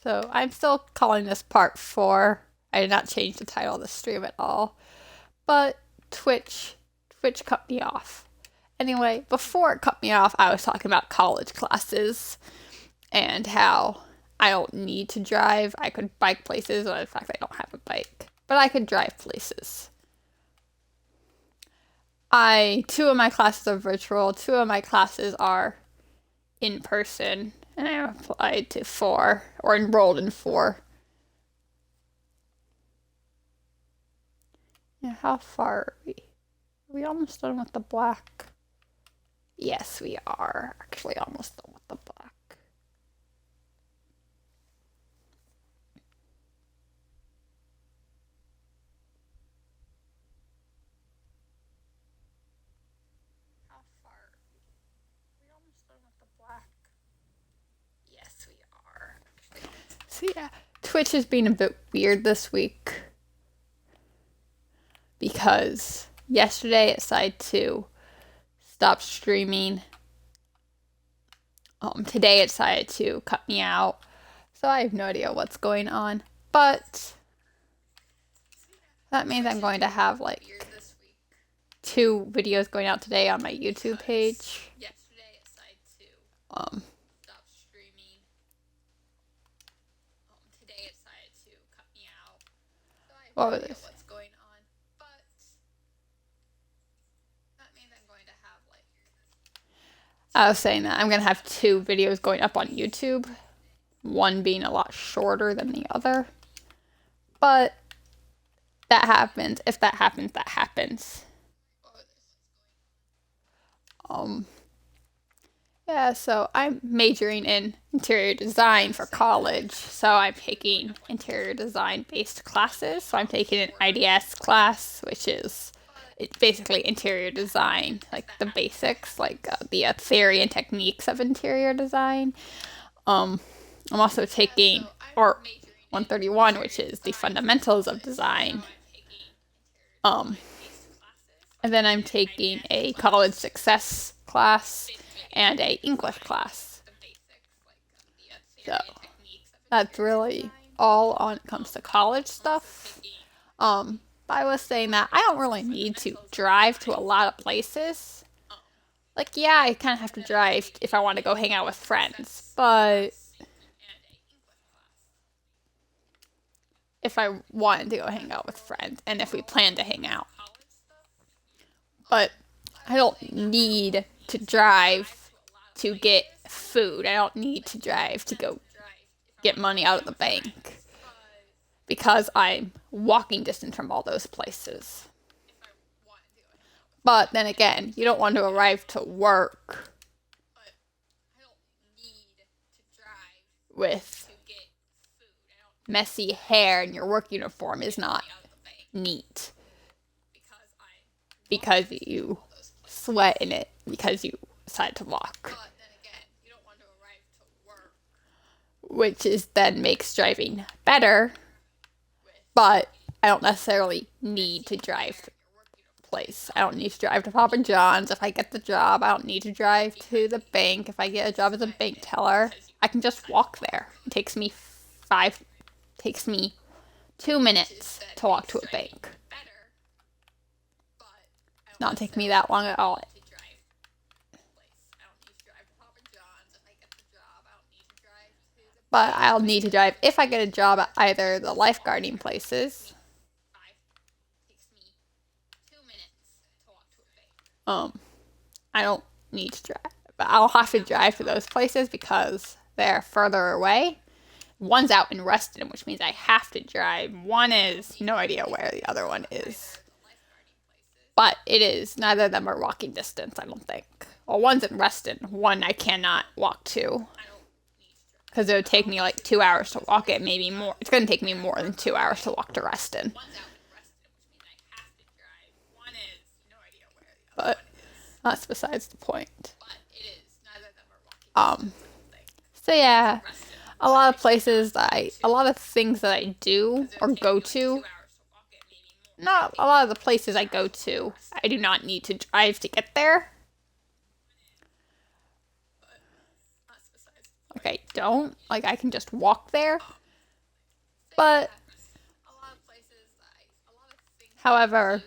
So I'm still calling this part 4. I did not change the title of the stream at all. But Twitch cut me off. Anyway, before it cut me off, I was talking about college classes and how I don't need to drive. I could bike places, or in fact I don't have a bike. But I could drive places. Two of my classes are virtual, two of my classes are in person, and I applied to 4, or enrolled in 4. Yeah, how far are we? Are we almost done with the black? Yes, we are actually almost done with the black. How far are we? Almost done with the black? Yes, we are actually. So yeah, Twitch has been a bit weird this week because yesterday it decided to stop streaming. Today it decided to cut me out, so I have no idea what's going on. But that means I'm going to have like 2 videos going out today on my YouTube page. Um, what was this? I was saying that I'm going to have 2 videos going up on YouTube, one being a lot shorter than the other. But that happens. If that happens, that happens. Yeah, so I'm majoring in interior design for college. So I'm taking interior design based classes. So I'm taking an IDS class, which is it's basically interior design, like the basics, like the theory and techniques of interior design. I'm also taking Art 131, which is the fundamentals of design. And then I'm taking a college success class and a English class. So that's really all on it comes to college stuff. But I was saying that I don't really need to drive to a lot of places. Like, yeah, I kind of have to drive if I want to go hang out with friends, but if I wanted to go hang out with friends and if we plan to hang out. But I don't need to drive to get food. I don't need to drive to go get money out of the bank because I'm walking distance from all those places. But then again, you don't want to arrive to work with messy hair and your work uniform is not neat because you sweat in it because you decide to walk. Which is then makes driving better, but I don't necessarily need to drive to the place. I don't need to drive to Papa John's if I get the job. I don't need to drive to the bank if I get a job as a bank teller. I can just walk there. It takes me 2 minutes to walk to a bank. Not take me that long at all. But I'll need to drive if I get a job at either the lifeguarding places. I don't need to drive, but I'll have to drive to those places because they're further away. One's out in Reston, which means I have to drive. One is no idea where the other one is. But it is, neither of them are walking distance, I don't think. Well, one's in Reston, one I cannot walk to. Because it would take me like 2 hours to walk it, maybe more. It's going to take me more than 2 hours to walk to Reston. But that's besides the point. So yeah, a lot of things that I do or go to, not a lot of the places I go to, I do not need to drive to get there. Okay, don't. Like, I can just walk there. But, however,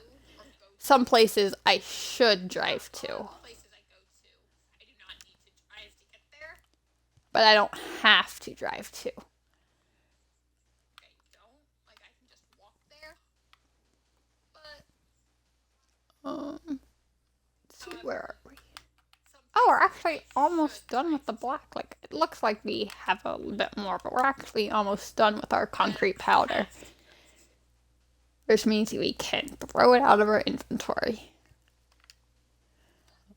some places I should drive to. But I don't have to drive to. Let's see, where are we? Oh, we're actually almost done with the block. Like, it looks like we have a little bit more, but we're actually almost done with our concrete powder. Which means we can throw it out of our inventory.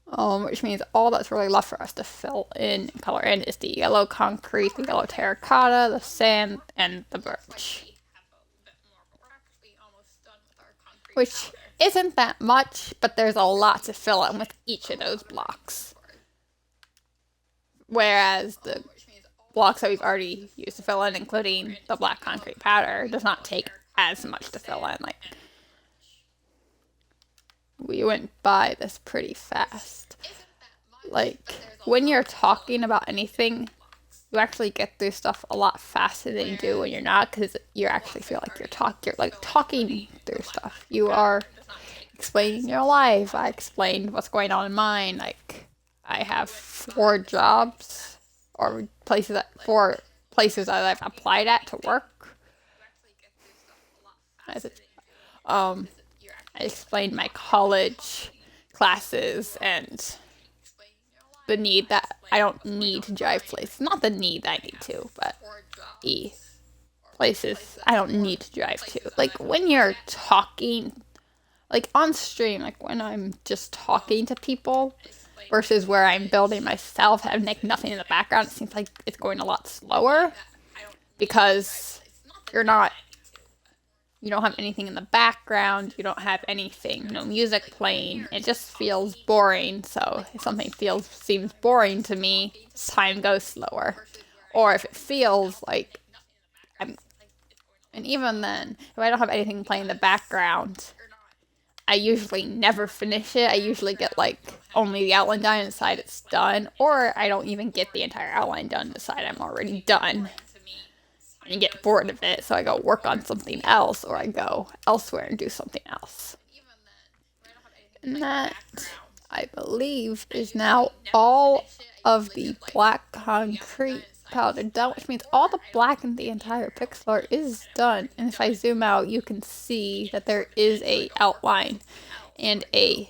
Which means all that's really left for us to fill in and color in is the yellow concrete, the yellow terracotta, the sand, and the birch. Which isn't that much, but there's a lot to fill in with each of those blocks. Whereas the blocks that we've already used to fill in, including the black concrete powder, does not take as much to fill in. Like, we went by this pretty fast. Like, when you're talking about anything, you actually get through stuff a lot faster than you do when you're not, because you actually feel like you're talking through stuff. You are explaining your life. I explained what's going on in mine. Like, I have 4 jobs or four places that I've applied at to work. I explained my college classes and the need that I don't need to drive places. Not the need that I need to, but the places I don't need to drive to. Like, when you're talking, like on stream, like when I'm just talking to people versus where I'm building myself, having like nothing in the background, it seems like it's going a lot slower because you don't have anything in the background, you don't have anything, no music playing, it just feels boring. So if something seems boring to me, time goes slower. Or if it feels like and even then, if I don't have anything playing in the background, I usually never finish it. I usually get like only the outline done and decide it's done, or I don't even get the entire outline done and decide I'm already done. And get bored of it, so I go work on something else, or I go elsewhere and do something else. And that, I believe, is now all of the black concrete powder done, which means all the black in the entire pixel art is done. And if I zoom out, you can see that there is a outline and a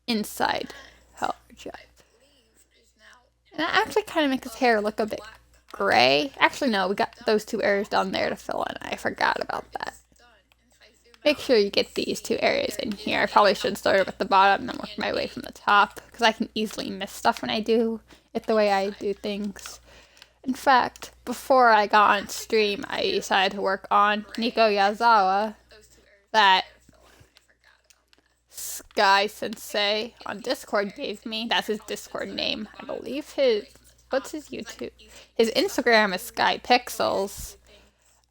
inside color drive. And that actually kind of makes his hair look a bit gray. Actually, no, we got those 2 areas down there to fill in. I forgot about that. Make sure you get these 2 areas in here. I probably should start with the bottom and then work my way from the top, because I can easily miss stuff when I do it the way I do things. In fact, before I got on stream, I decided to work on Nico Yazawa, that Sky Sensei on Discord gave me. That's his Discord name. I believe what's his YouTube? His Instagram is Sky Pixels.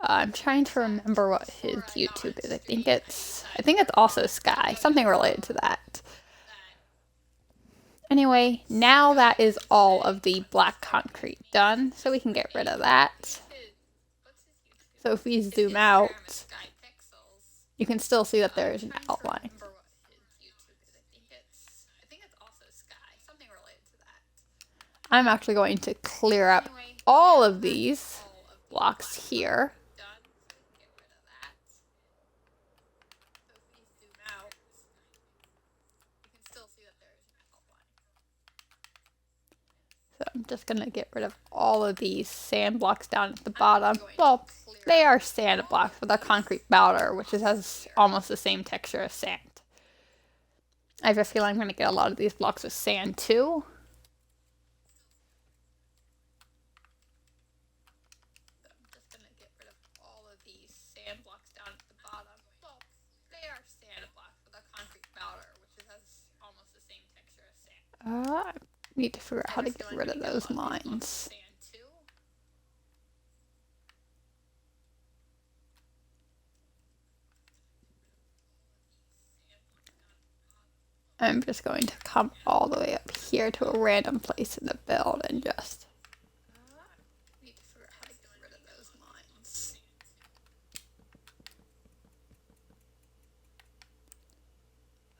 I'm trying to remember what his YouTube is. I think it's also Sky, something related to that. Anyway, now that is all of the black concrete done, so we can get rid of that. So if we zoom out, you can still see that there is an outline. I'm actually going to clear up all of these blocks here. So I'm just going to get rid of all of these sand blocks down at the bottom. Well, they are sand blocks with a concrete powder, which has almost the same texture as sand. I have a feeling I'm going to get a lot of these blocks with sand too. I need to figure out how to get rid of those lines. I'm just going to come all the way up here to a random place in the build and just need to figure out how to get rid of those lines.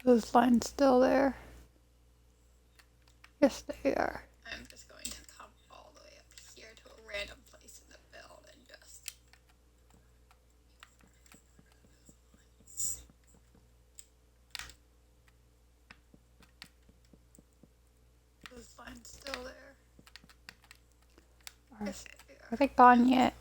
Those lines still there? Yes, they are. I'm just going to come all the way up here to a random place in the build and just those lines still there? Are they gone yet?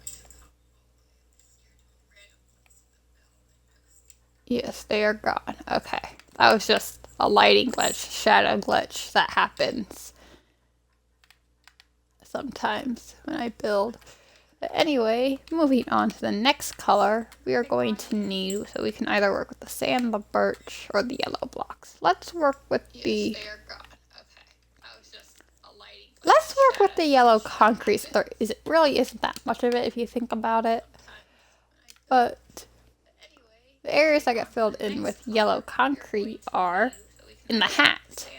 Yes, they are gone. Okay. That was just a lighting glitch, shadow glitch that happens sometimes when I build. But anyway, moving on to the next color, we are going to need, so we can either work with the sand, the birch, or the yellow blocks. Let's work with the... Let's work with the yellow concrete. There really isn't that much of it if you think about it. But the areas that get filled in with yellow concrete are in the hat.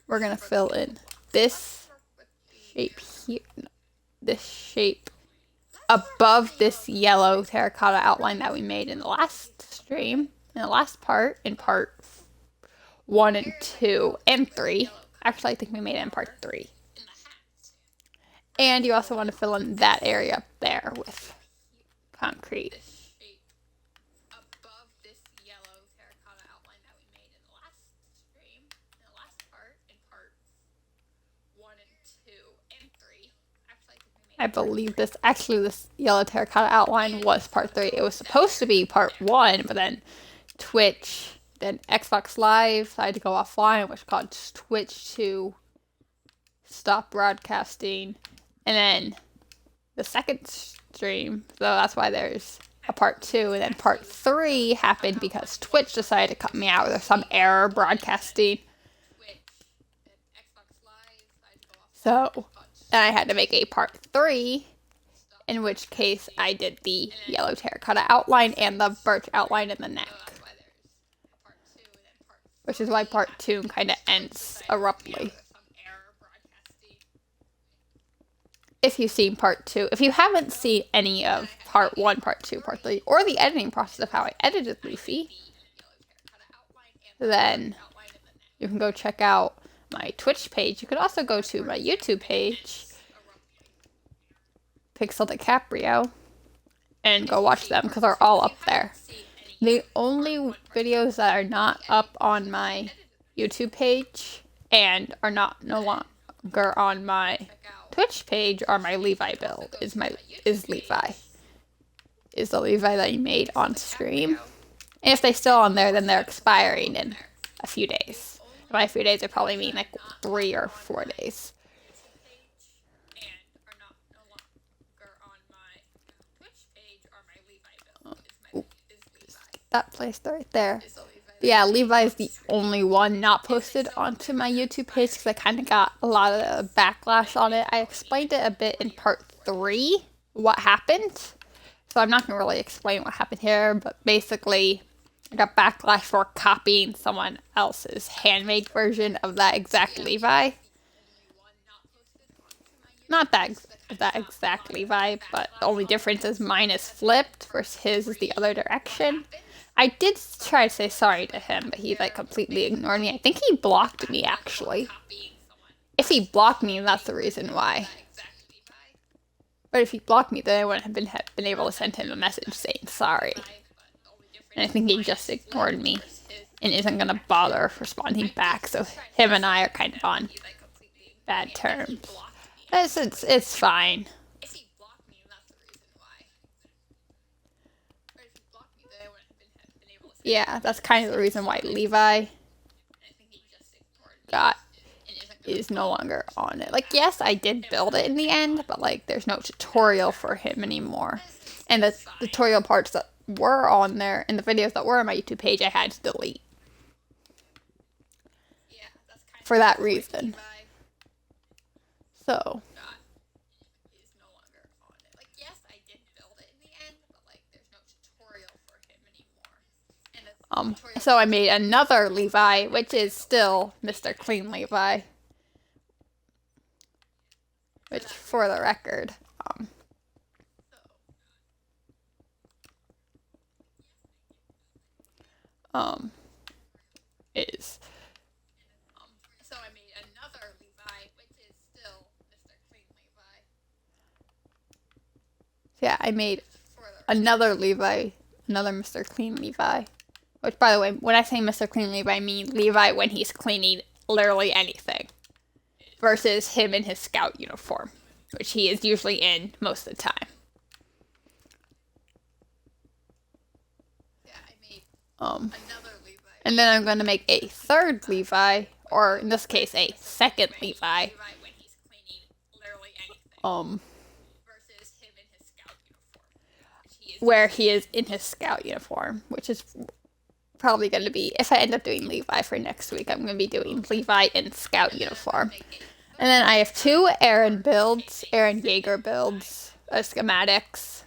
We're going to fill in this shape here, this shape above this yellow terracotta outline that we made in the last stream, in the last part, in part 1 and 2 and 3. Actually, I think we made it in part 3. And you also want to fill in that area up there with concrete. I believe this yellow terracotta outline was part 3. It was supposed to be part 1, but then Twitch, then Xbox Live decided to go offline, which caused Twitch to stop broadcasting. And then the second stream, so that's why there's a part 2, and then part 3 happened because Twitch decided to cut me out. There's some error broadcasting. So, and I had to make a part 3, in which case I did the yellow terracotta outline and the birch outline in the neck. Which is why part 2 kind of ends abruptly. If you've seen part 2, if you haven't seen any of part 1, part 2, part 3, or the editing process of how I edited Luffy, then you can go check out my Twitch page. You could also go to my YouTube page, Pixel DiCaprio, and go watch them because they're all up there. The only videos that are not up on my YouTube page and are no longer on my Twitch page are my Levi build. Is the Levi that you made on stream. And if they're still on there, then they're expiring in a few days. By a few days, I probably mean like 3 or 4 days. That place right there. But yeah, Levi is the only one not posted onto my YouTube page because I kind of got a lot of backlash on it. I explained it a bit in part 3, what happened. So I'm not going to really explain what happened here, but basically I got backlash for copying someone else's handmade version of that exact Levi. Not that exact Levi, but the only difference is mine is flipped versus his is the other direction. I did try to say sorry to him, but he like completely ignored me. I think he blocked me actually. If he blocked me, that's the reason why. But if he blocked me, then I wouldn't have been able to send him a message saying sorry. And I think he just ignored me and isn't gonna bother responding back. So him and I are kind of on bad terms. It's fine. Yeah, that's kind of the reason why Levi is no longer on it. Like, yes, I did build it in the end, but like, there's no tutorial for him anymore. And the tutorial parts that were on there, and the videos that were on my YouTube page, I had to delete. For that reason. So. So I made another Levi, which is still Mr. Clean Levi. Which, for the record, is. So I made another Levi, which is still Mr. Clean Levi. Yeah, I made another Levi, another Mr. Clean Levi. Which, by the way, when I say Mr. Clean Levi, I mean Levi when he's cleaning literally anything. Versus him in his scout uniform, which he is usually in most of the time. Yeah, I made another Levi. And then I'm going to make a third Levi, or in this case, a second Levi. When he's cleaning literally anything. Versus him in his scout uniform. Where he is in his scout uniform, which is probably going to be, if I end up doing Levi for next week, I'm going to be doing Levi in scout uniform. And then I have two Eren builds, Eren Jaeger builds, schematics.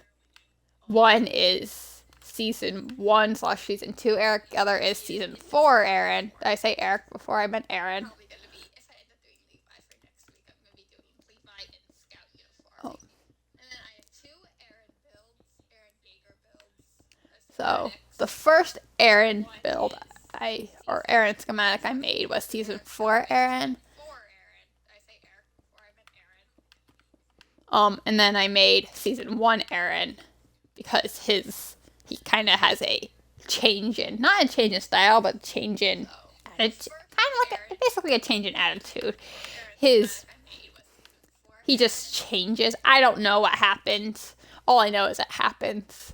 One is season 1/season 2 Eric, the other is season 4 Eren. Did I say Eric before I meant Eren? So the first Eren build or Eren schematic I made was season 4 Eren. And then I made season 1 Eren because he kind of has a change in, not a change in style, but a change in attitude, kind of like basically a change in attitude. He just changes. I don't know what happens. All I know is it happens.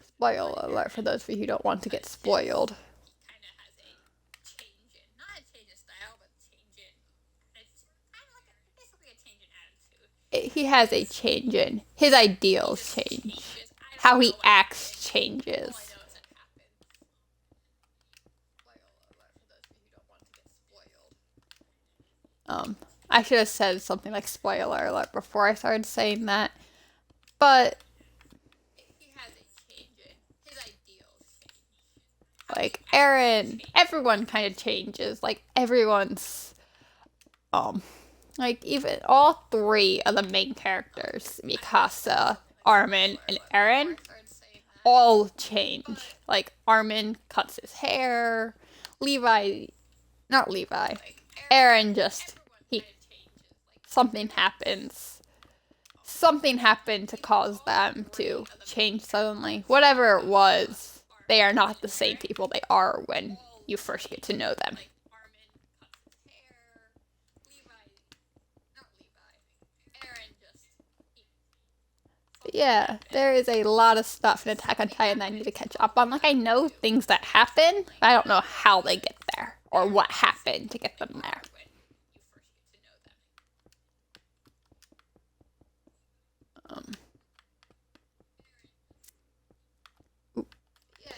Spoiler alert for those of you who don't want to get spoiled. He has a change in his ideals change. How he acts changes. I should have said something like spoiler alert before I started saying that. But like Eren, everyone kind of changes. Like everyone's like even all three of the main characters, Mikasa, Armin, and Eren, all change. Like Armin cuts his hair, not Levi, Eren just something happens. Something happened to cause them to change suddenly. Whatever it was, they are not the same people they are when you first get to know them. Yeah, there is a lot of stuff in Attack on Titan that I need to catch up on. Like, I know things that happen, but I don't know how they get there, or what happened to get them there.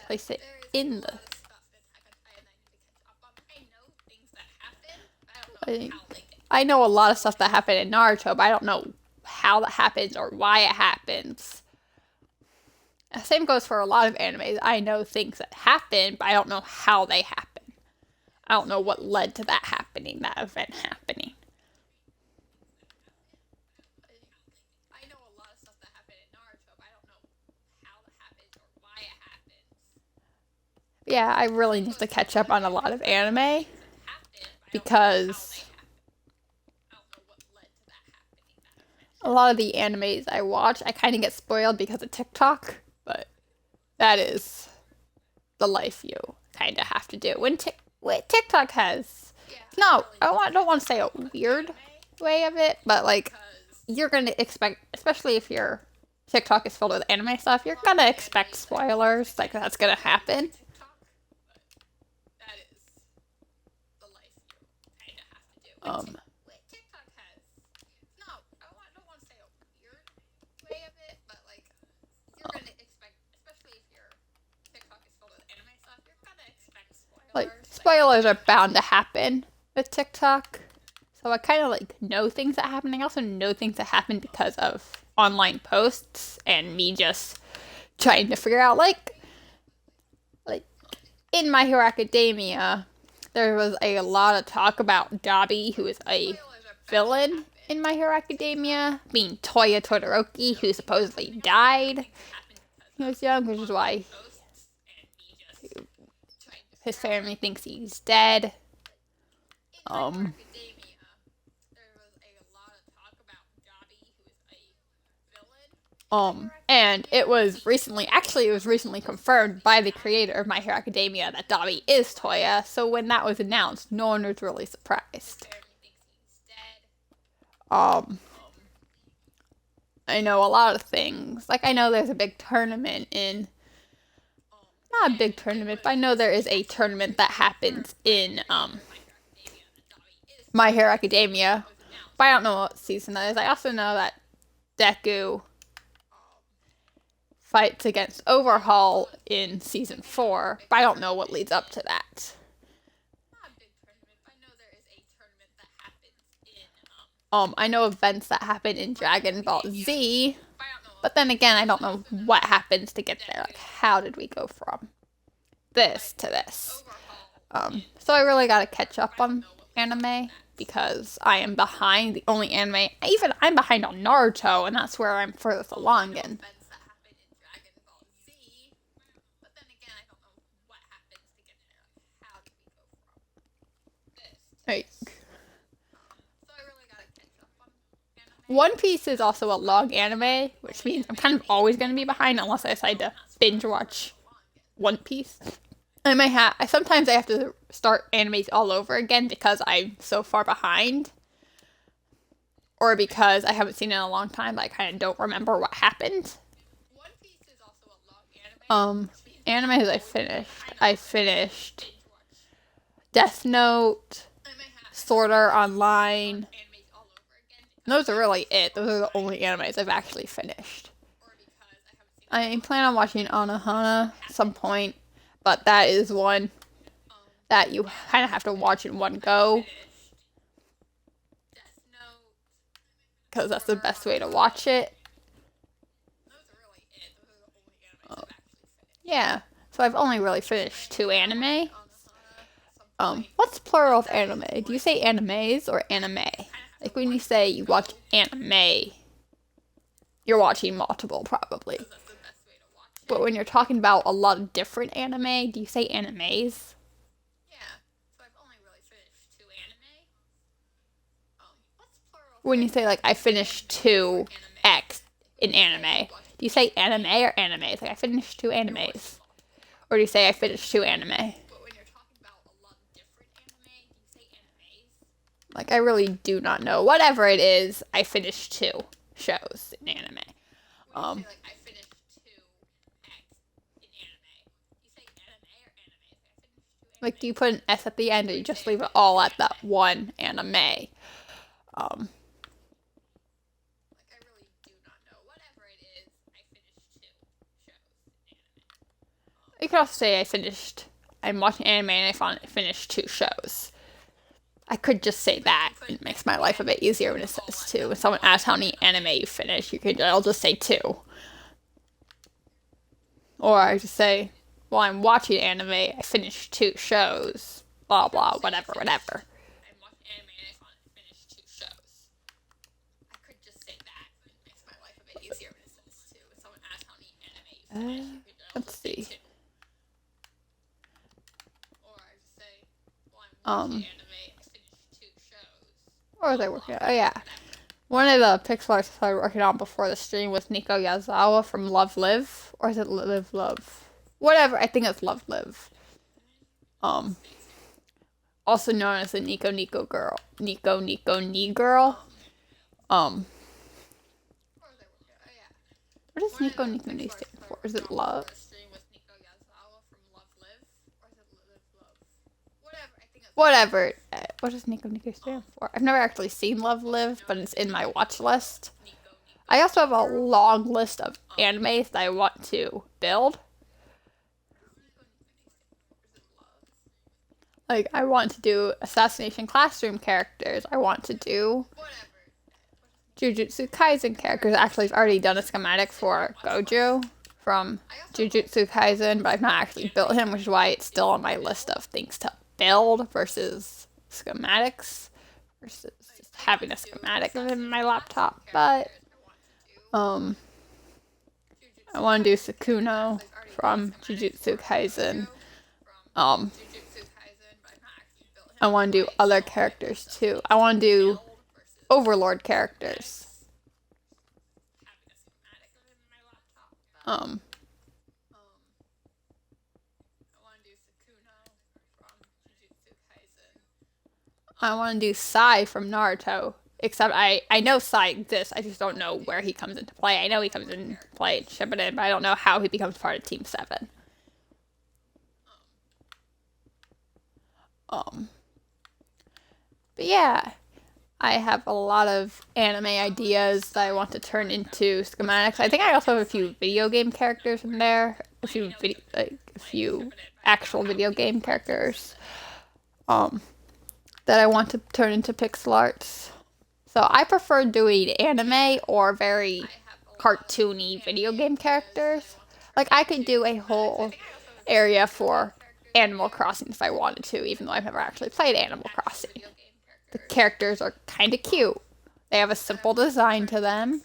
Place it in the... I know a lot of stuff that happened in Naruto, but I don't know how that happens or why it happens. Same goes for a lot of animes. I know things that happen, but I don't know how they happen. I don't know what led to that happening, that event happening. I know a lot of stuff that happened in Naruto, but I don't know how that happens or why it happens. Yeah, I really need to catch up on a lot of anime because a lot of the animes I watch, I kind of get spoiled because of TikTok, but that is the life you kind of have to do. When TikTok has, no, I don't want to say a weird way of it, but like, you're going to expect, especially if your TikTok is filled with anime stuff, you're going to expect spoilers, like that's going to happen. Like, spoilers are bound to happen with TikTok. So I kind of like know things that happen. I also know things that happen because of online posts and me just trying to figure out like in My Hero Academia, there was a lot of talk about Dobby, who is a villain in My Hero Academia, being Toya Todoroki, who supposedly died. He was young, which is why his family thinks he's dead. And it was recently confirmed by the creator of My Hero Academia that Dobby is Toya, so when that was announced, no one was really surprised. I know a lot of things. Like, I know there's a big tournament in, not a big tournament, but I know there is a tournament that happens in, My Hero Academia, but I don't know what season that is. I also know that Deku fights against Overhaul in season 4, but I don't know what leads up to that. I know events that happen in Dragon Ball Z, but then again, I don't know what happens to get there. Like, how did we go from this to this? So I really gotta catch up on anime because I am behind. The only anime, even I'm behind on Naruto, and that's where I'm furthest along in. Like, One Piece is also a long anime, which means I'm kind of always going to be behind unless I decide to binge watch One Piece. Sometimes I have to start animes all over again because I'm so far behind. Or because I haven't seen it in a long time, I kind of don't remember what happened. Animes I finished Death Note, Sword Art Online. Those are really it. Those are the only animes I've actually finished. I plan on watching Anohana at some point, but that is one that you kind of have to watch in one go. Because that's the best way to watch it. Yeah, so I've only really finished 2 anime. What's plural of anime? Do you say animes or anime? Like, when you say you watch anime, you're watching multiple, probably. But when you're talking about a lot of different anime, do you say animes? When you say, like, I finished 2X in anime, do you say anime or animes? Like, I finished 2 animes. Or do you say I finished 2 anime? Like, I really do not know. Whatever it is, I finished 2 shows in anime. Like, do you put an S at the end, or you just leave it all at that one anime? You could also say I'm watching anime and I finished 2 shows. I could just say that. It makes my life a bit easier when it says 2. When someone asks how many anime you finish, I'll just say 2. Or I just say, well, I'm watching anime, I finished 2 shows, blah blah, whatever. Let's see. What was I working on? Oh, yeah. One of the pixel arts I started working on before the stream was Nico Yazawa from Love Live. Or is it Live Love? Whatever, I think it's Love Live. Also known as the Nico girl. Nico Ni girl. What does Nico Ni stand for? Is it love? Whatever. What does Nico stand for? I've never actually seen Love Live, but it's in my watch list. I also have a long list of animes that I want to build. Like, I want to do Assassination Classroom characters. I want to do Jujutsu Kaisen characters. Actually, I've already done a schematic for Gojo from Jujutsu Kaisen, but I've not actually built him, which is why it's still on my list of things to build versus schematics versus just having a schematic of him in my laptop. But um, I want to do Sakuno from Jujutsu Kaisen. Um, I want to do other characters too. I want to do Overlord characters. Um, I want to do Sai from Naruto. Except I know Sai exists. I just don't know where he comes into play. I know he comes into play in Shippuden, but I don't know how he becomes part of Team 7. Um, but yeah, I have a lot of anime ideas that I want to turn into schematics. I think I also have a few video game characters in there. A few actual video game characters. That I want to turn into pixel arts. So I prefer doing anime or very cartoony video game characters. Like I could do a whole area for Animal Crossing if I wanted to, even though I've never actually played Animal Crossing. The characters are kind of cute. They have a simple design to them.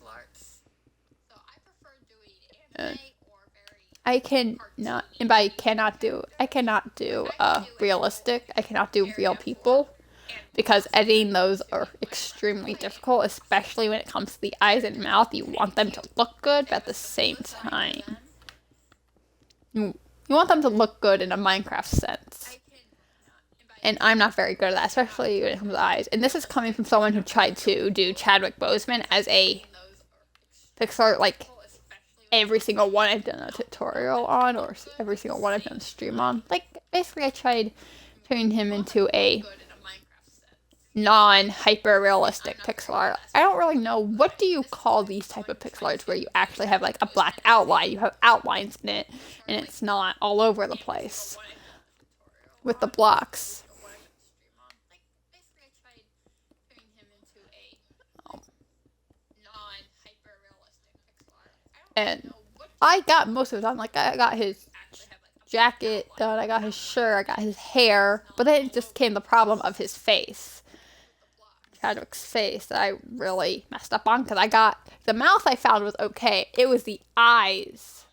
And I cannot, and by I cannot do realistic. I cannot do real people because editing those are extremely difficult, especially when it comes to the eyes and mouth. You want them to look good, but at the same time, you want them to look good in a Minecraft sense. And I'm not very good at that, especially when it comes to eyes. And this is coming from someone who tried to do Chadwick Boseman as a pixel art, like every single one I've done a tutorial on, or every single one I've done a stream on. Like, basically I tried turning him into a non-hyper-realistic pixel art. I don't really know, what do you call these type of pixel arts where you actually have like a black outline, you have outlines in it, and it's not all over the place with the blocks. And I got most of it done. Like, I got his jacket done, I got his shirt, I got his hair, but then it just came the problem of his face. Chadwick's face that I really messed up on, because I got, the mouth I found was okay. It was the eyes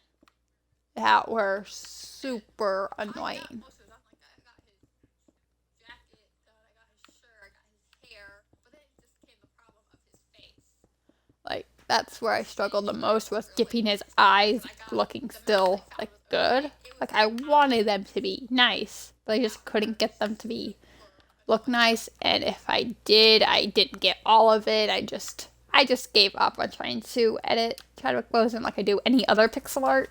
that were super annoying. Like, that's where I struggled the most, was keeping his eyes looking still, like, good. Like, I wanted them to be nice, but I just couldn't get them to look nice, and if I did, I didn't get all of it. I just gave up on trying to edit Chadwick Boseman like I do any other pixel art.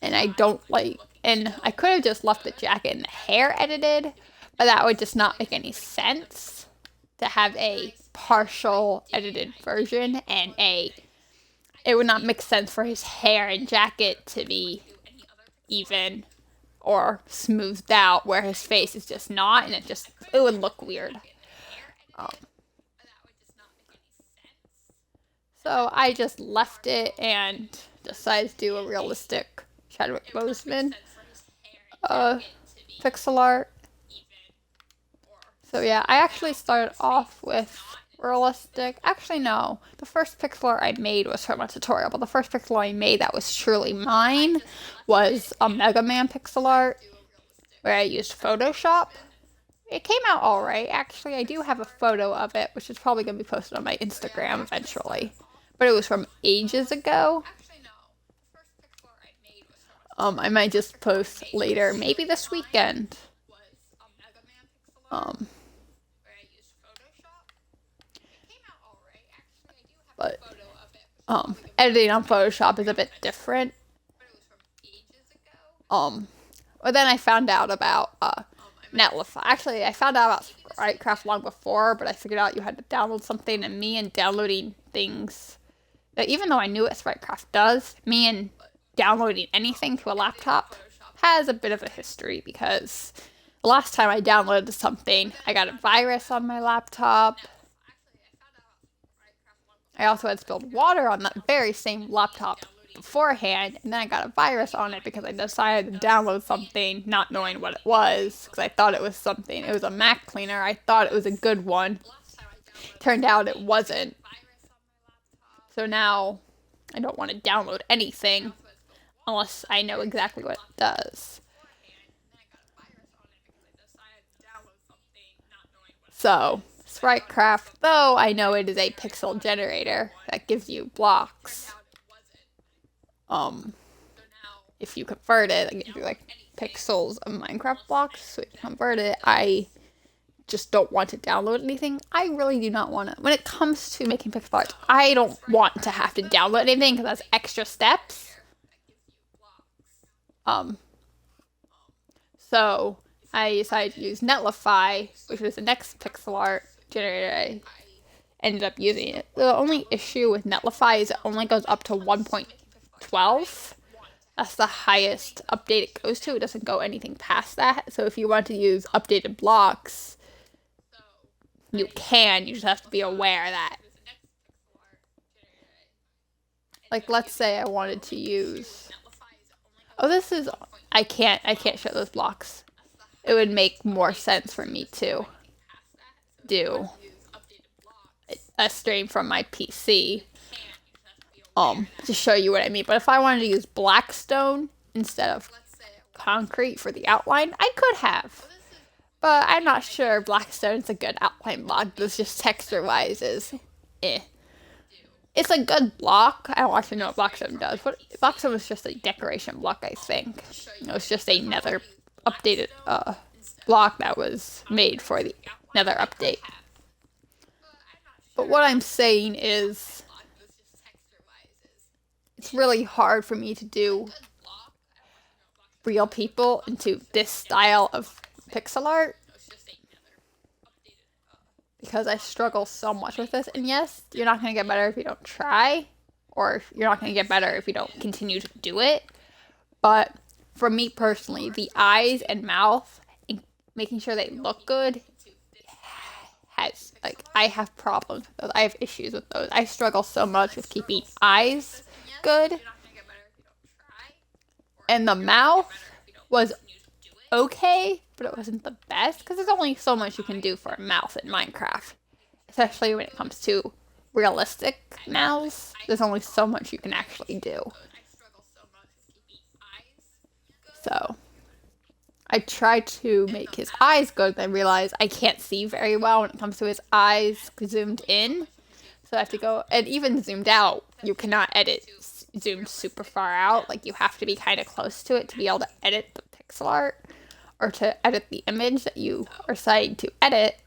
And I don't like, and I could have just left the jacket and the hair edited, but that would just not make any sense to have a partial edited version, and it would not make sense for his hair and jacket to be even or smoothed out where his face is just not, and it would look weird. So I just left it and decided to do a realistic Chadwick Boseman pixel art. So yeah, I actually started off with realistic. Actually, no. The first pixel art I made was from a tutorial, but the first pixel I made that was truly mine was a Mega Man pixel art where I used Photoshop. It came out alright. Actually, I do have a photo of it, which is probably going to be posted on my Instagram eventually. But it was from ages ago. I might just post later, maybe this weekend. But editing on Photoshop is a bit different. But then I found out about Netlify. Actually, I found out about SpriteCraft long before, but I figured out you had to download something, and me and downloading things, even though I knew what SpriteCraft does, me and downloading anything to a laptop has a bit of a history, because the last time I downloaded something, I got a virus on my laptop. I also had spilled water on that very same laptop beforehand, and then I got a virus on it because I decided to download something not knowing what it was, because I thought it was something. It was a Mac cleaner. I thought it was a good one. Turned out it wasn't. So now I don't want to download anything unless I know exactly what it does. So, Spritecraft, though I know it is a pixel generator that gives you blocks. If you convert it, it gives you like pixels of Minecraft blocks. So if you convert it, I just don't want to download anything. I really do not want to. When it comes to making pixel art, I don't want to have to download anything because that's extra steps. So I decided to use Netlify, which was the next pixel art generator. I ended up using it. The only issue with Netlify is it only goes up to 1.12. That's the highest update it goes to. It doesn't go anything past that. So if you want to use updated blocks, you can. You just have to be aware that, like, let's say I wanted to use. Oh, this is. I can't show those blocks. It would make more sense for me to do a stream from my PC. To show you what I mean. But if I wanted to use Blackstone instead of concrete for the outline, I could have. But I'm not sure Blackstone's a good outline block. This just texture-wise is It's a good block. I don't actually know what Blackstone does. Blackstone was just a decoration block, I think. It was just a Nether updated block that was made for the Nether update. But what I'm saying is, it's really hard for me to do real people into this style of pixel art because I struggle so much with this. And yes, you're not going to get better if you don't try, or you're not going to get better if you don't continue to do it. But for me personally, the eyes and mouth and making sure they look good has, like, I have problems with those. I have issues with those. I struggle so much with keeping eyes good. And the mouth was okay, but it wasn't the best because there's only so much you can do for a mouth in Minecraft, especially when it comes to realistic mouths. There's only so much you can actually do. So I tried to make his eyes good, and I realized I can't see very well when it comes to his eyes zoomed in. So I have to go, and even zoomed out, you cannot edit zoomed super far out. Like, you have to be kind of close to it to be able to edit the pixel art, or to edit the image that you are deciding to edit.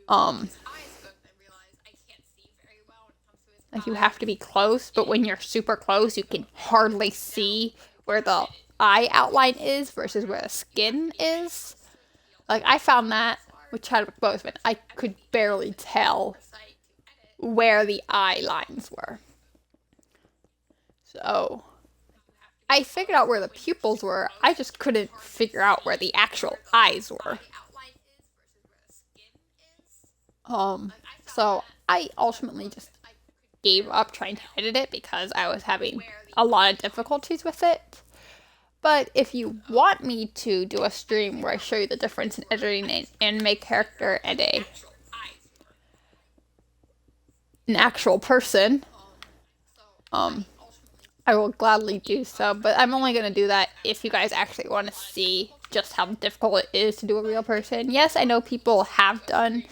Like, you have to be close, but when you're super close, you can hardly see where the eye outline is versus where the skin is. Like, I found that with Chadwick Boseman, I could barely tell where the eye lines were. So I figured out where the pupils were. I just couldn't figure out where the actual eyes were. So I ultimately just gave up trying to edit it because I was having a lot of difficulties with it. But if you want me to do a stream where I show you the difference in editing an anime character and an actual person, I will gladly do so, but I'm only going to do that if you guys actually want to see just how difficult it is to do a real person. Yes, I know people have done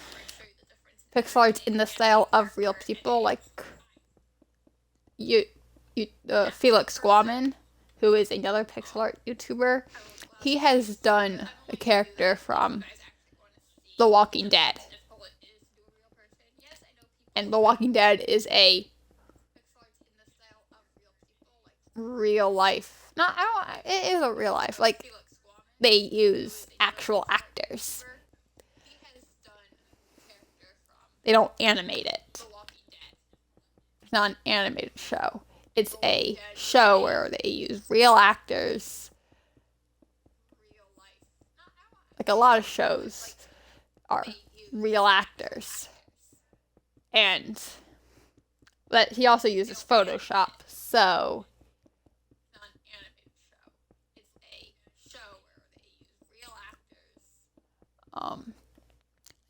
pixel arts in the style of real people, like Felix Guaman, who is another pixel art YouTuber. He has done a character from The Walking Dead. And The Walking Dead is a real life. It is a real life. Like, they use actual actors. They don't animate it. It's not an animated show. It's a show where they use real actors. Like, a lot of shows are real actors. But he also uses Photoshop, so Um,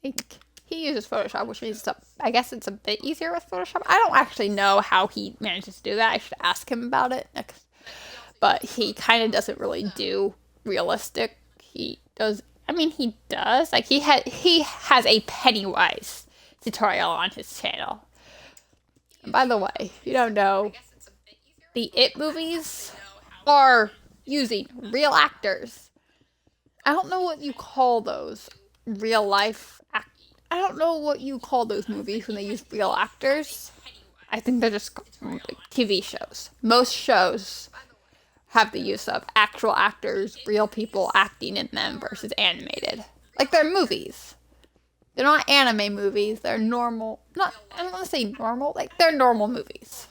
he uses Photoshop, which means I guess it's a bit easier with Photoshop. I don't actually know how he manages to do that. I should ask him about it. But he kind of doesn't really do realistic. He does. I mean, he does. Like he has a Pennywise tutorial on his channel. And by the way, if you don't know, the It movies are using real actors. I don't know what you call those. Real life act. I don't know what you call those movies when they use real actors. I think they're just like TV shows. Most shows have the use of actual actors, real people acting in them versus animated. Like they're movies. They're not anime movies. They're normal. Not. I don't want to say normal. Like they're normal movies.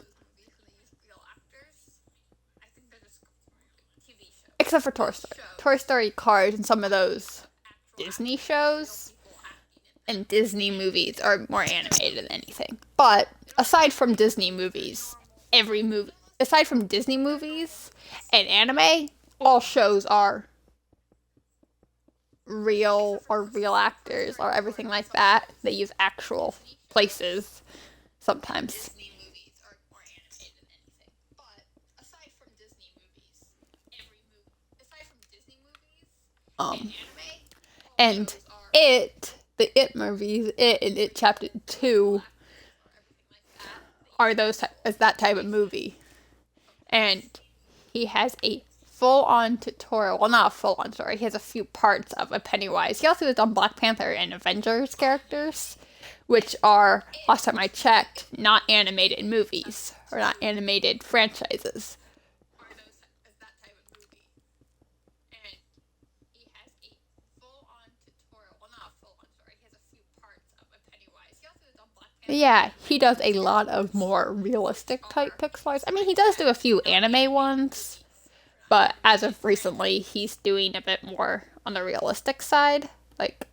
Except for Toy Story. Toy Story, Cars, and some of those Disney shows and Disney movies are more animated than anything. But aside from Disney movies, aside from Disney movies and anime, all shows are real or real actors or everything like that. They use actual places sometimes. Um, and the It movies, It and It Chapter 2 are is that type of movie. And he has a full-on tutorial. Well, not a full-on story. He has a few parts of a Pennywise. He also has done Black Panther and Avengers characters, which are, last time I checked, not animated movies or not animated franchises. Yeah, he does a lot of more realistic type pixel arts. I mean, he does do a few anime ones, but as of recently, he's doing a bit more on the realistic side. Like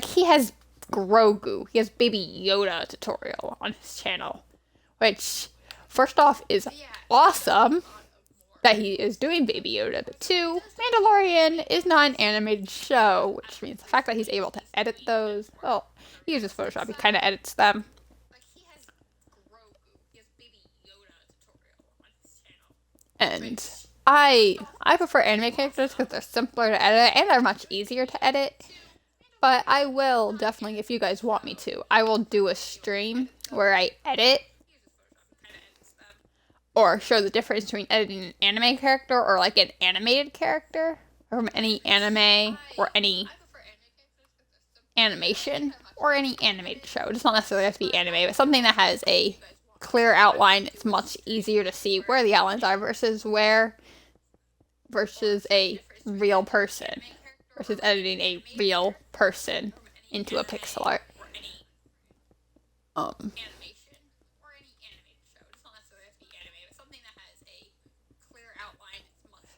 he has Grogu, he has Baby Yoda tutorial on his channel, which, first off, is awesome that he is doing Baby Yoda, but two, Mandalorian is not an animated show, which means the fact that he's able to edit those, well, he uses Photoshop, he kind of edits them. And I prefer anime characters because they're simpler to edit and they're much easier to edit. But I will definitely, if you guys want me to, I will do a stream where I edit or show the difference between editing an anime character or like an animated character from any anime or any animation or any animated show. It does not necessarily have to be anime, but something that has a clear outline. It's much easier to see where the outlines are versus a real person versus editing a real person into a pixel art.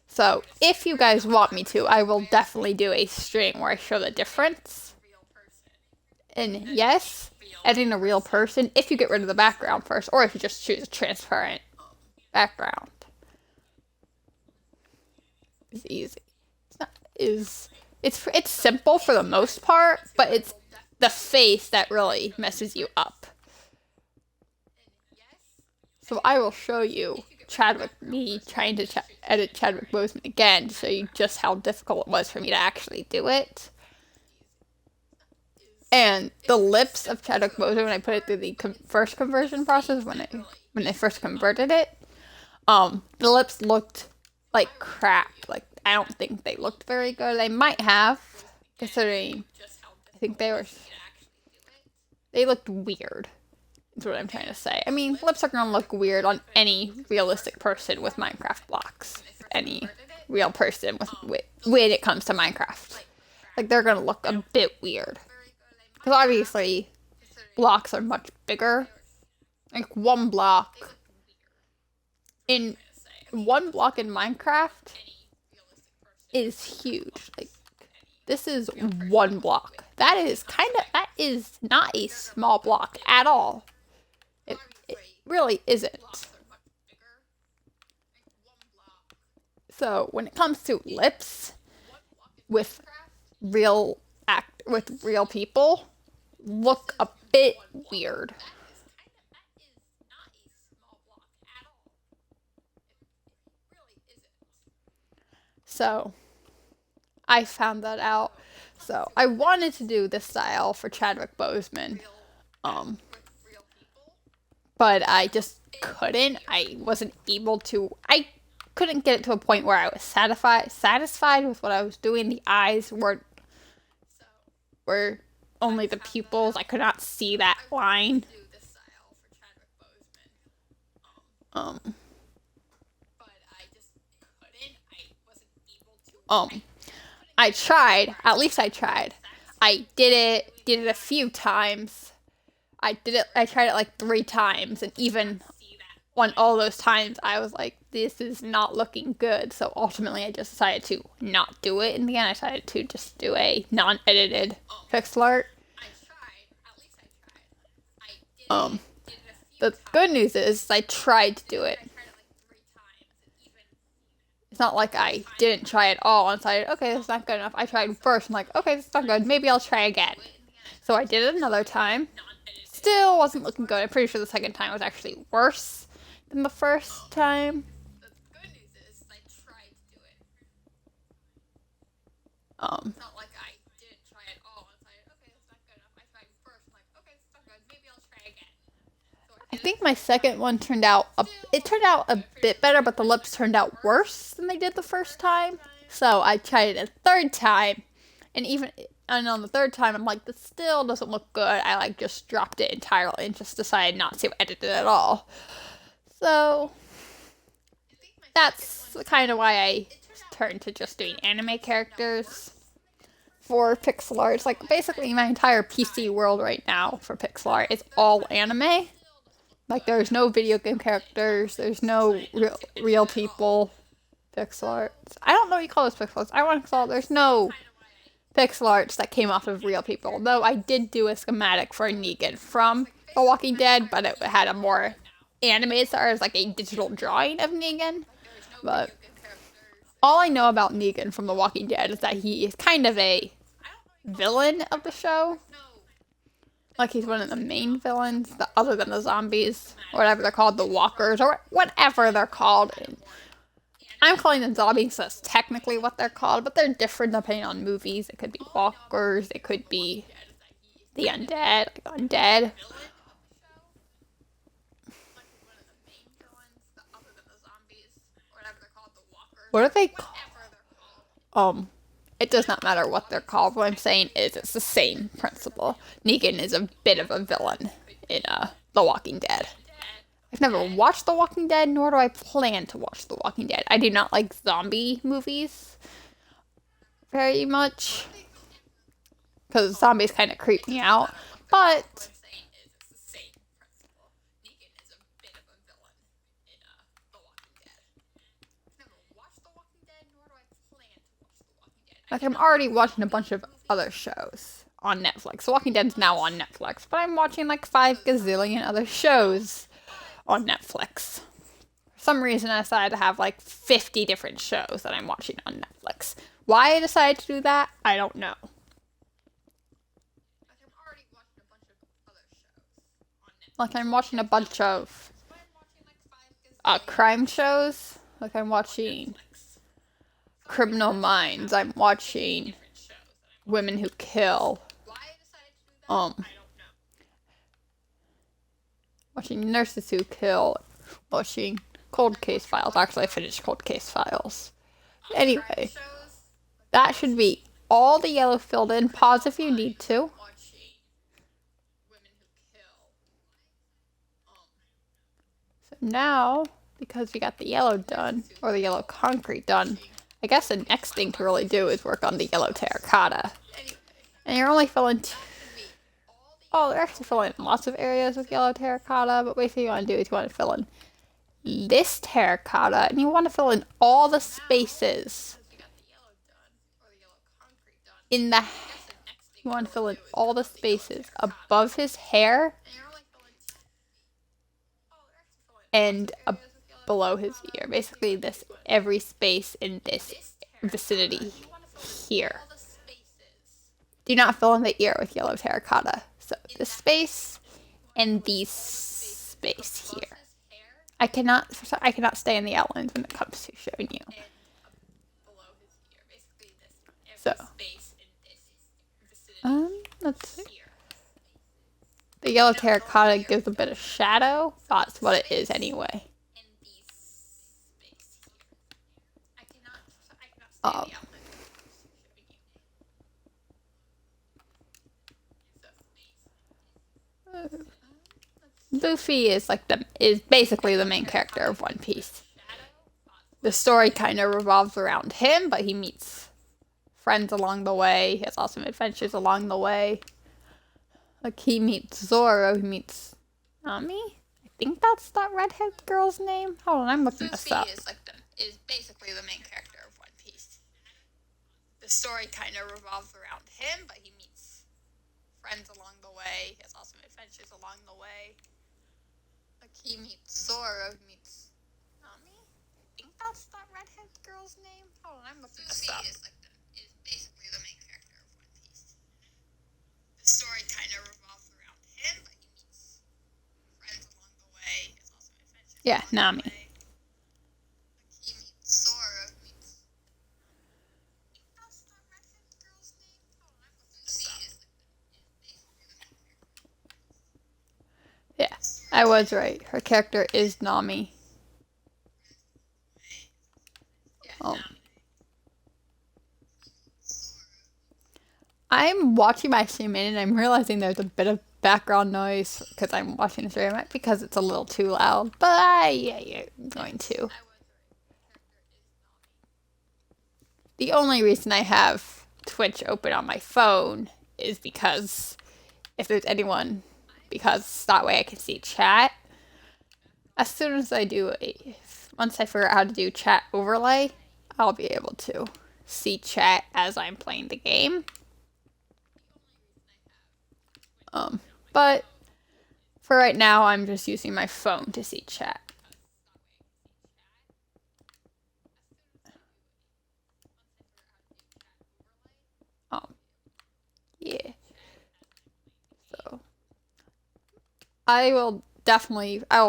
So if you guys want me to, I will definitely do a stream where I show the difference. And yes, editing a real person, if you get rid of the background first, or if you just choose a transparent background, is easy. It's simple for the most part, but it's the face that really messes you up. So I will show you me trying to edit Chadwick Boseman again to show you just how difficult it was for me to actually do it. And the lips of Chadwick Boseman, when I put it through the first conversion process, when I first converted it, the lips looked like crap. Like, I don't think they looked very good. They might have, considering I think they looked weird. That's what I'm trying to say. I mean, lips are gonna look weird on any realistic person with Minecraft blocks. Any real person when it comes to Minecraft. Like, they're gonna look a bit weird. Because obviously, blocks are much bigger. Like, one block in Minecraft is huge. Like, this is one block. That is not a small block at all. It really isn't. So when it comes to lips with real with real people look a bit weird. So I found that out. So I wanted to do this style for Chadwick Boseman, um, but I just couldn't. I wasn't able to. I couldn't get it to a point where I was satisfied with what I was doing. The eyes were only the pupils. I could not see that line. Um, um, I tried. At least I tried. I did it a few times. I tried it like 3 times, and even on all those times, I was like, this is not looking good. So ultimately, I just decided to not do it. In the end, I decided to just do a non-edited pixel art. Um, the good news is I tried to do it. It's not like I didn't try at all and decided, okay, that's not good enough. I tried first and like, okay, this is not good. Maybe I'll try again. So I did it another time. Still wasn't looking good. I'm pretty sure the second time was actually worse than the first time. Um, I think my second one turned out a bit better, but the lips turned out worse than they did the first time. So I tried it a third time, and on the third time, I'm like, this still doesn't look good. I like just dropped it entirely and just decided not to edit it at all. So that's kind of why I turned to just doing anime characters for pixel art. It's like basically my entire PC world right now for pixel art is all anime. Like there's no video game characters, there's no real people pixel arts. I don't know what you call those pixel arts. I want to call there's no pixel arts that came off of real people. Though I did do a schematic for Negan from The Walking Dead, but it had a more animated style as like a digital drawing of Negan. But all I know about Negan from The Walking Dead is that he is kind of a villain of the show. Like he's one of the main villains, other than the zombies, or whatever they're called, the walkers, or whatever they're called. And I'm calling them zombies, so that's technically what they're called, but they're different depending on movies. It could be walkers, it could be the undead, What are they called? It does not matter what they're called. What I'm saying is it's the same principle. Negan is a bit of a villain in The Walking Dead. I've never watched The Walking Dead, nor do I plan to watch The Walking Dead. I do not like zombie movies very much because zombies kind of creep me out. But like I'm already watching a bunch of other shows on Netflix. The Walking Dead's now on Netflix, but I'm watching like 5 gazillion other shows on Netflix. For some reason, I decided to have like 50 different shows that I'm watching on Netflix. Why I decided to do that, I don't know. Like I'm watching a bunch of crime shows. Like I'm watching Criminal Minds. I'm watching Women Who Kill. Watching Nurses Who Kill. Watching Cold Case Files. Actually, I finished Cold Case Files. Anyway, that should be all the yellow filled in. Pause if you need to. So now, because we got the yellow done, or the yellow concrete done, I guess the next thing to really do is work on the yellow terracotta. And you're only filling they're actually filling in lots of areas with yellow terracotta, but basically what you want to do is you want to fill in this terracotta, and you want to fill in all the spaces you want to fill in all the spaces above his hair and below his ear. Basically, every space in this vicinity here. Do not fill in the ear with yellow terracotta. So this space and the space here. I cannot stay in the outlines when it comes to showing you. So, let's see. The yellow terracotta gives a bit of shadow. That's what it is anyway. Um, Luffy is basically the main character of One Piece. The story kind of revolves around him, but he meets friends along the way. He has awesome adventures along the way. Like he meets Zoro, he meets Nami. I think that's that redhead girl's name. Hold on, I'm looking this up. Is basically the main character of One Piece. The story kind of revolves around him, but he meets friends along the way. He has awesome adventures along the way. Like he meets Zoro, he meets Nami. I think that's that redhead girl's name. Hold on, I'm looking this up. Is basically the main character of One Piece. The story kind of revolves around him, but he meets friends along the way. He has awesome adventures. Yeah, Nami. He meets Zoro, he meets. I think that's that redhead girl's name. Hold on, I'm looking this up. Yeah, I was right. Her character is Nami. I'm watching my stream and I'm realizing there's a bit of background noise because I'm watching the stream because it's a little too loud, but I'm going to. The only reason I have Twitch open on my phone is because if there's anyone, because that way I can see chat. As soon as once I figure out how to do chat overlay, I'll be able to see chat as I'm playing the game. But for right now, I'm just using my phone to see chat. Yeah. So I will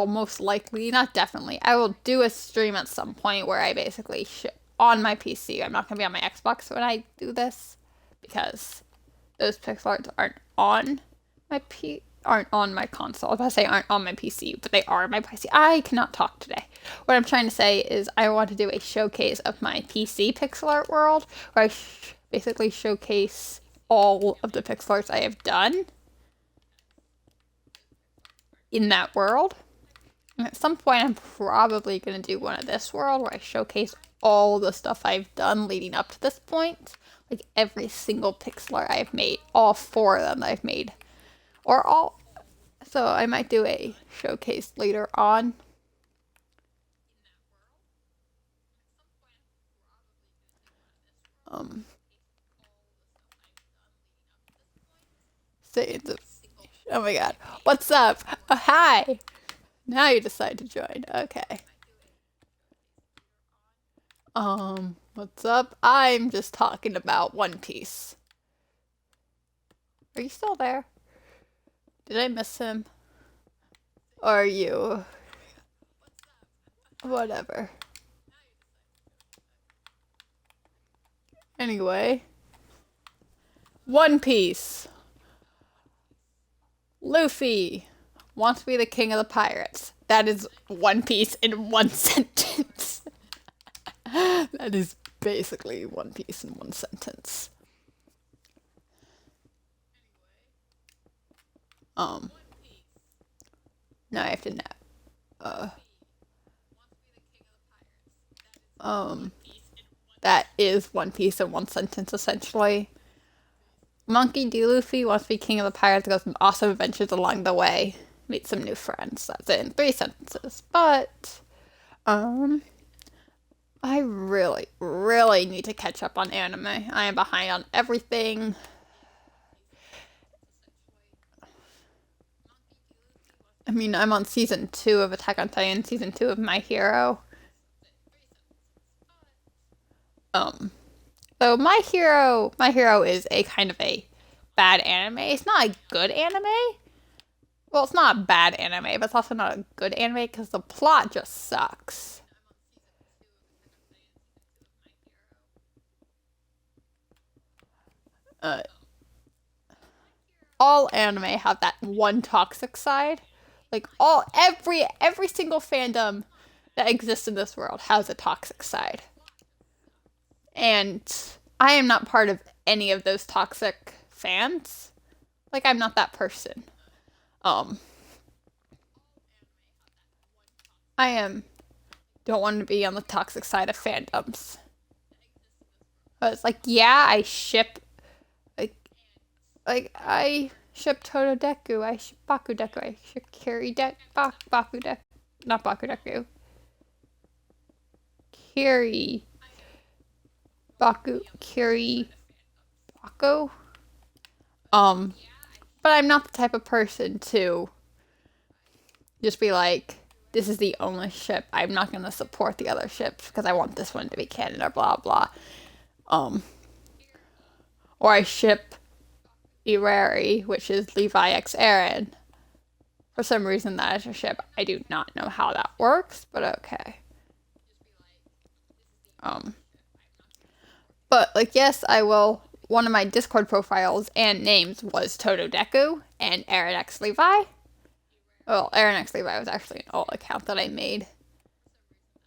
most likely, not definitely, I will do a stream at some point where I basically on my PC. I'm not going to be on my Xbox when I do this because those pixel arts aren't on my console. I was about to say aren't on my PC, but they are on my PC. I cannot talk today. What I'm trying to say is I want to do a showcase of my PC pixel art world where I basically showcase all of the pixel arts I have done in that world. And at some point, I'm probably going to do one of this world where I showcase all the stuff I've done leading up to this point. Like every single pixel art I've made, all 4 of them that I've made. Or all. So I might do a showcase later on. Oh my god. What's up? Oh, hi. Now you decide to join. Okay. What's up? I'm just talking about One Piece. Are you still there? Did I miss him? Or are you? Whatever. Anyway. One Piece. Luffy wants to be the king of the pirates. That is One Piece in one sentence. That is basically One Piece in one sentence. Now I have to that is One Piece in one sentence, essentially. Monkey D. Luffy wants to be king of the pirates, go some awesome adventures along the way, meet some new friends. That's it in 3 sentences. But, I really, really need to catch up on anime. I am behind on everything. I mean, I'm on season 2 of Attack on Titan, season 2 of My Hero. So My Hero is a kind of a bad anime. It's not a good anime. Well, it's not a bad anime, but it's also not a good anime because the plot just sucks. Uh, all anime have that one toxic side. Like every single fandom that exists in this world has a toxic side. And I am not part of any of those toxic fans. Like I'm not that person. Um I am don't want to be on the toxic side of fandoms. But it's like, yeah, I ship like I ship Totodeku, I ship Bakudeku, I ship Bakudeku, not Bakudeku, Kiri Kiri Baku. Um, but I'm not the type of person to just be like, this is the only ship. I'm not gonna support the other ships because I want this one to be canon or blah blah. Um, or I ship Irari, which is Levi X Aaron. For some reason, that is a ship. I do not know how that works, but okay. Um, but like, yes, I will. One of my Discord profiles and names was Totodeku and Aaron X Levi. Well, Aaron X Levi was actually an old account that I made.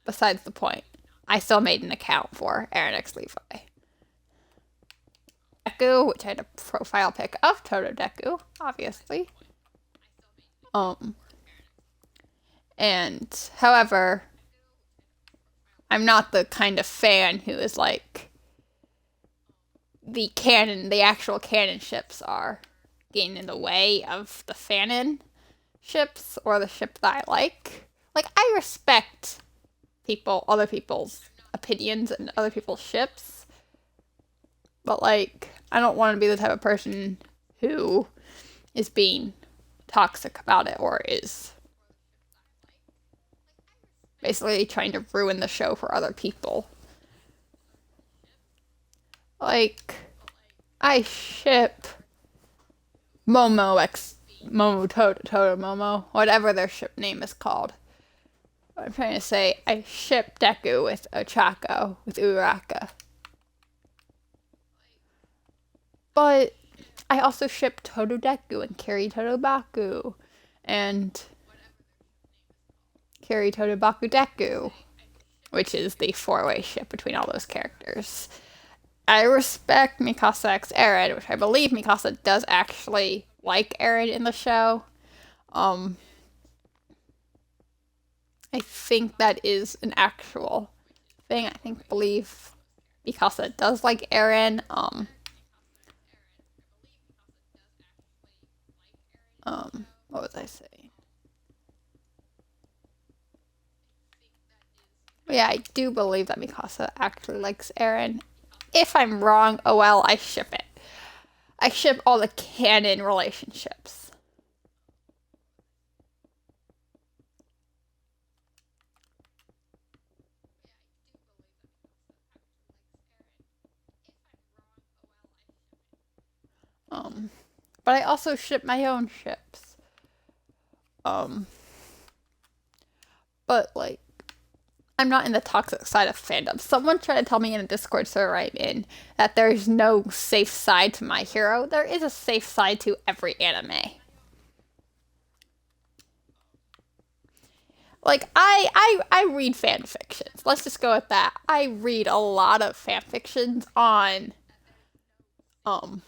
Besides the point, I still made an account for Aaron X Levi. Deku, which I had a profile pic of Totodeku, obviously. And however, I'm not the kind of fan who is like the actual canon ships are getting in the way of the fanon ships or the ship that I like. Like I respect other people's opinions and other people's ships, but like I don't want to be the type of person who is being toxic about it or is basically trying to ruin the show for other people. Like, I ship Momo Toto Momo, whatever their ship name is called. I'm trying to say, I ship Deku with Ochako, with Uraka. But I also ship Totodeku and Kiri Totobaku and Kiri Totobaku Deku, which is the four-way ship between all those characters. I respect Mikasa X Eren, which I believe Mikasa does actually like Eren in the show. I think that is an actual thing. Believe Mikasa does like Eren. What was I saying? Yeah, I do believe that Mikasa actually likes Eren. If I'm wrong, oh well, I ship it. I ship all the canon relationships. But I also ship my own ships. But like, I'm not in the toxic side of fandom. Someone tried to tell me in a Discord server I'm in that there's no safe side to my hero. There is a safe side to every anime. Like I read fan fictions. Let's just go with that. I read a lot of fan fictions on Eren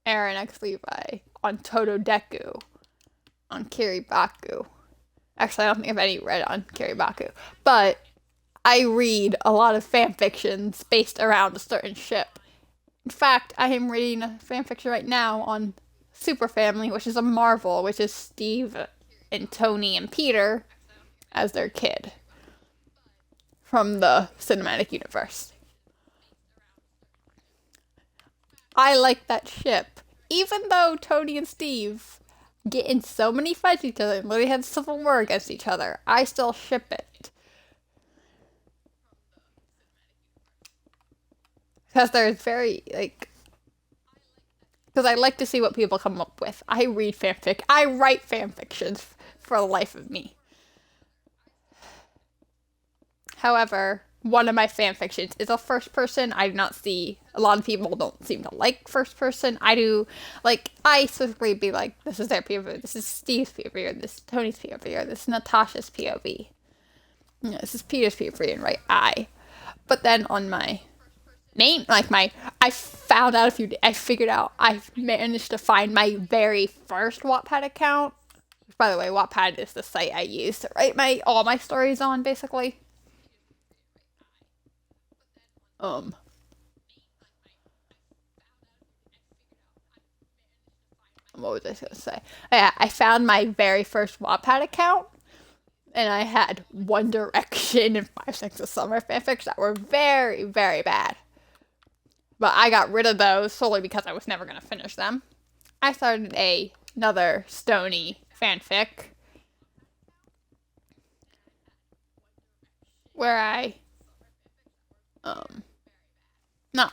X Levi, on Totodeku, on Kiribaku. Actually, I don't think I've any read on Kiribaku, but I read a lot of fan fictions based around a certain ship. In fact, I am reading a fan fiction right now on Super Family, which is a Marvel, which is Steve and Tony and Peter as their kid from the cinematic universe. I like that ship. Even though Tony and Steve get in so many fights with each other and literally have civil war against each other, I still ship it. Because there's very, like, because I like to see what people come up with. I read fanfic. I write fanfictions for the life of me. However, one of my fanfictions is a first person. I do not see a lot of people don't seem to like first person. I do like I specifically be like, this is their POV, this is Steve's POV, or this is Tony's POV, or this is Natasha's POV. This is Peter's POV, and right I. But then on my name, like I found out I figured out I managed to find my very first Wattpad account. By the way, Wattpad is the site I use to write all my stories on, basically. Um, what was I gonna say? Yeah, I found my very first Wattpad account, and I had One Direction and 5 6 of Summer fanfics that were very, very bad. But I got rid of those solely because I was never gonna finish them. I started another Stony fanfic where I no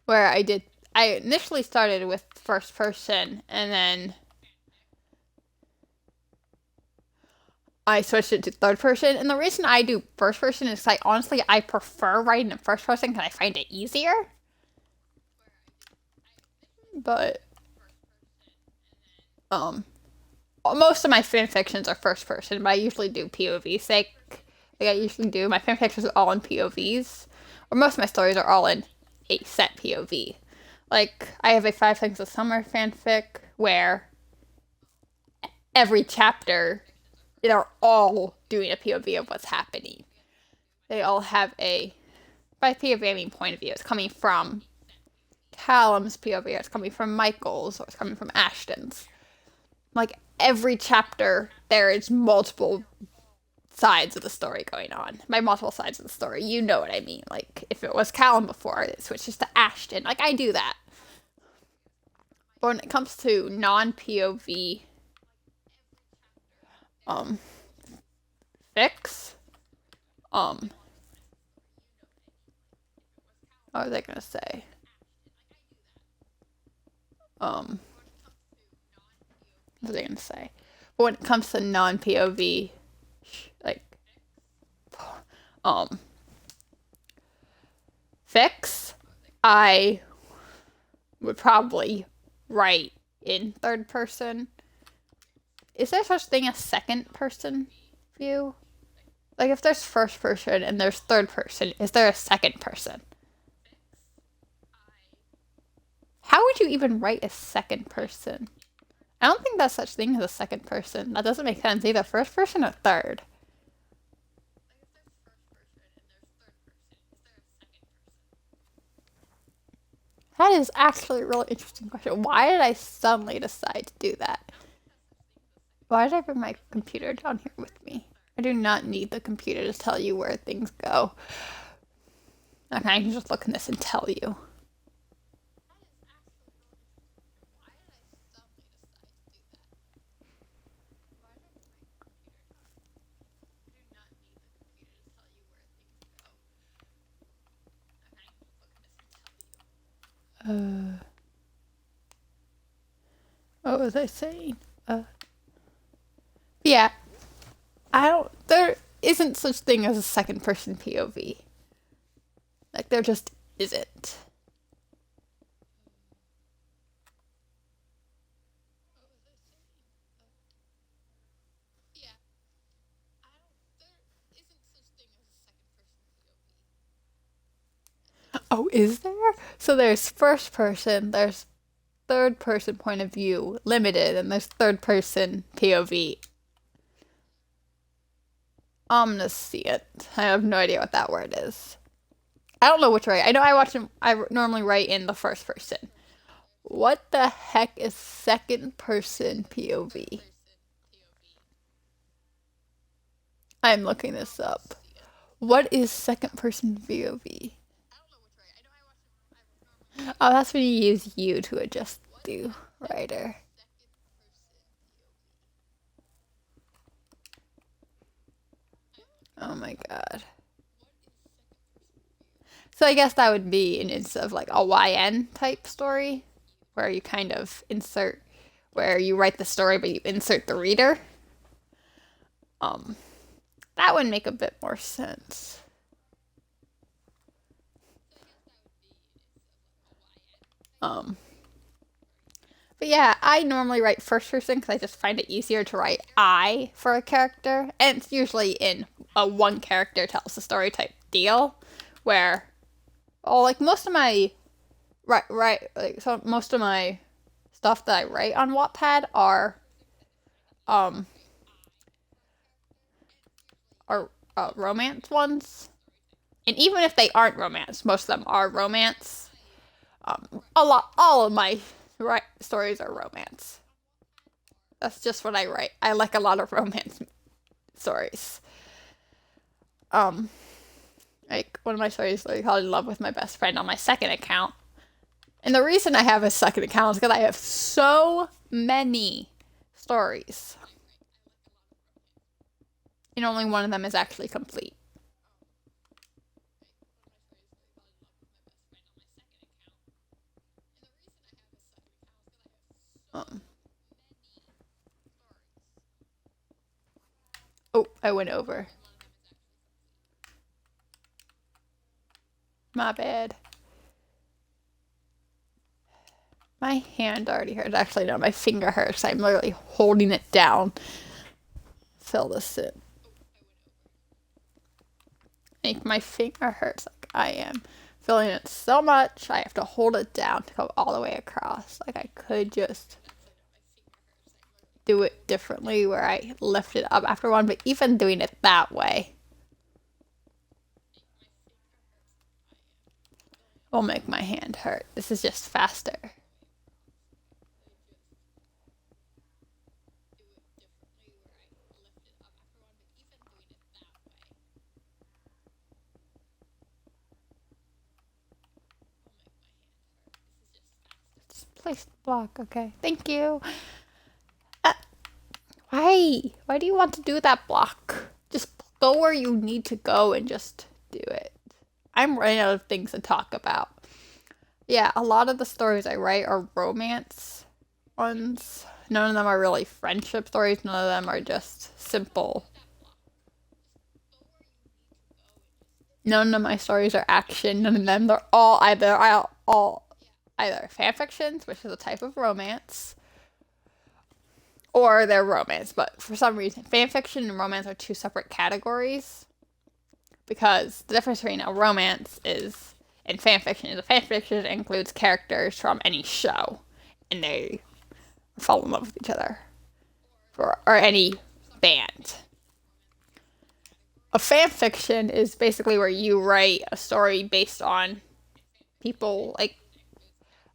where I initially started with first person, and then I switched it to third person. And the reason I do first person is I prefer writing in first person because I find it easier. But most of my fanfictions are first person, but I usually do POV sake. Like I usually do. My fanfictions are all in POVs, or most of my stories are all in a set POV. Like I have a 5 Things of Summer fanfic where every chapter they're all doing a POV of what's happening. They all have by POV I mean point of view. It's coming from Callum's POV, or it's coming from Michael's, or it's coming from Ashton's. Like every chapter, there is multiple sides of the story going on. By multiple sides of the story, you know what I mean. Like if it was Callum before, it switches to Ashton. Like I do that. But when it comes to non-POV fics, what was I gonna say? What was I gonna say? But when it comes to non-POV, like, fics, I would probably write in third person. Is there such thing as second person view? Like if there's first person and there's third person, is there a second person? How would you even write a second person? I don't think there's such thing as a second person. That doesn't make sense either. First person or third? That is actually a really interesting question. Why did I suddenly decide to do that? Why did I bring my computer down here with me? I do not need the computer to tell you where things go. Okay, I can just look in this and tell you. What was I saying? Yeah, there isn't such thing as a second person POV. Like, there just isn't. Oh, is there? So there's first person, there's third person point of view, limited, and there's third person POV. Omniscient. I have no idea what that word is. I don't know which way. I know I normally write in the first person. What the heck is second person POV? I'm looking this up. What is second person POV? Oh, that's when you use you to adjust the writer. Oh my god. So I guess that would be an instance of like a YN type story where you kind of insert, where you write the story but you insert the reader. Um, that would make a bit more sense. Um, but yeah, I normally write first person because I just find it easier to write I for a character, and it's usually in a one character tells the story type deal, where like most of my like so most of my stuff that I write on Wattpad um are romance ones, and even if they aren't romance, most of them are romance. All of my stories are romance. That's just what I write. I like a lot of romance stories. Um, like one of my stories is called "Love with My Best Friend" on my second account, and the reason I have a second account is because I have so many stories, and only one of them is actually complete. Um, oh, I went over. My bad. My hand already hurts. Actually, no, my finger hurts. I'm literally holding it down. Fill this in. Make my finger hurts like I am feeling it so much. I have to hold it down to go all the way across. Like I could just do it differently where I lift it up after one, but even doing it that way will make my hand hurt. This is just faster. Just place the block, okay. Thank you. Uh, why? Why do you want to do that block? Just go where you need to go and just do it. I'm running out of things to talk about. Yeah, a lot of the stories I write are romance ones. None of them are really friendship stories. None of them are just simple. None of my stories are action. None of them. They're all either fan fictions, which is a type of romance, or they're romance. But for some reason, fan fiction and romance are two separate categories because the difference between a romance is and fan fiction is a fan fiction includes characters from any show, and they fall in love with each other, or any band. A fan fiction is basically where you write a story based on people like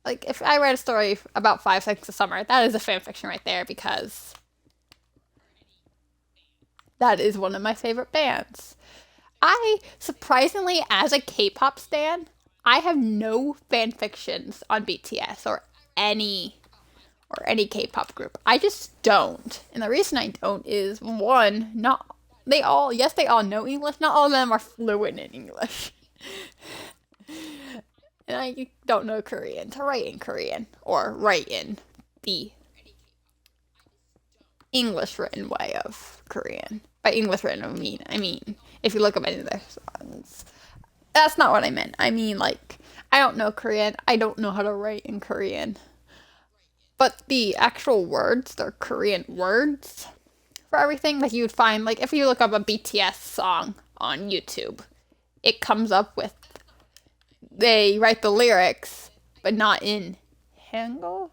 if I write a story about 5 Seconds of Summer, that is a fan fiction right there because that is one of my favorite bands. I surprisingly, as a K-pop stan, I have no fan fictions on BTS any or any K-pop group. I just don't. And the reason I don't is one, not they all yes, they all know English, not all of them are fluent in English. And I don't know Korean to write in Korean or write in the English written way of Korean. By English written I mean if you look up any of their songs. That's not what I meant. I mean like I don't know Korean. I don't know how to write in Korean. But the actual words, they're Korean words for everything. Like you would find, like if you look up a BTS song on YouTube, it comes up with they write the lyrics, but not in Hangul,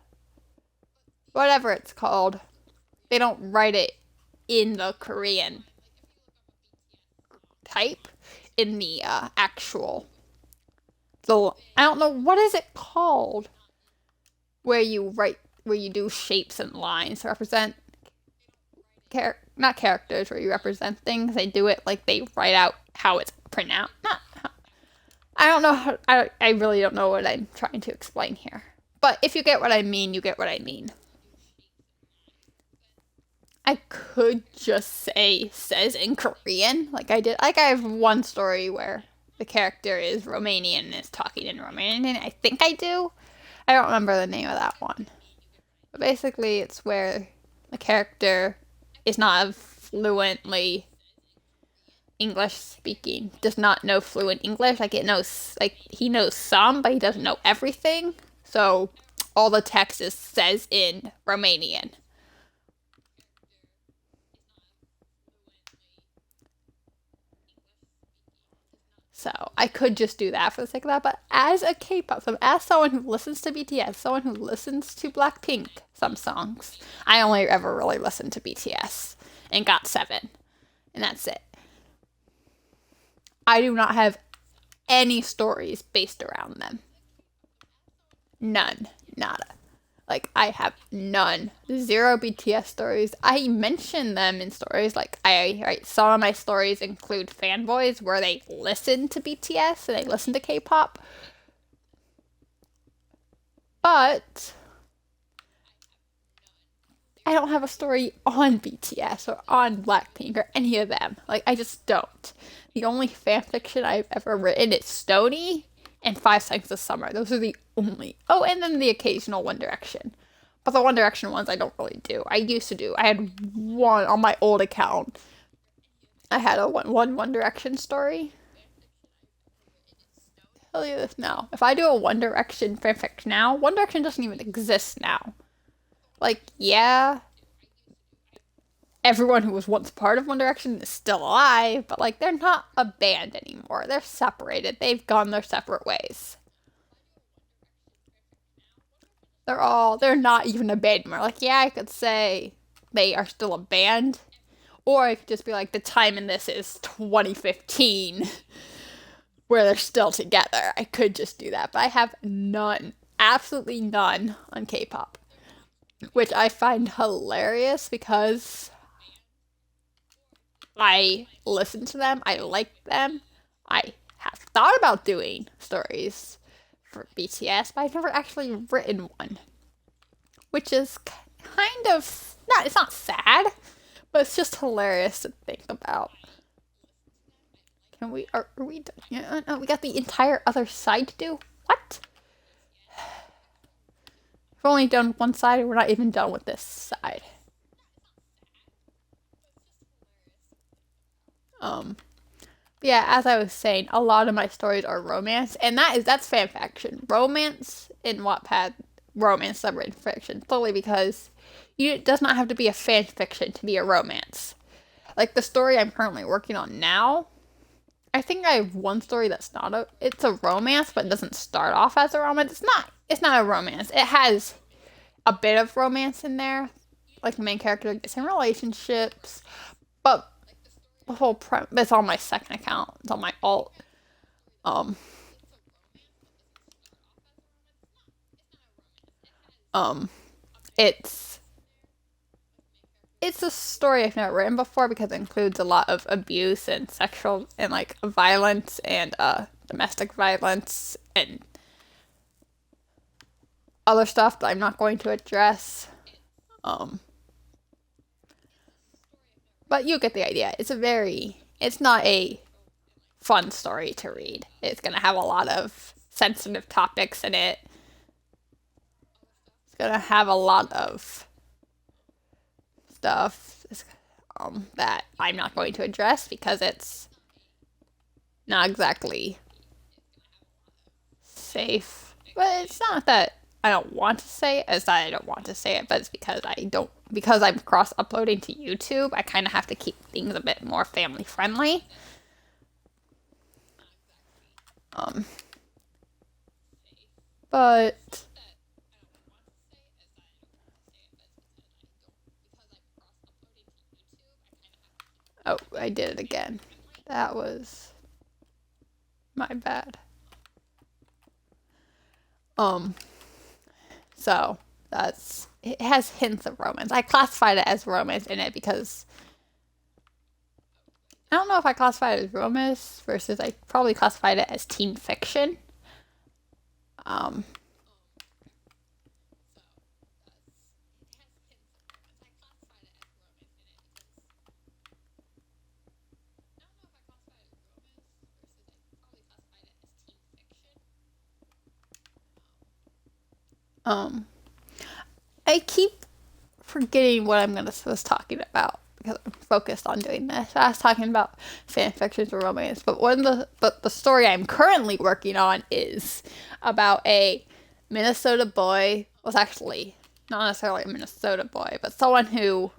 whatever it's called. They don't write it in the Korean type in the actual. So I don't know what is it called where you do shapes and lines to represent not characters where you represent things. They do it like they write out how it's pronounced. Not I don't know how, I really don't know what I'm trying to explain here. But if you get what I mean, you get what I mean. I could just say says in Korean, like I did. Like I have one story where the character is Romanian and is talking in Romanian. I think I do. I don't remember the name of that one. But basically, it's where the character is not fluently English speaking, does not know fluent English. Like he knows some, but he doesn't know everything. So all the text says in Romanian. So I could just do that for the sake of that, but as a K-pop, so as someone who listens to BTS, someone who listens to Blackpink, some songs, I only ever really listened to BTS and got 7, and that's it. I do not have any stories based around them. None. Nada. Like, I have none. 0 BTS stories. I mention them in stories. Like, I write some of my stories include fanboys where they listen to BTS and they listen to K-pop. But I don't have a story on BTS or on Blackpink or any of them. Like, I just don't. The only fanfiction I've ever written is Stony and 5 Seconds of Summer. Those are the only. Oh, and then the occasional One Direction. But the One Direction ones I don't really do. I used to do. I had one on my old account. I had a One Direction story. Tell you this now. If I do a One Direction fanfic now, One Direction doesn't even exist now. Like, yeah, everyone who was once part of One Direction is still alive, but like they're not a band anymore. They're separated. They've gone their separate ways. They're not even a band anymore. Like, yeah, I could say they are still a band, or I could just be like, the time in this is 2015, where they're still together. I could just do that, but I have none, absolutely none on K-pop, which I find hilarious because I listen to them, I like them, I have thought about doing stories for BTS, but I've never actually written one, which is kind of not. It's not sad, but it's just hilarious to think about. Can we? Are we done? Yeah, no, we got the entire other side to do. What? We've only done one side, and we're not even done with this side. Yeah, as I was saying, a lot of my stories are romance, and that's fan fiction. Romance in Wattpad, romance subreddit fiction, solely because it does not have to be a fan fiction to be a romance. Like the story I'm currently working on now, I think I have one story that's not it's a romance, but it doesn't start off as a romance. It's not a romance. It has a bit of romance in there, like the main character gets in relationships, but the whole it's on my second account. It's on my alt. Um, um, it's it's a story I've never written before because it includes a lot of abuse and sexual and like violence and domestic violence and other stuff that I'm not going to address. Um, but you get the idea. It's not a fun story to read. It's gonna have a lot of sensitive topics in it. It's gonna have a lot of stuff that I'm not going to address because it's not exactly safe. But it's not that I don't want to say it, as that I don't want to say it, but it's because I'm cross uploading to YouTube, I kind of have to keep things a bit more family friendly. Um, but oh, I did it again. That was my bad. Um, so it has hints of romance. I classified it as romance in it because I don't know if I classified it as romance versus I probably classified it as teen fiction. Um, Um, I keep forgetting what was talking about because I'm focused on doing this. I was talking about fan fictions or romance, but the story I'm currently working on is about a Minnesota boy. Was actually not necessarily a Minnesota boy, but someone who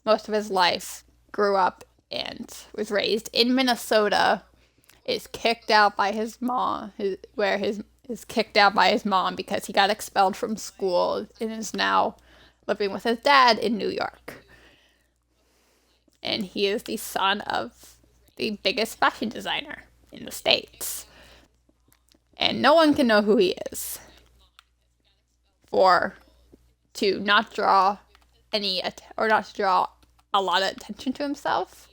most of his life grew up and was raised in Minnesota, is kicked out by his mom, is kicked out by his mom because he got expelled from school and is now living with his dad in New York. And he is the son of the biggest fashion designer in the States. And no one can know who he is. For to not draw not to draw a lot of attention to himself.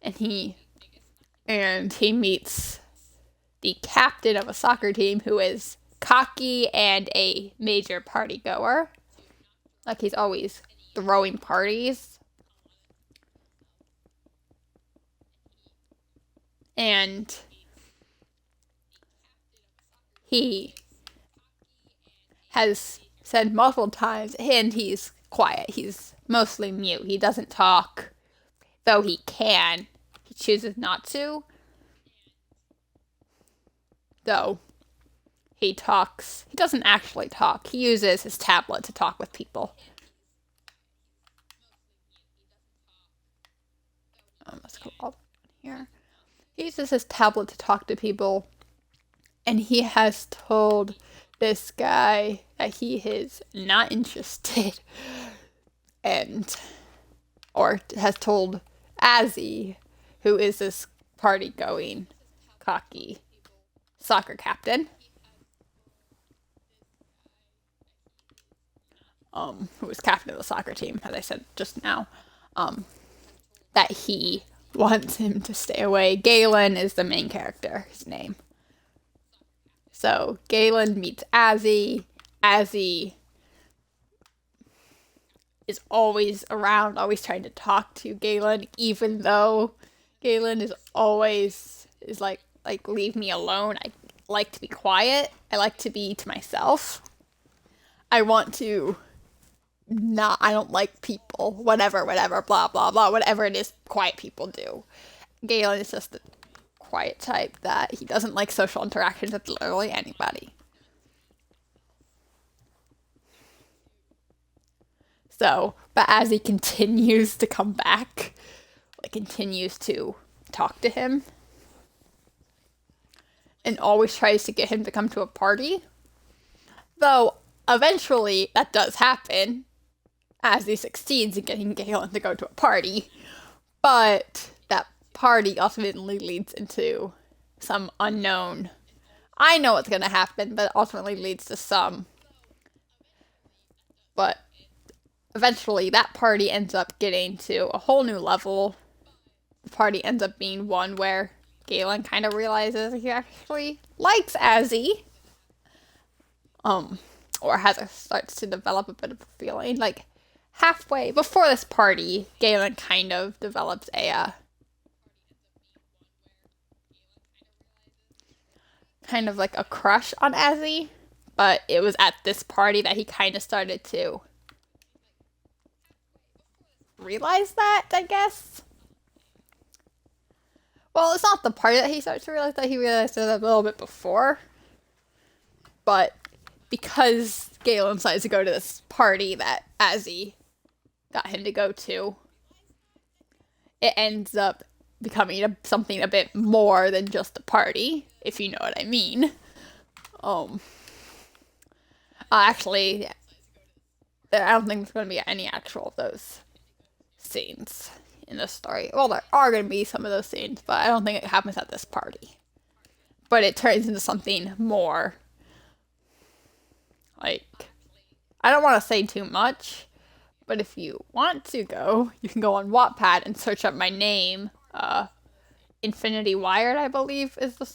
And he meets the captain of a soccer team who is cocky and a major party goer. Like, he's always throwing parties. And he has said multiple times, and he's quiet. He's mostly mute. He doesn't talk, though he can. He chooses not to. Though he talks. He doesn't actually talk. He uses his tablet to talk with people. Let's go all here. He uses his tablet to talk to people, and he has told this guy that he is not interested, or has told Azzy, who is this party-going, cocky soccer captain, who was captain of the soccer team, as I said just now, that he wants him to stay away. Galen is the main character, his name. So Galen meets Azzy. Azzy is always around, always trying to talk to Galen, even though Galen is like leave me alone. I like to be quiet. I like to be to myself. I want to not, I don't like people, whatever, blah, blah, blah, whatever it is quiet people do. Galen is just the quiet type that he doesn't like social interactions with literally anybody. So, but as he continues to come back, continues to talk to him, and always tries to get him to come to a party, though eventually that does happen, as he succeeds in getting Galen to go to a party, but that party ultimately leads into some unknown. I know what's going to happen, but ultimately leads to some. But eventually that party ends up getting to a whole new level. The party ends up being one where Galen kind of realizes he actually likes Azzy. Or starts to develop a bit of a feeling. Like, halfway before this party, Galen kind of develops a kind of like a crush on Azzy, but it was at this party that he kind of started to realize that, I guess. Well, it's not the party that he starts to realize that, he realized it a little bit before, but because Galen decides to go to this party that Azzy got him to go to, it ends up becoming something a bit more than just a party, if you know what I mean. Actually, I don't think there's going to be any actual of those scenes in this story. Well, there are going to be some of those scenes, but I don't think it happens at this party. But it turns into something more. Like, I don't want to say too much, but if you want to go, you can go on Wattpad and search up my name. Infinity Wired, I believe, is the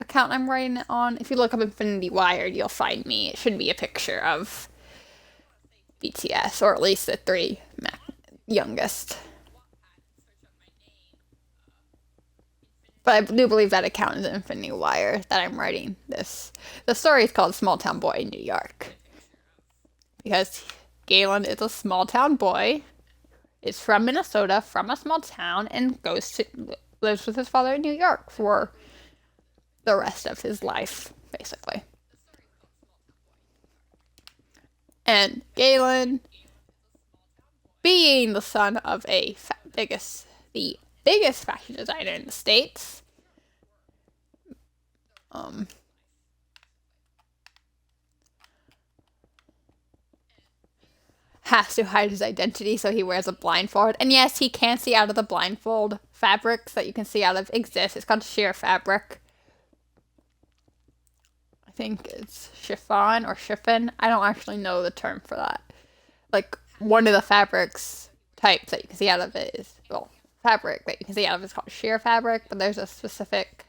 account I'm writing it on. If you look up Infinity Wired, you'll find me. It should be a picture of BTS, or at least the three youngest. But I do believe that account is Infinity Wire that I'm writing this. The story is called Small Town Boy in New York. Because Galen is a small town boy, is from Minnesota, from a small town, and lives with his father in New York for the rest of his life, basically. And Galen, being the son of the biggest fashion designer in the States, has to hide his identity, so he wears a blindfold. And yes, he can see out of the blindfold. Fabrics that you can see out of exist. It's called sheer fabric. I think it's chiffon or chiffon. I don't actually know the term for that. Like, one of the fabrics types that you can see out of it is, well, fabric that you can see out of it is called sheer fabric, but there's a specific,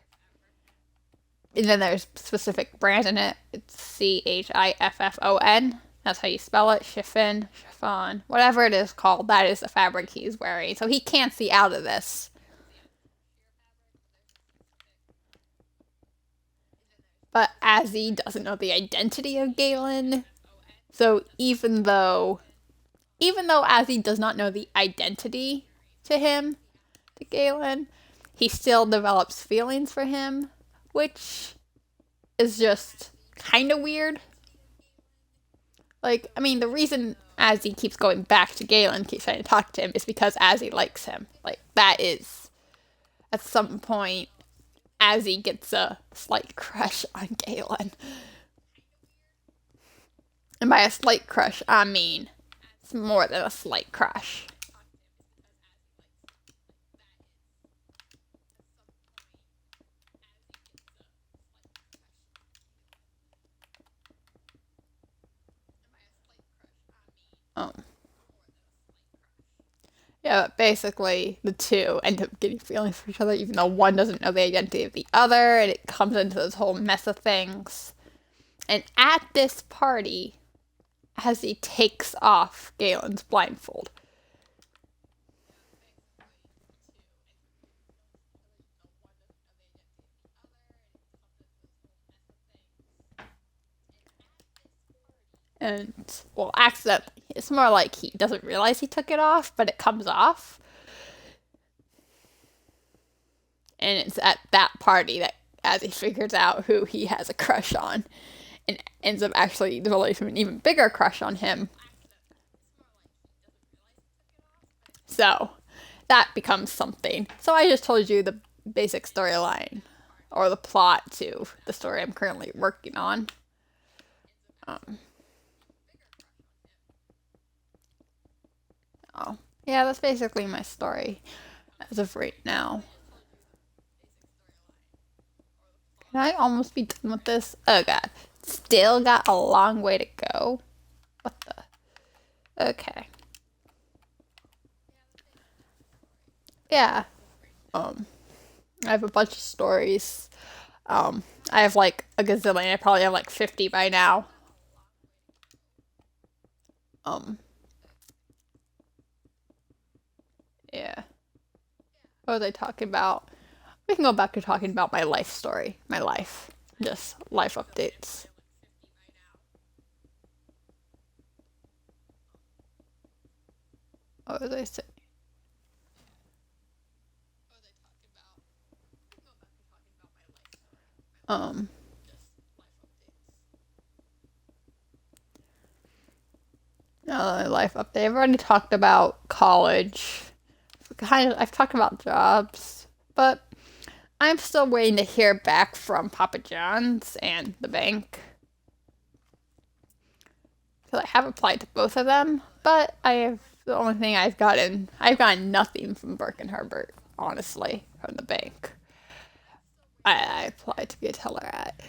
and then there's specific brand in it. It's Chiffon. That's how you spell it. Chiffon, whatever it is called, that is the fabric he's wearing. So he can't see out of this. But Azzy doesn't know the identity of Galen. So even though Azzy does not know the identity to Galen, he still develops feelings for him, which is just kind of weird. Like, I mean, the reason Azzy keeps going back to Galen, keeps trying to talk to him, is because Azzy likes him. Like, that is, at some point, Azzy gets a slight crush on Galen. And by a slight crush, I mean, it's more than a slight crush. Yeah, but basically, the two end up getting feelings for each other, even though one doesn't know the identity of the other, and it comes into this whole mess of things. And at this party, as he takes off Galen's blindfold, and, well, accidentally. It's more like he doesn't realize he took it off, but it comes off. And it's at that party that as he figures out who he has a crush on and ends up actually developing an even bigger crush on him. So that becomes something. So I just told you the basic storyline or the plot to the story I'm currently working on. Oh, yeah, that's basically my story as of right now. Can I almost be done with this? Oh god. Still got a long way to go. What the? Okay. Yeah. I have a bunch of stories. I have like a gazillion. I probably have like 50 by now. Um, yeah. What was I talking about? We can go back to talking about my life story. My life. Just life updates. What was I saying? Um, life update. I've already talked about college. I've talked about jobs, but I'm still waiting to hear back from Papa John's and the bank. Because I have applied to both of them, but the only thing I've gotten nothing from Burke and Herbert, honestly, from the bank. I applied to be a teller at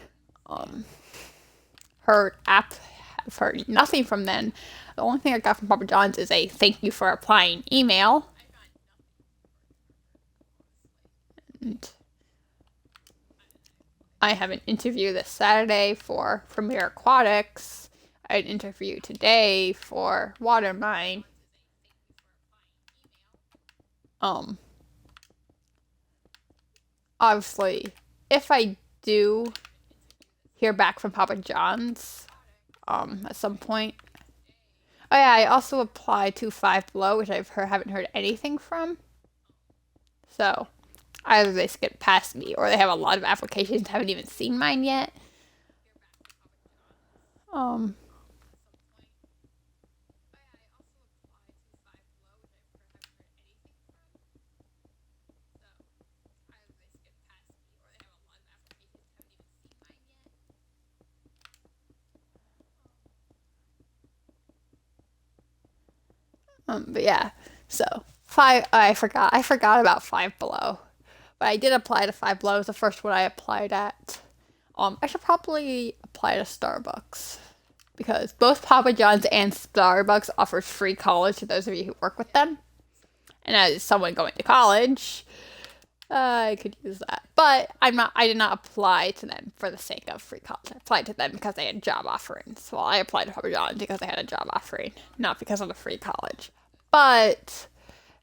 her app. I've heard nothing from them. The only thing I got from Papa John's is a thank you for applying email. And I have an interview this Saturday for Premier Aquatics. I had an interview today for Watermine. obviously, if I do hear back from Papa John's, at some point. Oh yeah, I also applied to Five Below, which haven't heard anything from. So either they skip past me, or they have a lot of applications, haven't even seen mine yet. Um, but yeah, so five. I forgot about Five Below, but I did apply to Five Below. It was the first one I applied at. I should probably apply to Starbucks because both Papa John's and Starbucks offers free college to those of you who work with them. And as someone going to college, I could use that. But I did not apply to them for the sake of free college. I applied to them because they had job offerings. Well, I applied to Papa John's because they had a job offering, not because of the free college. But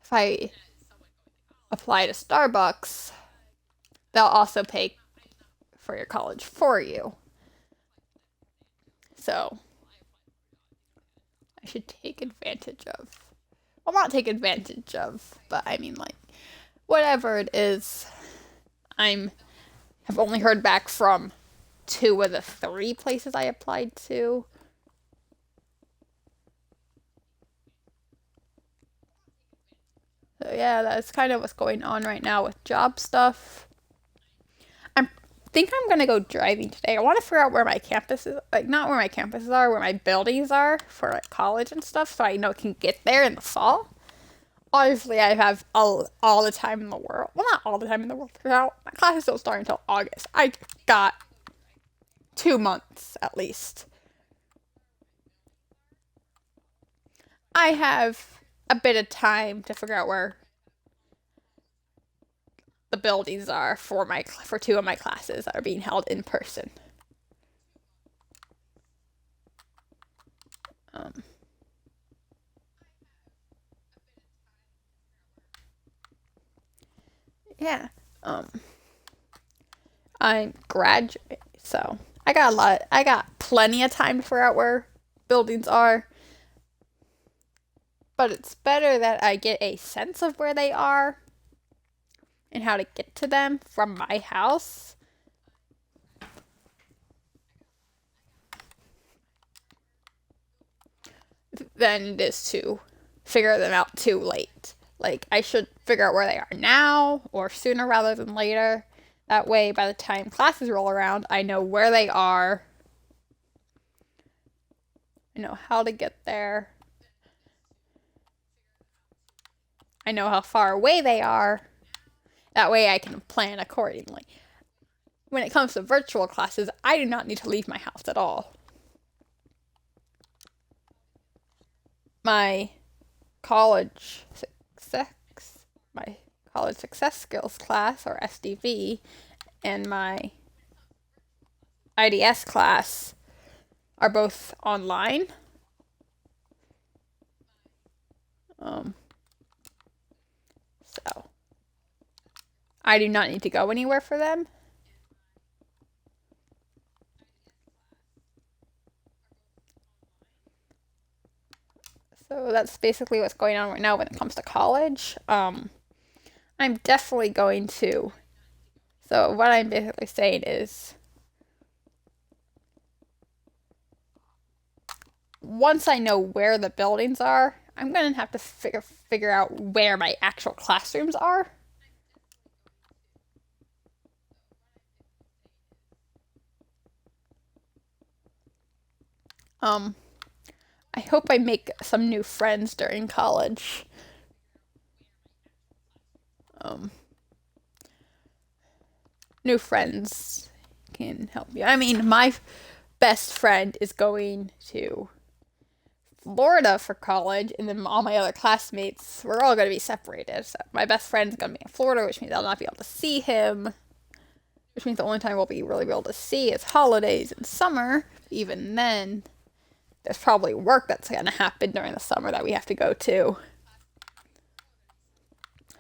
if I apply to Starbucks, they'll also pay for your college for you. So I should take advantage of. Well, not take advantage of, but I mean, like, whatever it is, I'm have only heard back from two of the three places I applied to. So yeah, that's kind of what's going on right now with job stuff. I think I'm gonna go driving today. I want to figure out where my campuses, like not where my campuses are, where my buildings are for like college and stuff, so I know I can get there in the fall. Obviously, I have all the time in the world. Well, not all the time in the world. My classes don't start until August. I got 2 months at least. I have a bit of time to figure out where the buildings are for two of my classes that are being held in person. Um, yeah. Um, I'm graduating, so I got plenty of time to figure out where buildings are. But it's better that I get a sense of where they are and how to get to them from my house than it is to figure them out too late. Like, I should figure out where they are now or sooner rather than later. That way, by the time classes roll around, I know where they are. I know how to get there. I know how far away they are. That way, I can plan accordingly. When it comes to virtual classes, I do not need to leave my house at all. My college success, my college success skills class, or SDV, and my IDS class are both online. So I do not need to go anywhere for them. So that's basically what's going on right now when it comes to college. I'm definitely going to. So what I'm basically saying is, once I know where the buildings are, I'm gonna have to figure out where my actual classrooms are. Um, I hope I make some new friends during college. Um, New friends can help you. I mean, my best friend is going to Florida for college, and then all my other classmates, we're all going to be separated. So my best friend's going to be in Florida, which means I'll not be able to see him. Which means the only time we'll be really able to see is holidays and summer. Even then, there's probably work that's going to happen during the summer that we have to go to.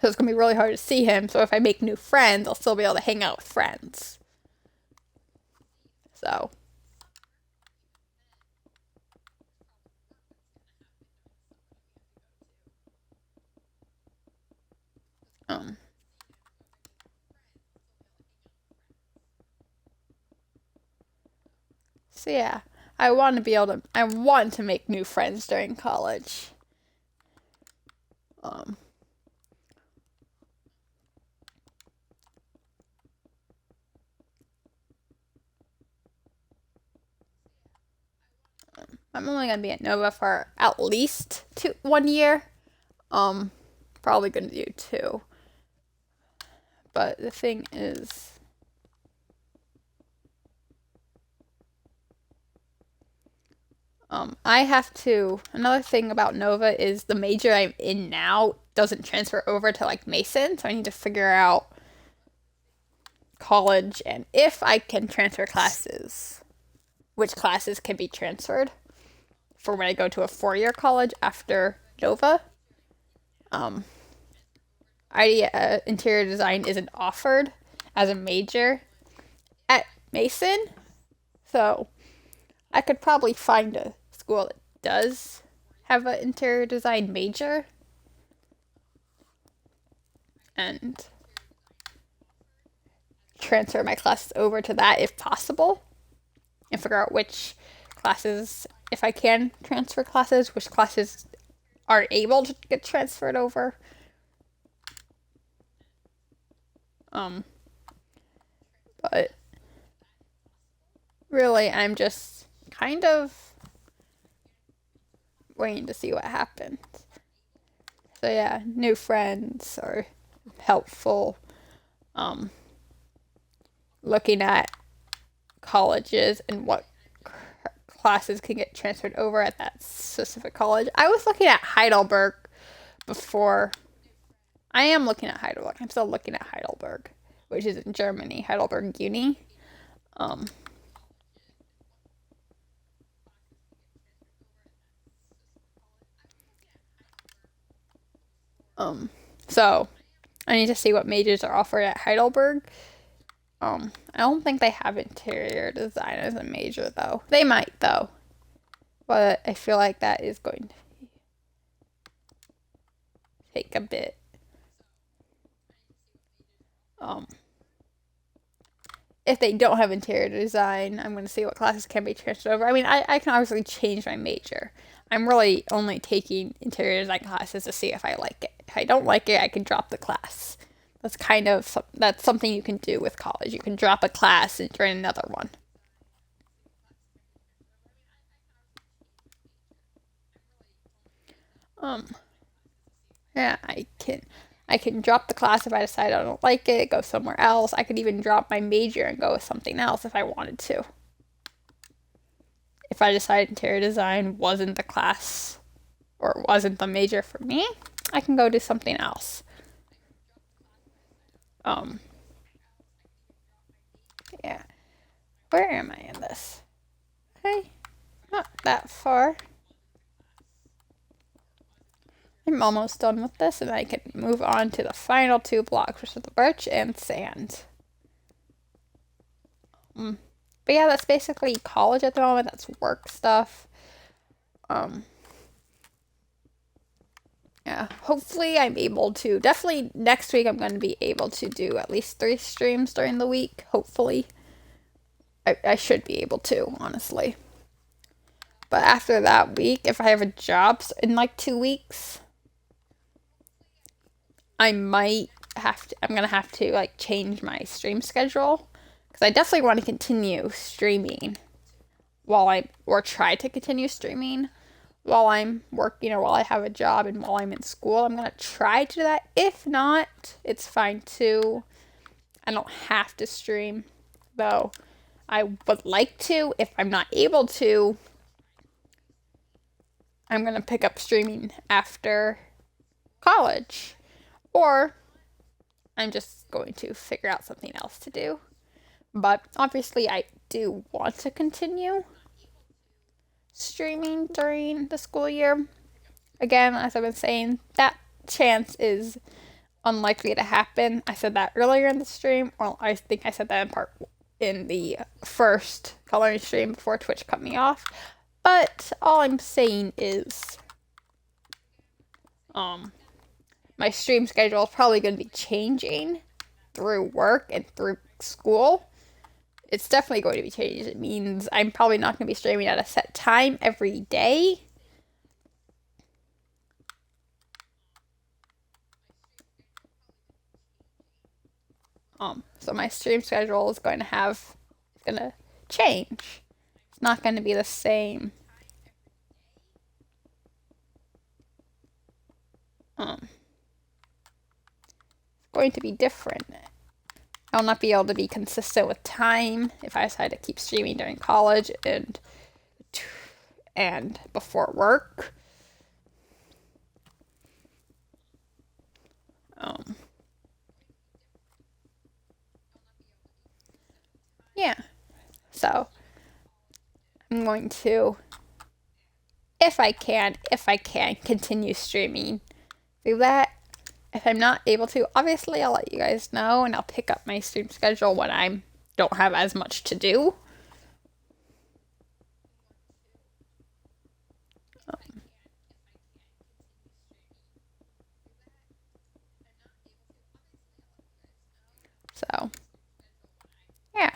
So it's going to be really hard to see him. So if I make new friends, I'll still be able to hang out with friends. So, um, so yeah, I want to make new friends during college. Um, I'm only going to be at Nova for at least 1 year. Um, Probably going to do 2. But the thing is, I have to. Another thing about Nova is the major I'm in now doesn't transfer over to like Mason, so I need to figure out college and if I can transfer classes, which classes can be transferred for when I go to a 4-year college after Nova. Um, interior design isn't offered as a major at Mason, so I could probably find a school that does have an interior design major and transfer my classes over to that if possible and figure out which classes, if I can transfer classes, which classes are able to get transferred over. Um, but really, I'm just kind of waiting to see what happens. So yeah, new friends are helpful. Looking at colleges and what classes can get transferred over at that specific college. I was looking at Heidelberg before. I am looking at Heidelberg. I'm still looking at Heidelberg, which is in Germany, Heidelberg Uni. Um, so I need to see what majors are offered at Heidelberg. I don't think they have interior design as a major though. They might though, but I feel like that is going to take a bit. If they don't have interior design, I'm going to see what classes can be transferred over. I mean, I can obviously change my major. I'm really only taking interior design classes to see if I like it. If I don't like it, I can drop the class. That's something you can do with college. You can drop a class and join another one. Um, yeah, I can drop the class if I decide I don't like it, go somewhere else. I could even drop my major and go with something else if I wanted to. If I decided interior design wasn't the class or wasn't the major for me, I can go do something else. Um, yeah. Where am I in this? Okay, not that far. I'm almost done with this, and I can move on to the final 2 blocks, which are the birch and sand. But yeah, that's basically college at the moment. That's work stuff. Yeah, hopefully I'm able to. Definitely next week I'm going to be able to do at least 3 streams during the week. Hopefully. I should be able to, honestly. But after that week, if I have a job in like 2 weeks, I'm gonna have to like change my stream schedule because I definitely want to continue streaming or try to continue streaming while I'm working or while I have a job and while I'm in school. I'm gonna try to do that. If not, it's fine too. I don't have to stream, though. I would like to. If I'm not able to, I'm gonna pick up streaming after college. Or I'm just going to figure out something else to do. But obviously, I do want to continue streaming during the school year. Again, as I've been saying, that chance is unlikely to happen. I said that earlier in the stream, or I think I said that in the first coloring stream before Twitch cut me off. But all I'm saying is, my stream schedule is probably going to be changing through work and through school. It's definitely going to be changed. It means I'm probably not going to be streaming at a set time every day. So my stream schedule is going to change. It's not going to be the same. It's going to be different. I'll not be able to be consistent with time if I decide to keep streaming during college and before work. Yeah. So I'm going to, if I can, continue streaming through that. If I'm not able to, obviously I'll let you guys know and I'll pick up my stream schedule when I don't have as much to do. So, yeah.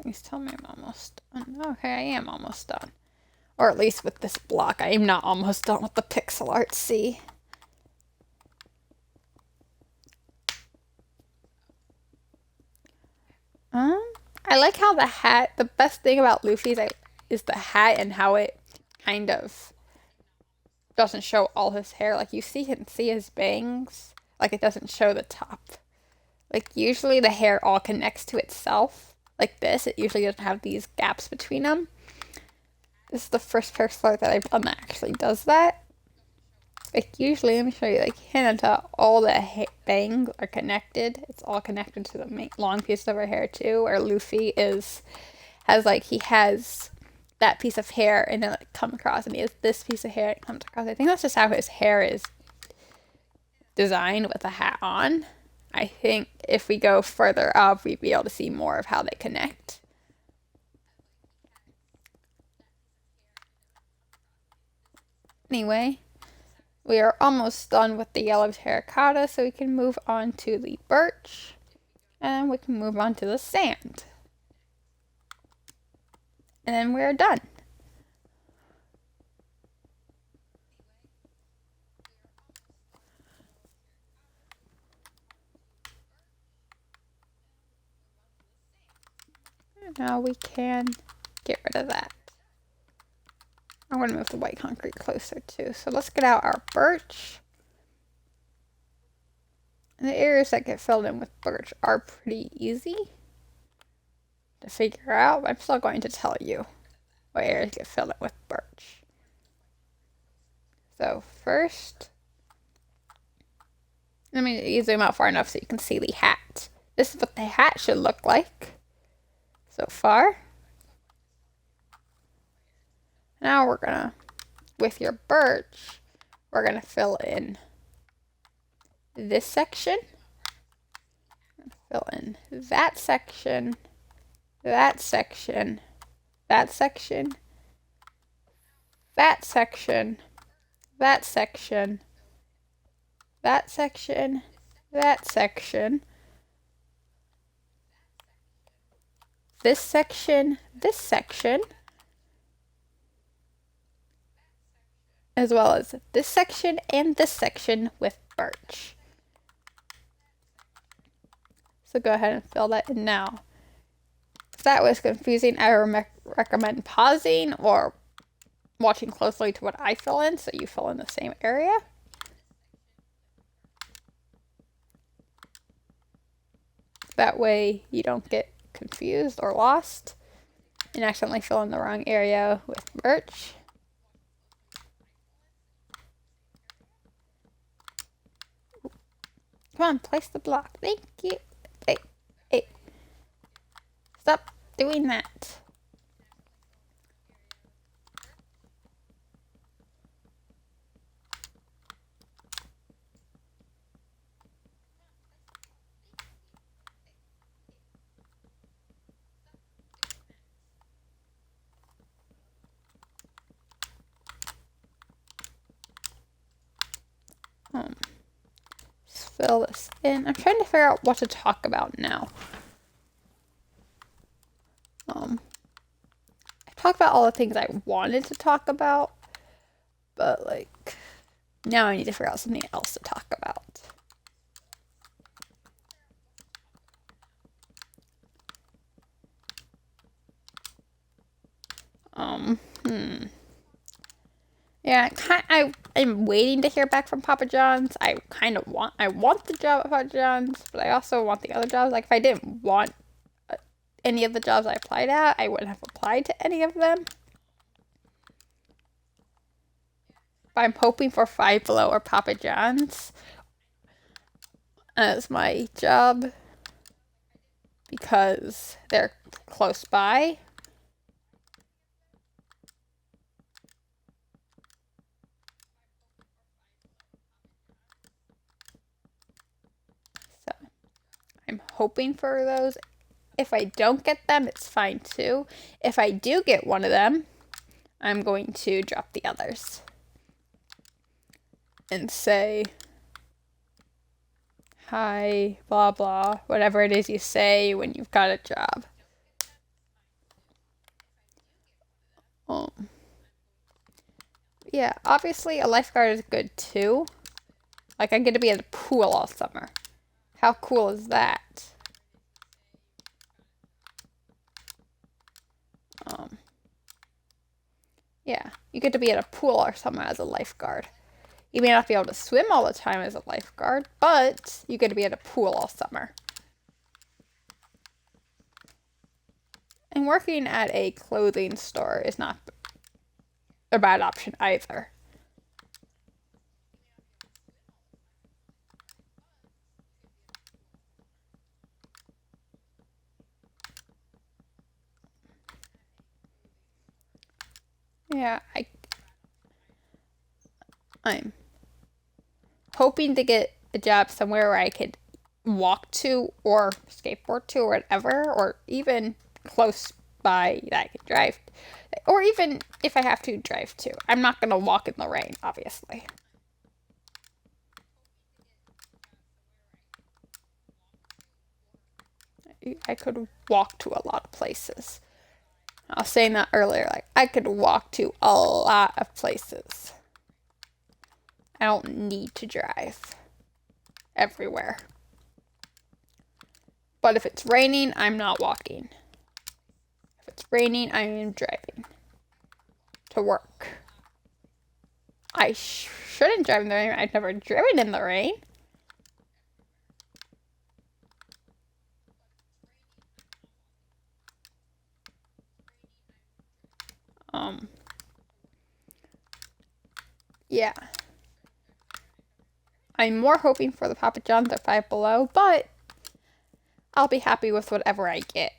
Please tell me I'm almost done. Okay, I am almost done. Or at least with this block. I am not almost done with the pixel art, see? I like how the best thing about Luffy's is the hat and how it kind of doesn't show all his hair. Like, you can see his bangs. Like, it doesn't show the top. Like, usually the hair all connects to itself. Like this, it usually doesn't have these gaps between them. This is the first pixel art that I've done that actually does that. Like, usually, let me show you, like, Hinata, all the bangs are connected. It's all connected to the long piece of her hair, too. Where Luffy has that piece of hair, and then it comes across, and he has this piece of hair, and it comes across. I think that's just how his hair is designed with the hat on. I think if we go further up, we'd be able to see more of how they connect. Anyway, we are almost done with the yellow terracotta, so we can move on to the birch, and we can move on to the sand. And then we're done. And now we can get rid of that. I'm going to move the white concrete closer too. So let's get out our birch. And the areas that get filled in with birch are pretty easy to figure out. I'm still going to tell you what areas get filled in with birch. So first, let me zoom out far enough so you can see the hat. This is what the hat should look like so far. Now we're gonna, with your birch, we're gonna fill in this section. Fill in that section, that section, that section, that section, that section, that section, that section, this section, as well as this section and this section with birch. So go ahead and fill that in now. If that was confusing, I recommend pausing or watching closely to what I fill in so you fill in the same area. That way you don't get confused or lost and accidentally fill in the wrong area with birch. Come on, place the block. Thank you. Hey. Stop doing that. Um, let's fill this in. I'm trying to figure out what to talk about now. I talked about all the things I wanted to talk about, but like now I need to figure out something else to talk about. Hmm. Yeah, I'm waiting to hear back from Papa John's. I want the job at Papa John's, but I also want the other jobs. Like if I didn't want any of the jobs I applied at, I wouldn't have applied to any of them. But I'm hoping for Five Below or Papa John's as my job because they're close by. So I'm hoping for those. If I don't get them, it's fine too. If I do get one of them, I'm going to drop the others and say, hi, blah, blah, whatever it is you say when you've got a job. Yeah, obviously a lifeguard is good too. Like I get to be at a pool all summer. How cool is that? Yeah, you get to be at a pool all summer as a lifeguard. You may not be able to swim all the time as a lifeguard, but you get to be at a pool all summer. And working at a clothing store is not a bad option either. Yeah, I'm hoping to get a job somewhere where I could walk to or skateboard to or whatever, or even close by that I could drive, or even if I have to drive to. I'm not gonna walk in the rain, obviously. I could walk to a lot of places. I was saying that earlier, like I could walk to a lot of places. I don't need to drive everywhere. But if it's raining, I'm not walking. If it's raining, I am driving to work. I shouldn't drive in the rain. I've never driven in the rain. Yeah. I'm more hoping for the Papa John's or Five Below, but I'll be happy with whatever I get.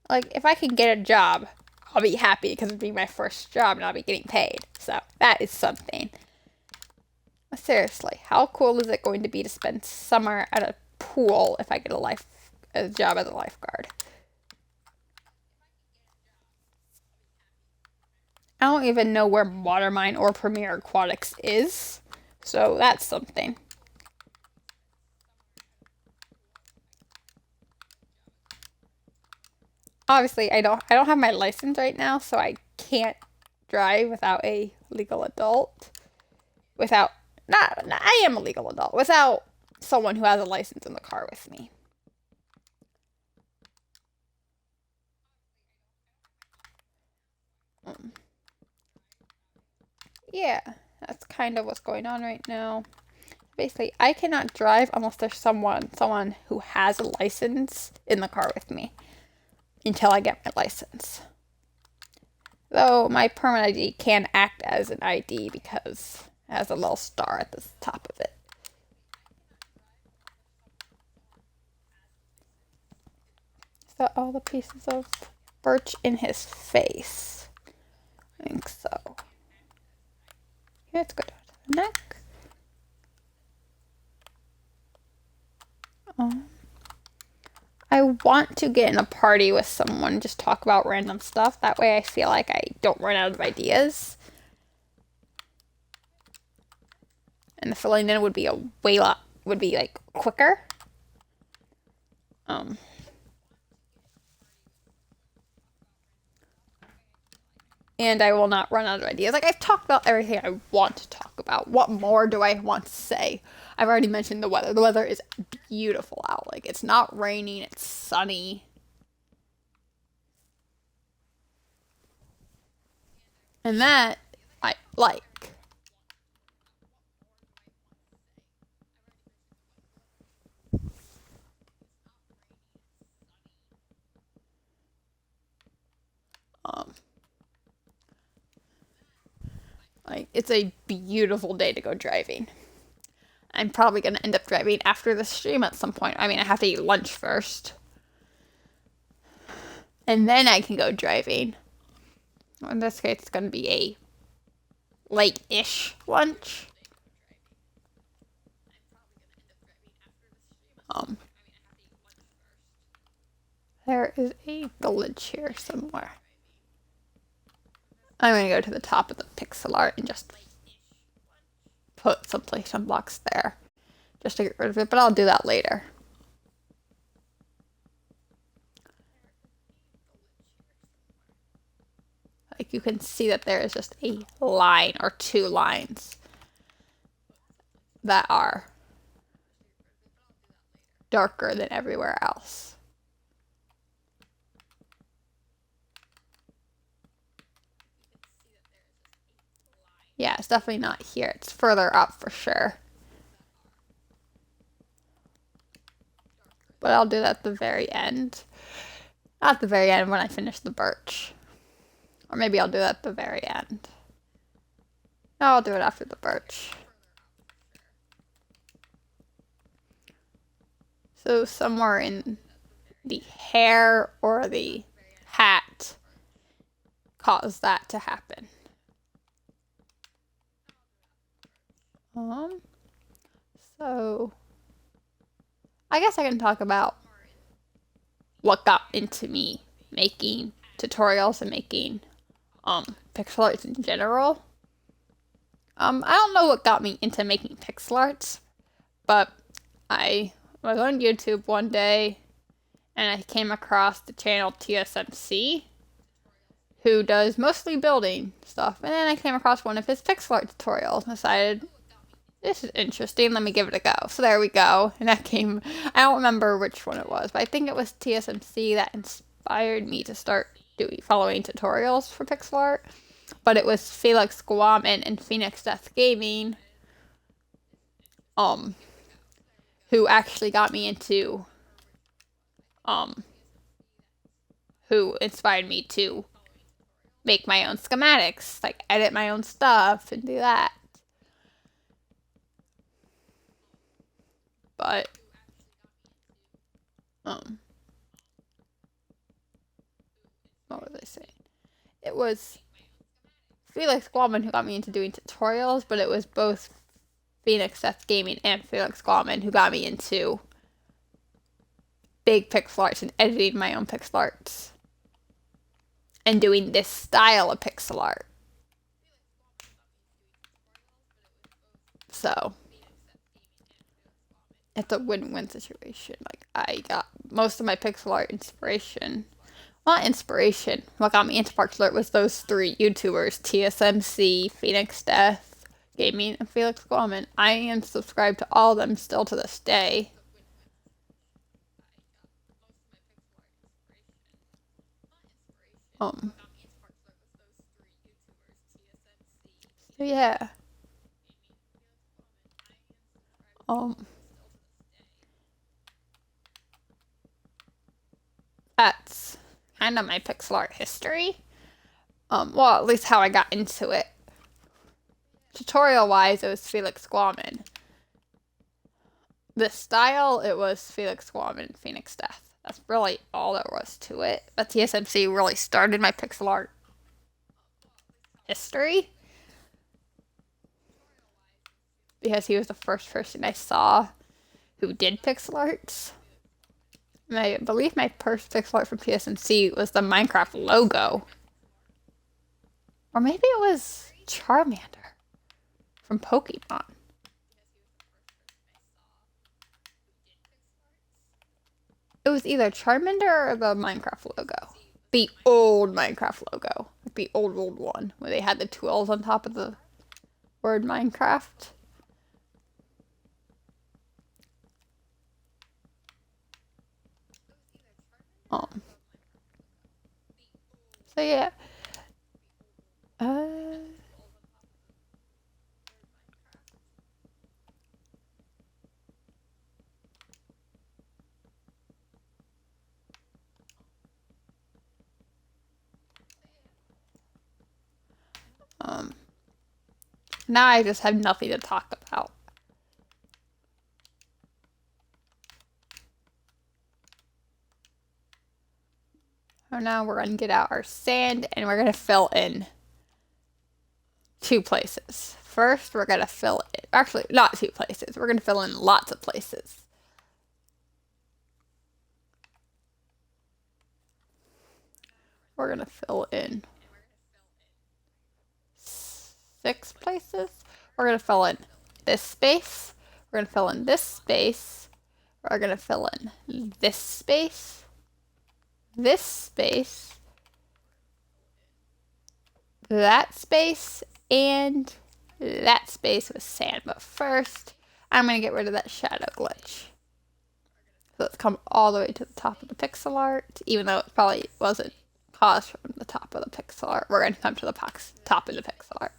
Like if I can get a job, I'll be happy because it'll be my first job and I'll be getting paid. So that is something. Seriously, how cool is it going to be to spend summer at a pool if I get a job as a lifeguard? I don't even know where Watermine or Premier Aquatics is, so that's something. Obviously, I don't have my license right now, so I can't drive without a legal adult. Without not I am a legal adult without someone who has a license in the car with me. Yeah, that's kind of what's going on right now. Basically, I cannot drive unless there's someone who has a license in the car with me until I get my license. Though my permanent ID can act as an ID because it has a little star at the top of it. Is that all the pieces of birch in his face? I think so. Yeah, let's go down to the neck. I want to get in a party with someone, just talk about random stuff. That way I feel like I don't run out of ideas. And the filling in would be would be like quicker. And I will not run out of ideas. Like, I've talked about everything I want to talk about. What more do I want to say? I've already mentioned the weather. The weather is beautiful out. Like, it's not raining, it's sunny. And that I like. Um, like, it's a beautiful day to go driving. I'm probably going to end up driving after the stream at some point. I mean, I have to eat lunch first. And then I can go driving. In this case, it's going to be a late-ish lunch. There is a village here somewhere. I'm going to go to the top of the pixel art and just put some blocks there just to get rid of it, but I'll do that later. Like, you can see that there is just a line or two lines that are darker than everywhere else. Yeah, it's definitely not here. It's further up for sure. But I'll do that at the very end. Not at the very end, when I finish the birch. Or maybe I'll do that at the very end. No, I'll do it after the birch. So somewhere in the hair or the hat caused that to happen. So I guess I can talk about what got into me making tutorials and making pixel arts in general. I don't know what got me into making pixel arts, but I was on YouTube one day and I came across the channel TSMC, who does mostly building stuff, and then I came across one of his pixel art tutorials and decided, this is interesting, let me give it a go. So there we go, and that came, I don't remember which one it was, but I think it was TSMC that inspired me to start following tutorials for pixel art. But it was Felix Guaman and Phoenix Death Gaming, who actually got me into, who inspired me to make my own schematics, like edit my own stuff and do that. But, what was I saying? It was Felix Guaman who got me into doing tutorials, but it was both Phoenix Death Gaming and Felix Guaman who got me into big pixel arts and editing my own pixel arts and doing this style of pixel art. So it's a win-win situation. Like, I got most of my pixel art inspiration. Not inspiration. What got me into pixel art was those three YouTubers, TSMC, Phoenix Death Gaming, and Felix Guaman. I am subscribed to all of them still to this day. So yeah. That's kind of my pixel art history. Well, at least how I got into it. Tutorial wise, it was Felix Guaman. The style, it was Felix Guaman and Phoenix Death. That's really all there was to it. But TSMC really started my pixel art history, because he was the first person I saw who did pixel arts. I believe my first pixel art from PSNC was the Minecraft logo. Or maybe it was Charmander from Pokemon. It was either Charmander or the Minecraft logo. The old Minecraft logo. Like the old one, where they had the two L's on top of the word Minecraft. Um. So yeah. Uh. Um. Now I just have nothing to talk about. So now we're gonna get out our sand and we're gonna fill in two places. First, we're gonna fill in, actually, not two places. We're gonna fill in lots of places. We're gonna fill in 6 places. We're gonna fill in this space. We're gonna fill in this space. We're gonna fill in this space, that space, and that space with sand. But first, I'm gonna get rid of that shadow glitch. So let's come all the way to the top of the pixel art, even though it probably wasn't caused from the top of the pixel art. We're gonna come to the top of the pixel art.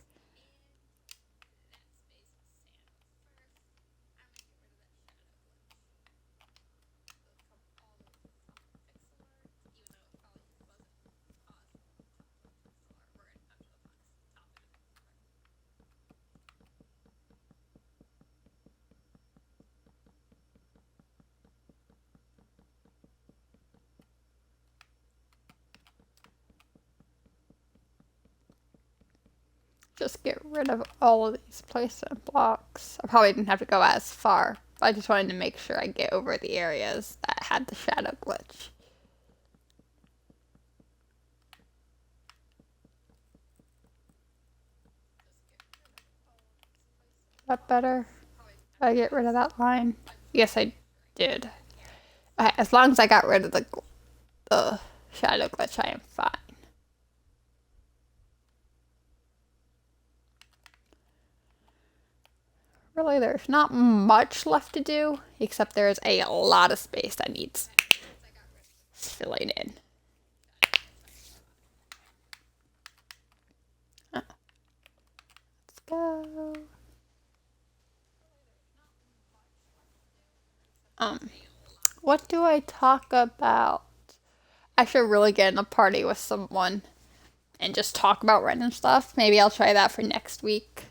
Just get rid of all of these placement blocks. I probably didn't have to go as far. I just wanted to make sure I get over the areas that had the shadow glitch. Is that better? Did I get rid of that line? Yes, I did. Okay, as long as I got rid of the shadow glitch, I am fine. Really, there's not much left to do, except there's a lot of space that needs filling in. Let's go. What do I talk about? I should really get in a party with someone and just talk about random stuff. Maybe I'll try that for next week.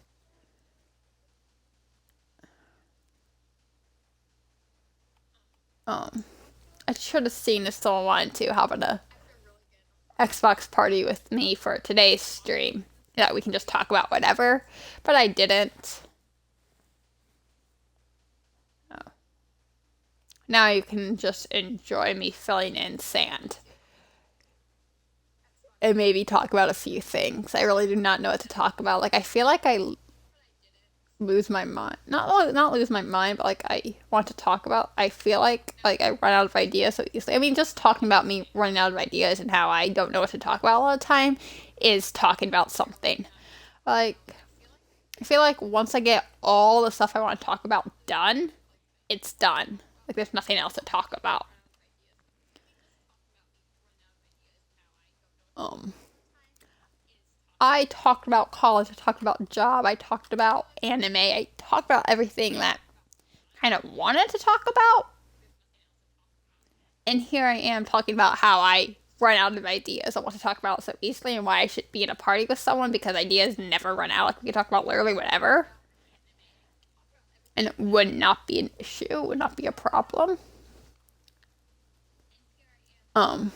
I should have seen if someone wanted to hop on a Xbox party with me for today's stream. Yeah, we can just talk about whatever, but I didn't. Oh. Now you can just enjoy me filling in sand. And maybe talk about a few things. I really do not know what to talk about. Like, I feel like I lose my mind. Not lose my mind, but like I want to talk about. I feel like I run out of ideas so easily. I mean, just talking about me running out of ideas and how I don't know what to talk about all the time is talking about something. Like, I feel like once I get all the stuff I want to talk about done, it's done. Like, there's nothing else to talk about. I talked about college, I talked about job, I talked about anime, I talked about everything that kind of wanted to talk about. And here I am talking about how I run out of ideas on what to talk about so easily and why I should be in a party with someone because ideas never run out. Like, we can talk about literally whatever. And it would not be an issue, it would not be a problem. Um,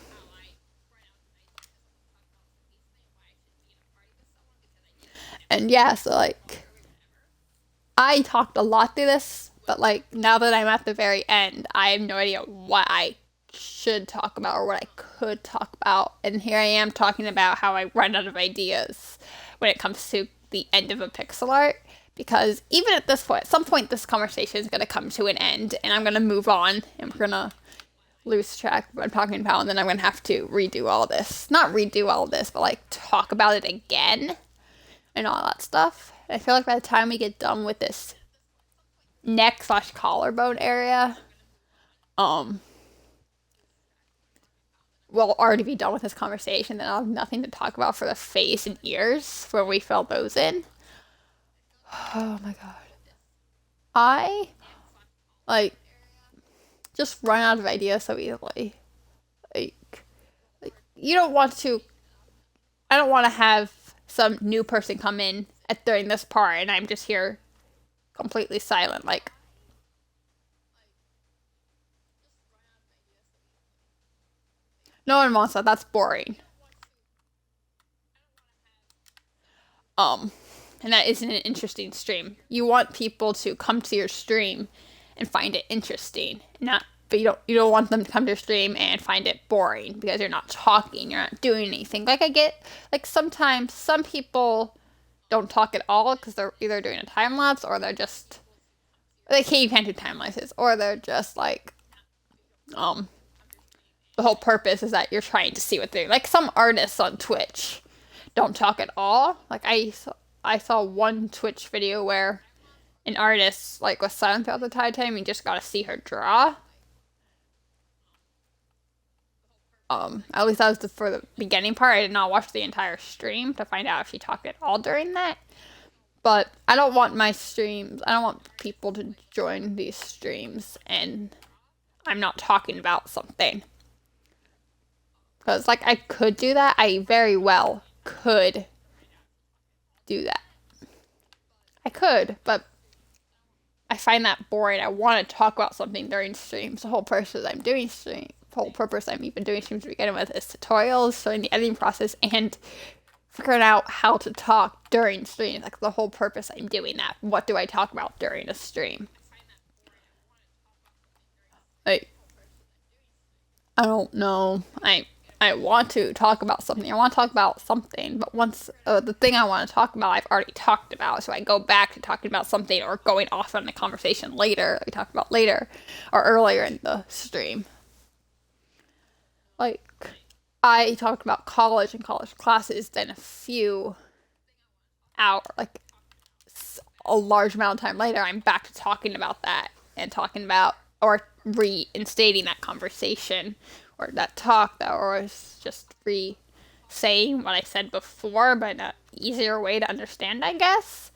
and yeah, so like, I talked a lot through this But like now that I'm at the very end, I have no idea what I should talk about or what I could talk about. And here I am talking about how I run out of ideas when it comes to the end of a pixel art. Because even at this point, at some point, this conversation is going to come to an end, and I'm going to move on, and we're going to lose track of what I'm talking about, and then I'm going to have to redo all this. Not redo all this, but like talk about it again and all that stuff. I feel like by the time we get done with this neck/collarbone area, we'll already be done with this conversation. Then I'll have nothing to talk about for the face and ears when we fill those in. Oh my god. I like just run out of ideas so easily. Like you don't want to. I don't want to have some new person come in during this part and I'm just here completely silent. Like no one wants that. That's boring. Um, and that isn't an interesting stream. You want people to come to your stream and find it interesting, not but you don't want them to come to your stream and find it boring because you're not talking, you're not doing anything. Like I get like sometimes some people don't talk at all because they're either doing a time lapse or they're just you can't do time lapses or they're just like the whole purpose is that you're trying to see what they're like. Some artists on Twitch don't talk at all. Like I saw one Twitch video where an artist like was silent throughout the entire time. You just got to see her draw. At least that was for the beginning part. I did not watch the entire stream to find out if she talked at all during that. But I don't want my streams. I don't want people to join these streams and I'm not talking about something. Because like I could do that. I very well could do that. I could, but I find that boring. I want to talk about something during streams. The whole purpose I'm doing stream, whole purpose I'm even doing streams to begin with is tutorials, showing the editing process, and figuring out how to talk during streams. Like the whole purpose I'm doing that. What do I talk about during a stream? Like I don't know. I want to talk about something. I want to talk about something, but once the thing I want to talk about, I've already talked about. So I go back to talking about something or going off on the conversation later, like we talked about later or earlier in the stream. Like, I talked about college and college classes, then a few hours, like a large amount of time later, I'm back to talking about that and talking about or reinstating that conversation or that talk that was just re-saying what I said before, but in an easier way to understand, I guess.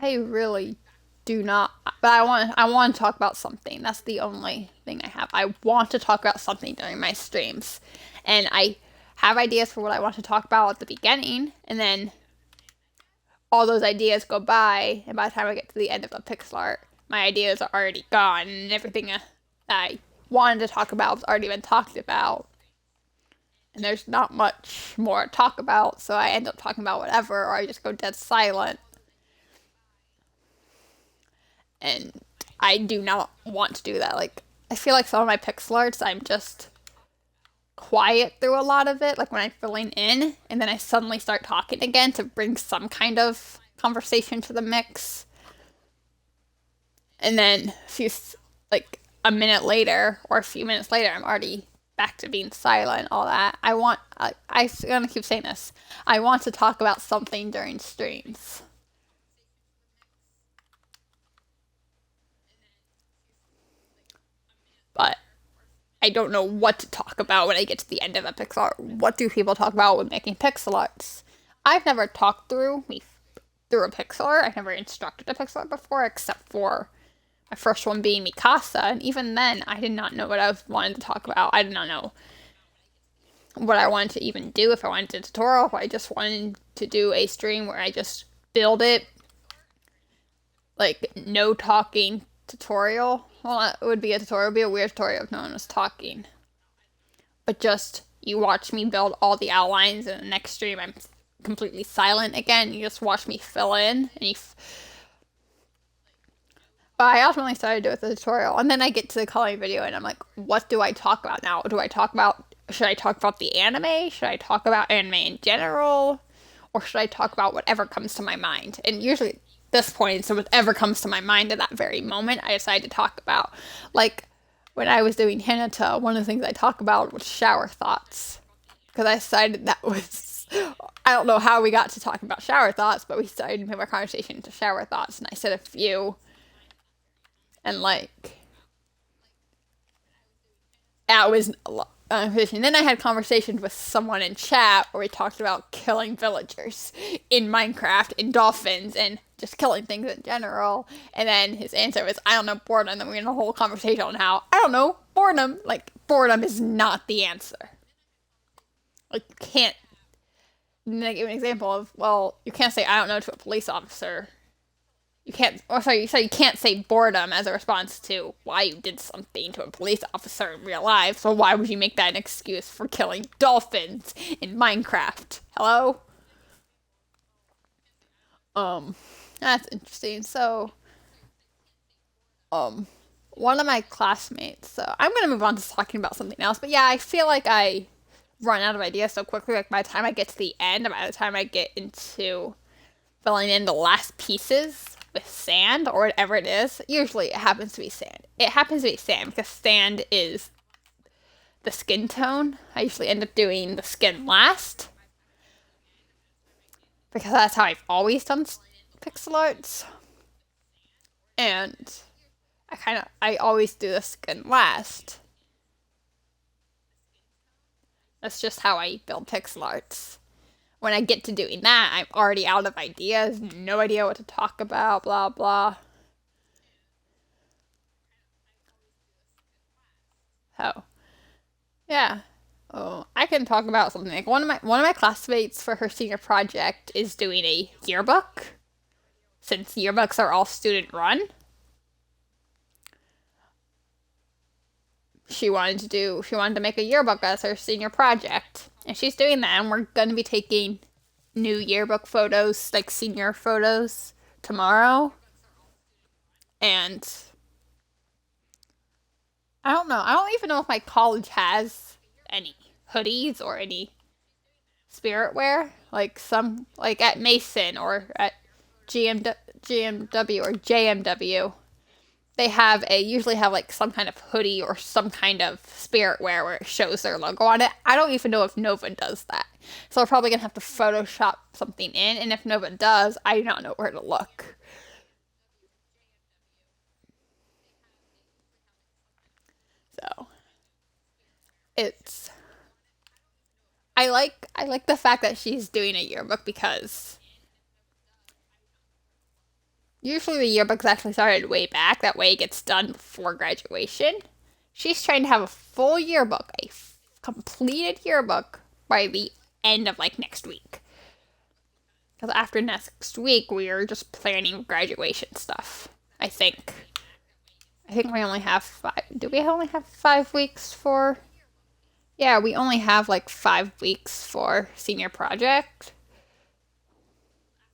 I really do not, but I want to talk about something. That's the only thing I have. I want to talk about something during my streams, and I have ideas for what I want to talk about at the beginning, and then all those ideas go by, and by the time I get to the end of the pixel art, my ideas are already gone, and everything that I wanted to talk about has already been talked about. And there's not much more to talk about, so I end up talking about whatever, or I just go dead silent. And I do not want to do that. Like, I feel like some of my pixel arts, I'm just quiet through a lot of it, like when I'm filling in, and then I suddenly start talking again to bring some kind of conversation to the mix. And then like a minute later or a few minutes later, I'm already back to being silent, all that. I'm gonna keep saying this. I want to talk about something during streams. But I don't know what to talk about when I get to the end of a pixel art. What do people talk about when making pixel arts? I've never talked through a pixel art. I've never instructed a pixel art before, except for my first one being Mikasa, and even then, I did not know what I wanted to talk about. I did not know what I wanted to even do, if I wanted to tutorial, if I just wanted to do a stream where I just build it, like, no talking tutorial. Well, it would be a tutorial, it would be a weird tutorial if no one was talking. But just, you watch me build all the outlines, and the next stream I'm completely silent again. You just watch me fill in, and But I ultimately started to do it with the tutorial, and then I get to the coloring video, and I'm like, what do I talk about now? Should I talk about the anime? Should I talk about anime in general? Or should I talk about whatever comes to my mind? And usually at this point, so whatever comes to my mind at that very moment, I decide to talk about. Like, when I was doing Hinata, one of the things I talk about was shower thoughts. Because I decided that was, I don't know how we got to talking about shower thoughts, but we started to move our conversation to shower thoughts, and I said a few, and like, that was a lot. And then I had conversations with someone in chat where we talked about killing villagers in Minecraft and dolphins and just killing things in general. And then his answer was, I don't know, boredom. And then we had a whole conversation on how, I don't know, boredom. Like, boredom is not the answer. Like, you can't. And then I give an example of, well, you can't say, I don't know to a police officer. You can't, or sorry, you can't say boredom as a response to why you did something to a police officer in real life. So why would you make that an excuse for killing dolphins in Minecraft? Hello? That's interesting. So, one of my classmates, so I'm gonna move on to talking about something else, but yeah, I feel like I run out of ideas so quickly. Like, by the time I get to the end, by the time I get into filling in the last pieces with sand or whatever it is, usually it happens to be sand. It happens to be sand because sand is the skin tone. I usually end up doing the skin last because that's how I've always done pixel arts. And I always do the skin last. That's just how I build pixel arts. When I get to doing that, I'm already out of ideas, no idea what to talk about, blah blah. Oh, yeah. Oh, I can talk about something. Like one of my classmates for her senior project is doing a yearbook. Since yearbooks are all student run, she wanted to make a yearbook as her senior project, and she's doing that. And we're gonna be taking new yearbook photos, like senior photos, tomorrow. And I don't know. I don't even know if my college has any hoodies or any spirit wear. Like some, like at Mason or at GMW or JMW, usually have like some kind of hoodie or some kind of spirit wear where it shows their logo on it. I don't even know if Nova does that. So we're probably gonna have to Photoshop something in, and if Nova does, I do not know where to look. So it's I like the fact that she's doing a yearbook because usually the yearbook's actually started way back. That way it gets done before graduation. She's trying to have a full yearbook, completed yearbook by the end of like next week. Because after next week, we're just planning graduation stuff. I think. I think we only have 5. Do we only have 5 weeks for? Yeah, we only have like 5 weeks for senior project.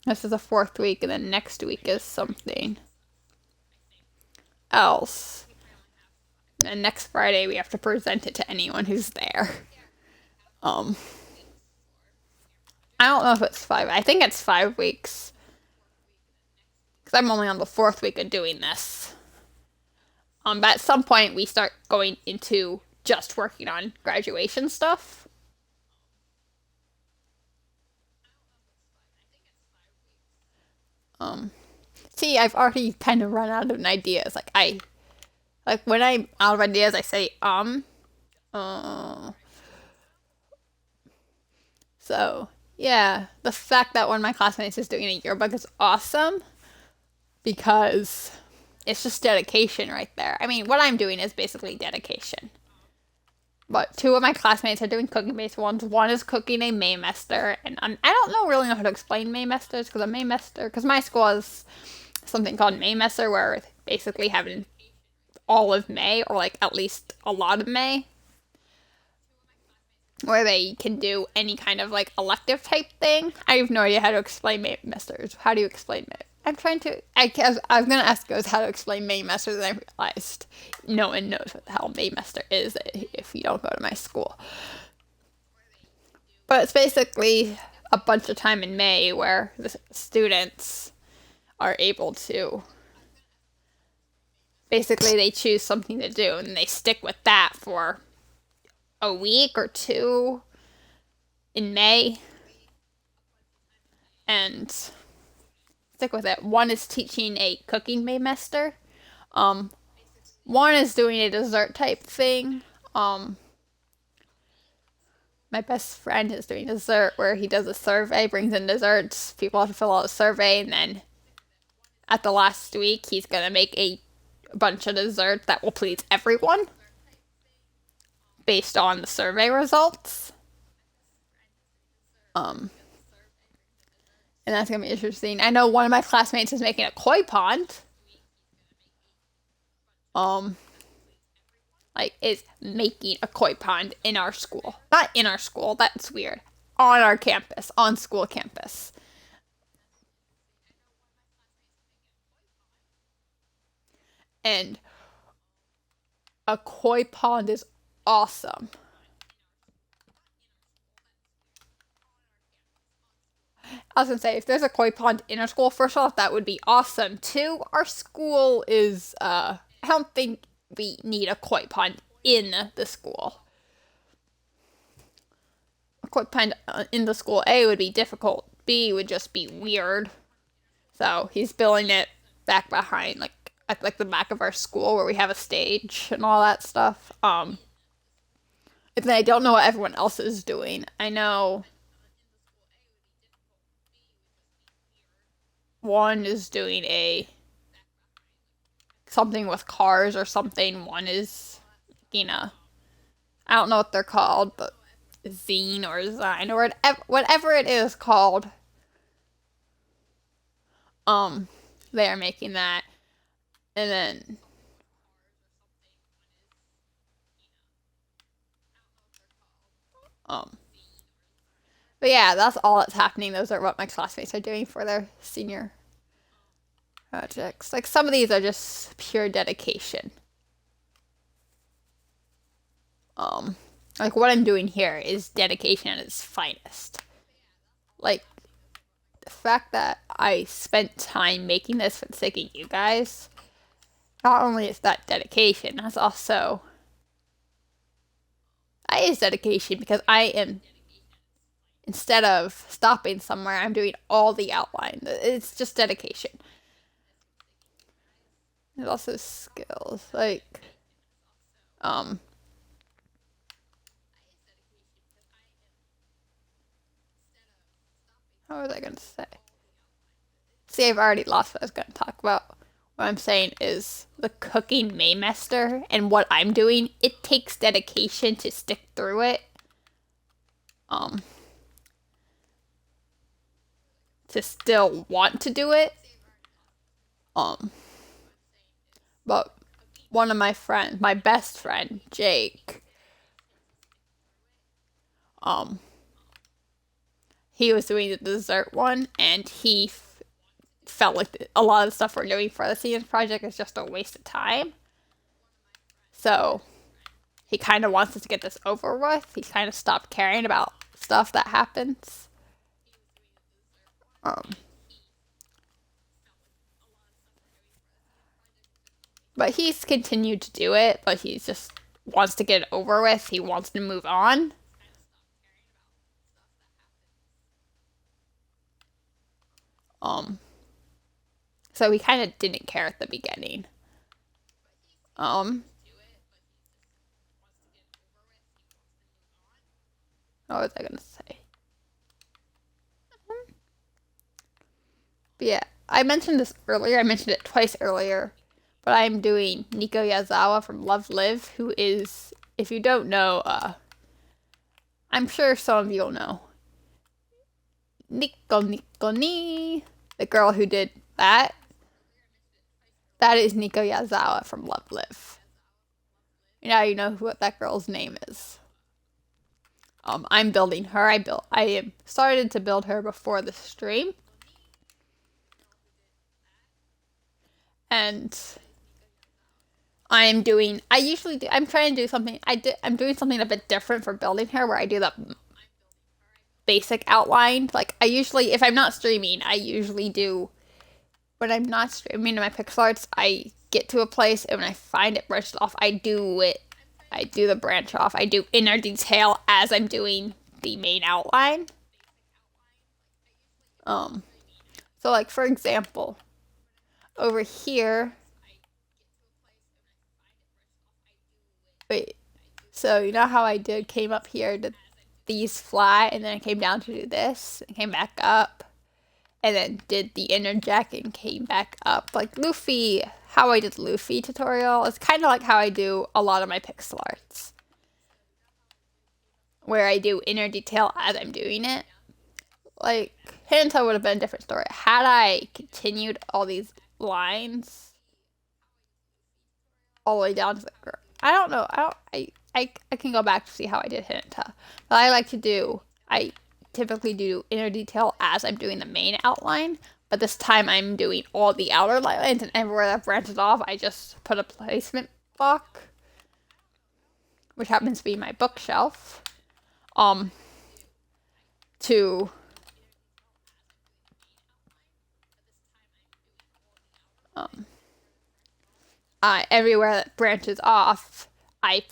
This is the 4th week, and then next week is something else. And next Friday, we have to present it to anyone who's there. Um, I don't know if it's 5. I think it's 5 weeks. Because I'm only on the 4th week of doing this. But at some point, we start going into just working on graduation stuff. See, I've already kind of run out of ideas. Like when I'm out of ideas, I say, uh. So, yeah, the fact that one of my classmates is doing a yearbook is awesome because it's just dedication right there. I mean, what I'm doing is basically dedication. But 2 of my classmates are doing cooking-based ones. One is cooking a Maymester, and I don't really know how to explain Maymesters because my school has something called Maymester where basically having all of May or like at least a lot of May where they can do any kind of like elective type thing. I have no idea how to explain Maymesters. How do you explain I'm trying to. I was gonna ask goes how to explain Maymester, then I realized no one knows what the hell Maymester is if you don't go to my school. But it's basically a bunch of time in May where the students are able to. Basically, they choose something to do and they stick with that for a week or two in May and stick with it. One is teaching a cooking Maymester. Um, One is doing a dessert type thing. My best friend is doing dessert where he does a survey, brings in desserts. People have to fill out a survey, and then at the last week, he's gonna make a bunch of desserts that will please everyone based on the survey results. Um, and that's gonna be interesting. I know one of my classmates is making a koi pond. Um, like is making a koi pond in our school. Not in our school, that's weird. On our campus, on school campus. And a koi pond is awesome. I was gonna say, if there's a koi pond in our school, first off, that would be awesome. Two, our school is, I don't think we need a koi pond in the school. A koi pond in the school, A, would be difficult. B, would just be weird. So he's building it back behind, like, at like the back of our school where we have a stage and all that stuff. And then I don't know what everyone else is doing. I know one is doing a something with cars or something. One is making a I don't know what they're called, but zine or zine or whatever it is called. Um, they are making that, and then um, but yeah, that's all that's happening. Those are what my classmates are doing for their senior projects. Like some of these are just pure dedication. Like what I'm doing here is dedication at its finest. Like the fact that I spent time making this for the sake of you guys, not only is that dedication, that's also that is dedication because I am instead of stopping somewhere, I'm doing all the outline. It's just dedication. There's also skills like um how was I gonna say? See, I've already lost what I was gonna talk about. What I'm saying is the cooking Maymester and what I'm doing, it takes dedication to stick through it. Um to still want to do it. Um but one of my friends, my best friend, Jake, um he was doing the dessert one and he felt like a lot of the stuff we're doing for the seniors project is just a waste of time. So he kind of wants us to get this over with. He kind of stopped caring about stuff that happens. Um, but he's continued to do it, but he just wants to get it over with. He wants to move on. Um, so he kind of didn't care at the beginning. What was I gonna say? But yeah, I mentioned this earlier. I mentioned it twice earlier. But I'm doing Nico Yazawa from Love Live, who is, if you don't know, I'm sure some of you'll know. Nico Ni, the girl who did that. That is Nico Yazawa from Love Live. Now you know what that girl's name is. I'm building her. I am started to build her before the stream. and I'm trying to do something, I'm doing something a bit different for building here where I do the basic outline. Like, I usually, if I'm not streaming, I usually do, when I'm not streaming in my pixel arts, I get to a place and when I find it branched off, I do it. I do the branch off. I do inner detail as I'm doing the main outline. Um, so like for example, over here, wait, so you know how I did came up here to these fly and then I came down to do this and came back up and then did the inner jack and came back up. Like Luffy, how I did Luffy tutorial is kind of like how I do a lot of my pixel arts. Where I do inner detail as I'm doing it. Like, Hinata would have been a different story. Had I continued all these lines all the way down to the ground. I don't know. I can go back to see how I did Hinata. But I typically do inner detail as I'm doing the main outline. But this time I'm doing all the outer lines and everywhere that branches off, I just put a placement block. Which happens to be my bookshelf. To everywhere that branches off, I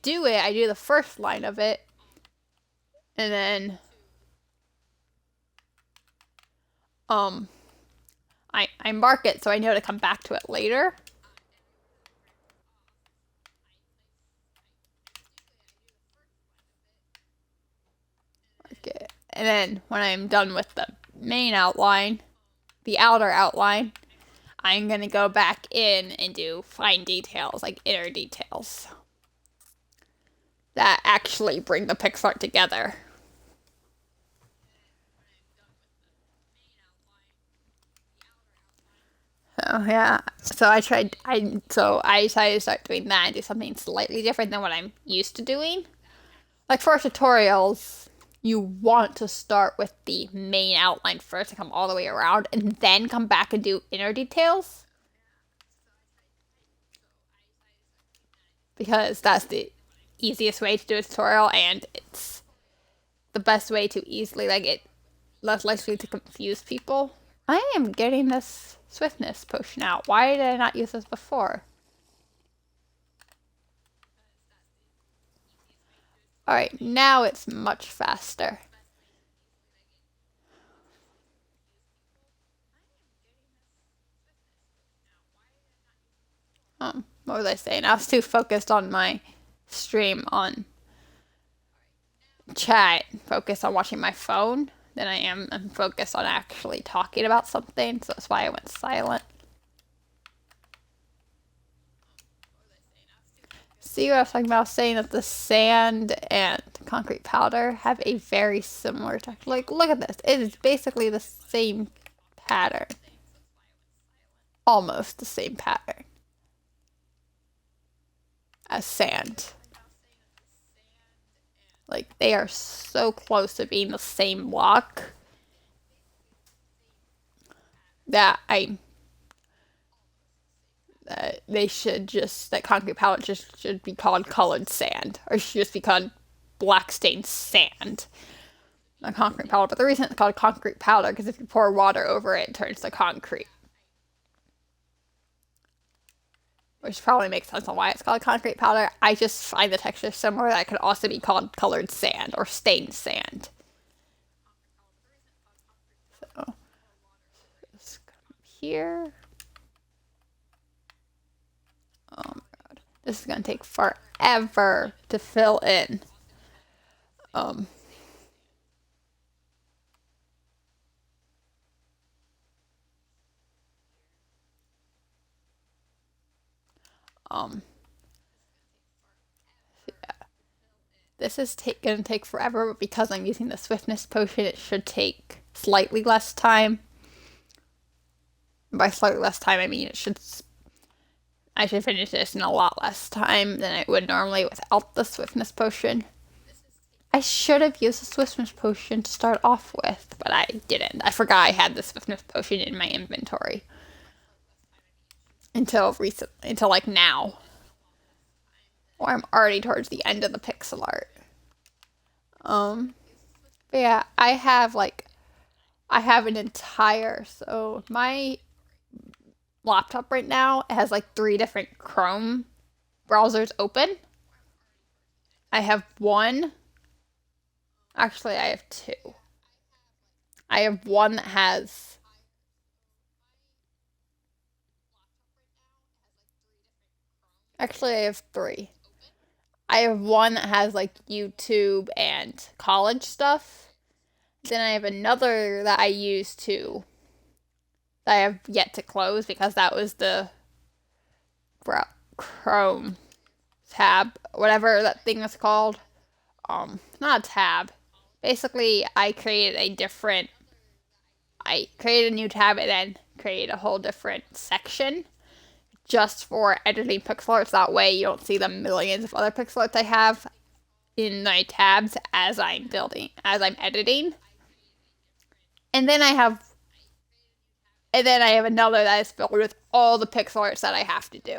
do the first line of it, and then I mark it so I know to come back to it later. Okay. And then when I'm done with the main outline, the outer outline, I'm going to go back in and do fine details, like inner details, that actually bring the pixel art together. Oh yeah. So I decided to start doing that and do something slightly different than what I'm used to doing. Like for tutorials, you want to start with the main outline first and come all the way around and then come back and do inner details. Because that's the easiest way to do a tutorial and it's the best way to easily, like, it less likely to confuse people. I am getting this swiftness potion out. Why did I not use this before? Alright, now it's much faster. What was I saying? I was too focused on my stream on chat, focused on watching my phone, than I'm focused on actually talking about something, so that's why I went silent. See what I was talking about? I was saying that the sand and concrete powder have a very similar texture. Like, look at this. It is basically the same pattern. Almost the same pattern as sand. Like, they are so close to being the same block that that concrete palette just should be called colored sand, or should just be called black stained sand. Not concrete powder, but the reason it's called concrete powder because if you pour water over it, it turns to concrete. Which probably makes sense on why it's called concrete powder. I just find the texture similar that it could also be called colored sand or stained sand. So, just come here. Oh my god. This is going to take forever to fill in. Yeah. This is going to take forever, but because I'm using the swiftness potion, it should take slightly less time. By slightly less time, I mean I should finish this in a lot less time than I would normally without the swiftness potion. I should have used the swiftness potion to start off with, but I didn't. I forgot I had the swiftness potion in my inventory. until recently, until like now, or I'm already towards the end of the pixel art. But yeah, I have an entire, so my laptop right now has like three different Chrome browsers open. I have one, actually, I have two. I have one that has, actually, I have three. I have one that has like YouTube and college stuff. Then I have another that I use to, that I have yet to close because that was the Chrome tab, whatever that thing is called. Not a tab. Basically, I created a new tab and then created a whole different section just for editing pixel arts. That way you don't see the millions of other pixel arts I have in my tabs as I'm editing. And then I have another that is filled with all the pixel arts that I have to do.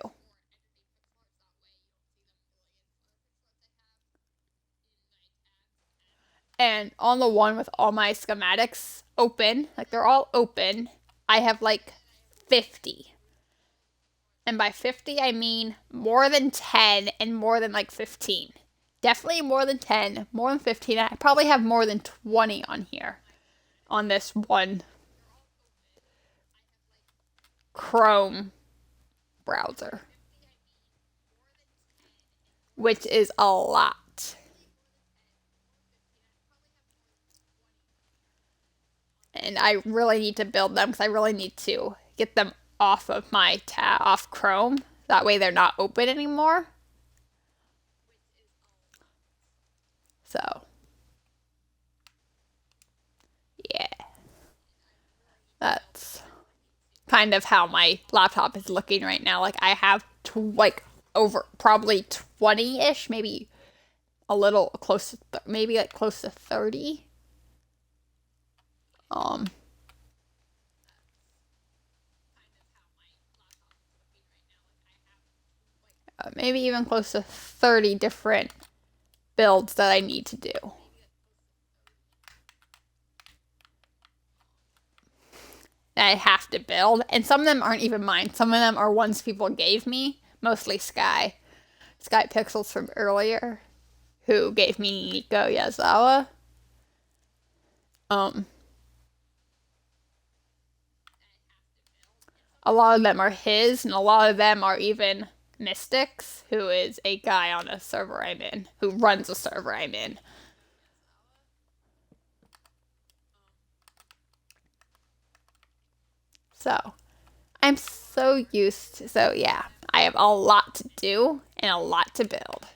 And on the one with all my schematics open, like they're all open, I have like 50. And by 50, I mean more than 10 and more than like 15. Definitely more than 10, more than 15. I probably have more than 20 on here on this one Chrome browser, which is a lot. And I really need to build them because I really need to get them off of my tab, off Chrome. That way they're not open anymore. So, yeah, that's kind of how my laptop is looking right now. Like I have like over probably 20-ish, maybe a little close to maybe like close to 30. Um Maybe even close to 30 different builds that I need to do. That I have to build, and some of them aren't even mine. Some of them are ones people gave me, mostly Sky Pixels from earlier, who gave me Nico Yazawa. Um, a lot of them are his, and a lot of them are even Mystics, who is a guy on a server I'm in, who runs a server I'm in. So, I'm so used to, so yeah, I have a lot to do and a lot to build.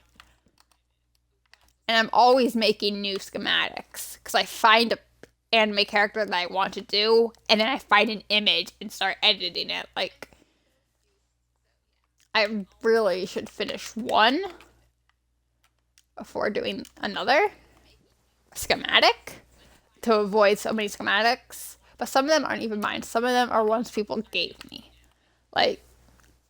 And I'm always making new schematics because I find a anime character that I want to do, and then I find an image and start editing it. Like, I really should finish one before doing another schematic to avoid so many schematics. But some of them aren't even mine. Some of them are ones people gave me. Like,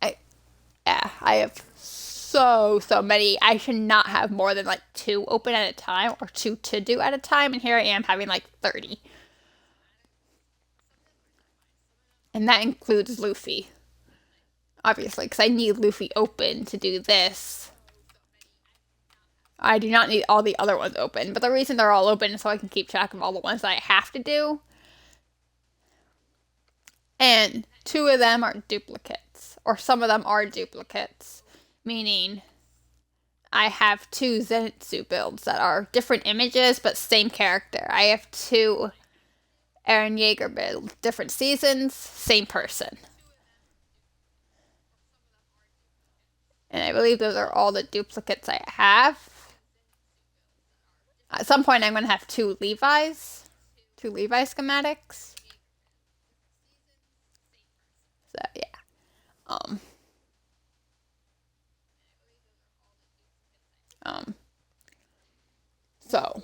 I have so many. I should not have more than like two open at a time or two to do at a time, and here I am having like 30. And that includes Luffy, obviously, because I need Luffy open to do this. I do not need all the other ones open, but the reason they're all open is so I can keep track of all the ones that I have to do. And two of them are duplicates, or some of them are duplicates, meaning I have two Zenitsu builds that are different images but same character. I have two Eren Yeager builds, different seasons, same person. And I believe those are all the duplicates I have. At some point, I'm going to have two Levi schematics. So, yeah. Um, um, so,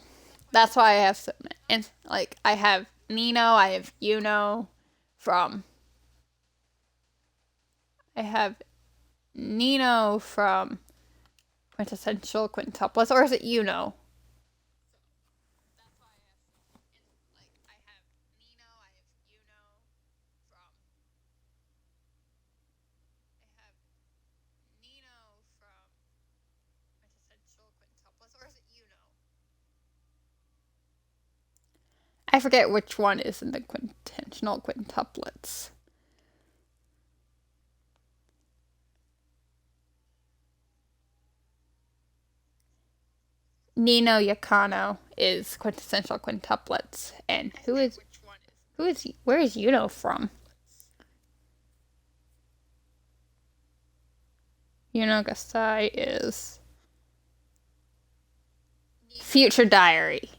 that's why I have some, and like, I have Nino, I have Yuno from I have Nino from Quintessential Quintuplets, or is it Yuno? I forget which one is in the quintentional quintuplets. Nino Yakano is quintessential quintuplets, and where is Yuno from? Yuno Gasai is Future Diary.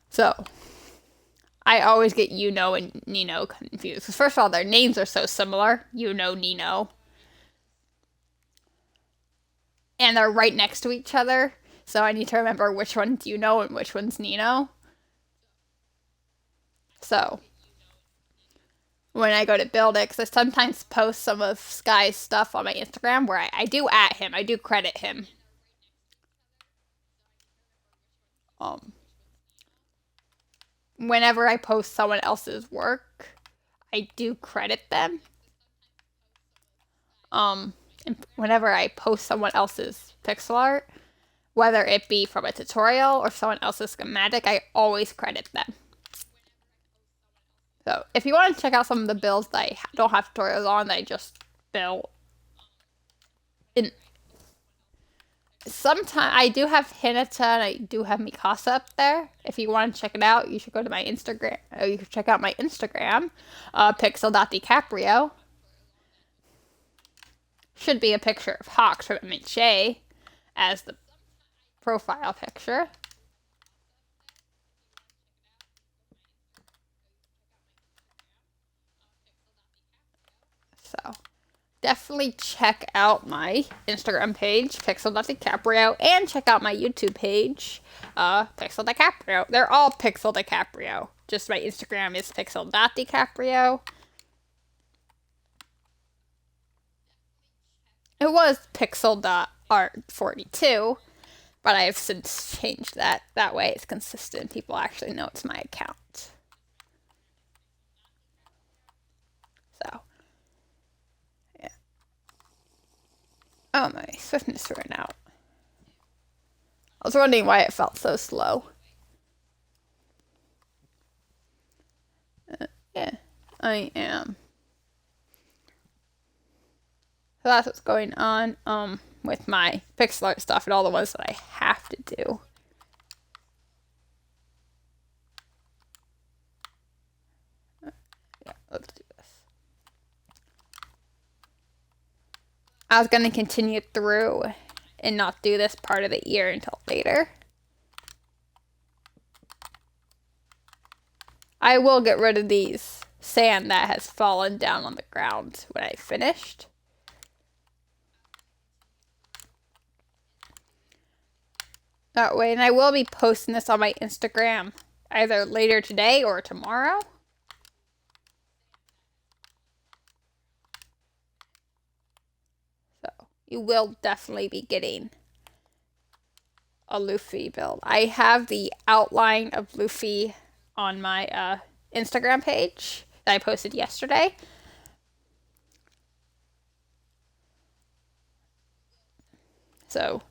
So I always get Yuno and Nino confused. Because first of all, their names are so similar. Yuno, Nino. And they're right next to each other. So I need to remember which one's Yuno and which one's Nino. So when I go to build it, because I sometimes post some of Sky's stuff on my Instagram where I do at him, I do credit him. Um, Whenever I post someone else's work, I do credit them. And whenever I post someone else's pixel art, whether it be from a tutorial or someone else's schematic, I always credit them. So if you want to check out some of the builds that I don't have tutorials on, that I just built, in sometimes I do have Hinata and I do have Mikasa up there. If you want to check it out, you should go to my Instagram. You can check out my Instagram, pixel.dicaprio. Should be a picture of Hawks from MHA as the profile picture. So definitely check out my Instagram page, Pixel.DiCaprio, and check out my YouTube page, Pixel.DiCaprio. They're all Pixel.DiCaprio. Just my Instagram is Pixel.DiCaprio. It was Pixel.art42, but I have since changed that. That way it's consistent. People actually know it's my account. So, yeah. Oh, my swiftness ran out. I was wondering why it felt so slow. Yeah, I am. So that's what's going on with my pixel art stuff and all the ones that I have to do. Yeah, let's do this. I was gonna continue through and not do this part of the year until later. I will get rid of these sand that has fallen down on the ground when I finished. That way, and I will be posting this on my Instagram either later today or tomorrow. So you will definitely be getting a Luffy build. I have the outline of Luffy on my Instagram page that I posted yesterday. So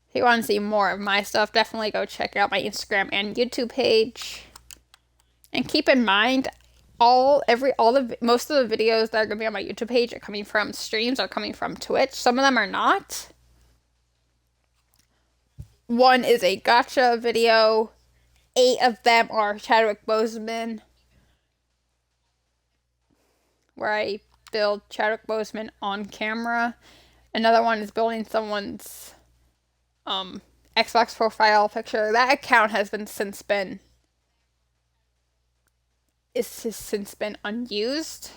if you want to see more of my stuff, definitely go check out my Instagram and YouTube page. And keep in mind, most of the videos that are gonna be on my YouTube page are coming from streams, are coming from Twitch. Some of them are not. One is a gacha video. 8 of them are Chadwick Boseman, where I build Chadwick Boseman on camera. Another one is building someone's Xbox profile picture. That account has since been unused.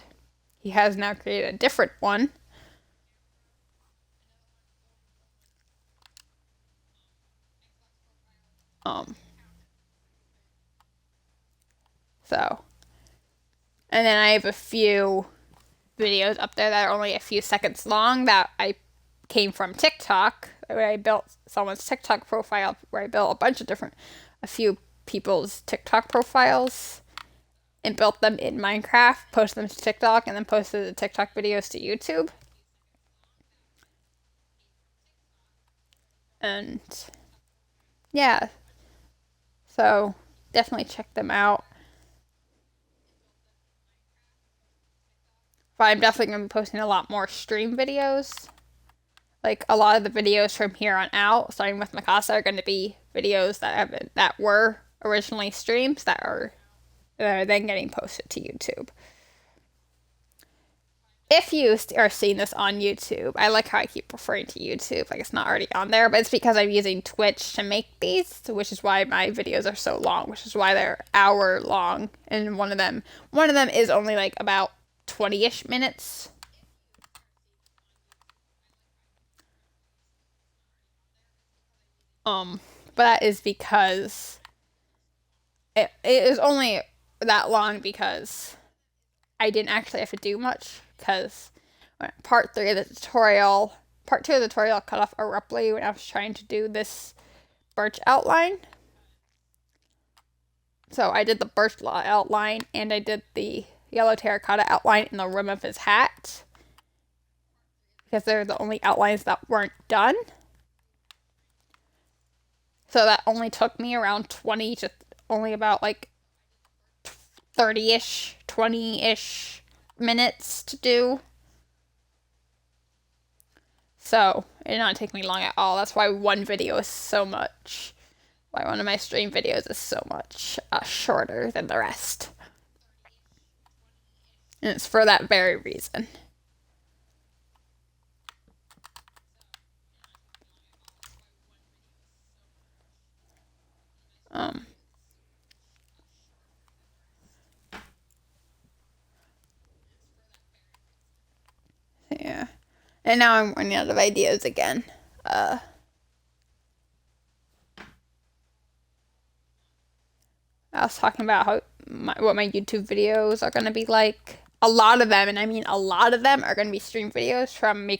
He has now created a different one. So And then I have a few videos up there that are only a few seconds long that I came from TikTok, where I built someone's TikTok profile, where I built a few people's TikTok profiles and built them in Minecraft, posted them to TikTok, and then posted the TikTok videos to YouTube. And yeah, so definitely check them out. But I'm definitely going to be posting a lot more stream videos. Like a lot of the videos from here on out, starting with Mikasa, are going to be videos that were originally streams that are then getting posted to YouTube. If you are seeing this on YouTube, I like how I keep referring to YouTube like it's not already on there, but it's because I'm using Twitch to make these, which is why my videos are so long, which is why they're hour long, and one of them is only like about 20-ish minutes. But that is because it is only that long because I didn't actually have to do much, because part two of the tutorial cut off abruptly when I was trying to do this birch outline. So I did the birch outline and I did the yellow terracotta outline in the rim of his hat, because they're the only outlines that weren't done. So that only took me around 20 to only about like 30-ish, 20-ish minutes to do. So it did not take me long at all. That's why one video is so much. Why one of my stream videos is so much shorter than the rest. And it's for that very reason. Yeah. And now I'm running out of ideas again. I was talking about what my YouTube videos are going to be like. A lot of them, and I mean a lot of them, are going to be stream videos from the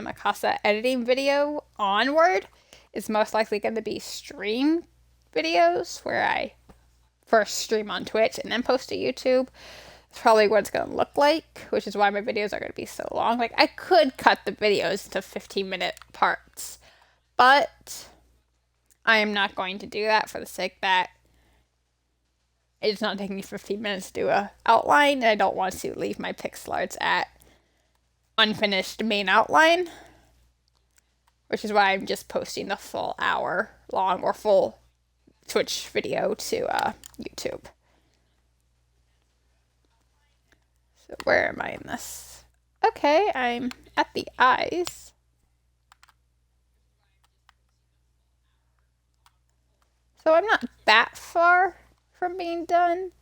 Mikasa editing video onward. It's most likely going to be stream videos where I first stream on Twitch and then post to YouTube. It's probably what it's going to look like, which is why my videos are going to be so long. Like, I could cut the videos into 15-minute parts, but I am not going to do that for the sake that it's not taking me 15 minutes to do a outline, and I don't want to leave my pixel arts at unfinished main outline, which is why I'm just posting the full hour long or full Twitch video to YouTube. So where am I in this? Okay, I'm at the eyes. So I'm not that far from being done,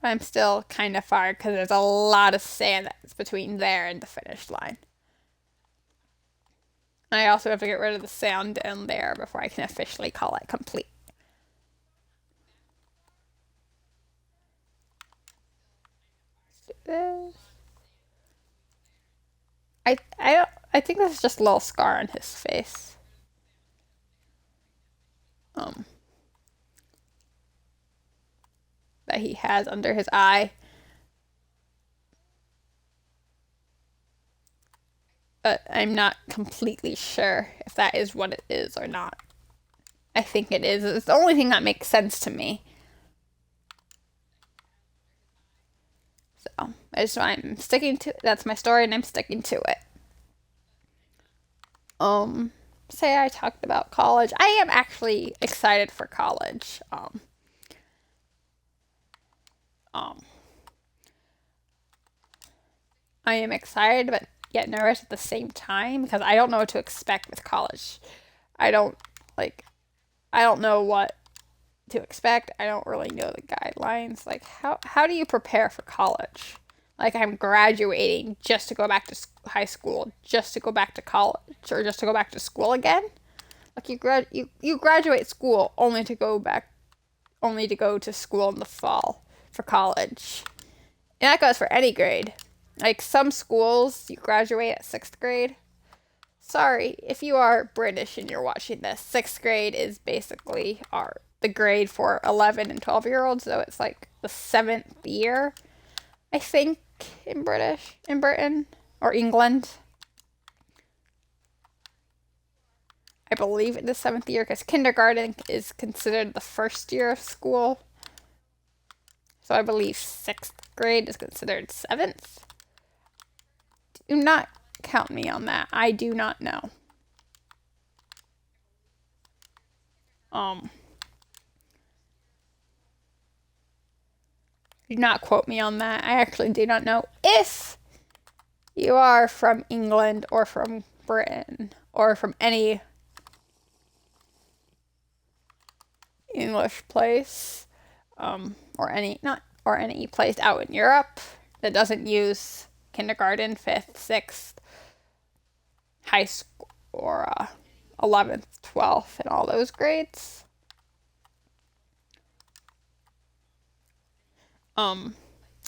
but I'm still kind of far because there's a lot of sand that's between there and the finish line. And I also have to get rid of the sand down there before I can officially call it complete. I think this is just a little scar on his face. That he has under his eye. But I'm not completely sure if that is what it is or not. I think it is. It's the only thing that makes sense to me. So I'm sticking to. That's my story, and I'm sticking to it. Say I talked about college. I am actually excited for college. I am excited, but yet nervous at the same time because I don't know what to expect with college. I don't know what to expect. I don't really know the guidelines. Like how do you prepare for college? Like I'm graduating just to go back to high school, just to go back to college, or just to go back to school again. Like you graduate school only to go to school in the fall for college. And that goes for any grade. Like some schools, you graduate at sixth grade. Sorry, if you are British and you're watching this, sixth grade is basically the grade for 11 and 12-year-olds. So it's like the seventh year, I think, in Britain or England. I believe in the seventh year because kindergarten is considered the first year of school. So I believe sixth grade is considered seventh. Do not count me on that. I do not know. Um, do not quote me on that. I actually do not know. If you are from England or from Britain or from any English place, or any place out in Europe that doesn't use kindergarten, fifth, sixth, high school, or 11th, 12th, and all those grades.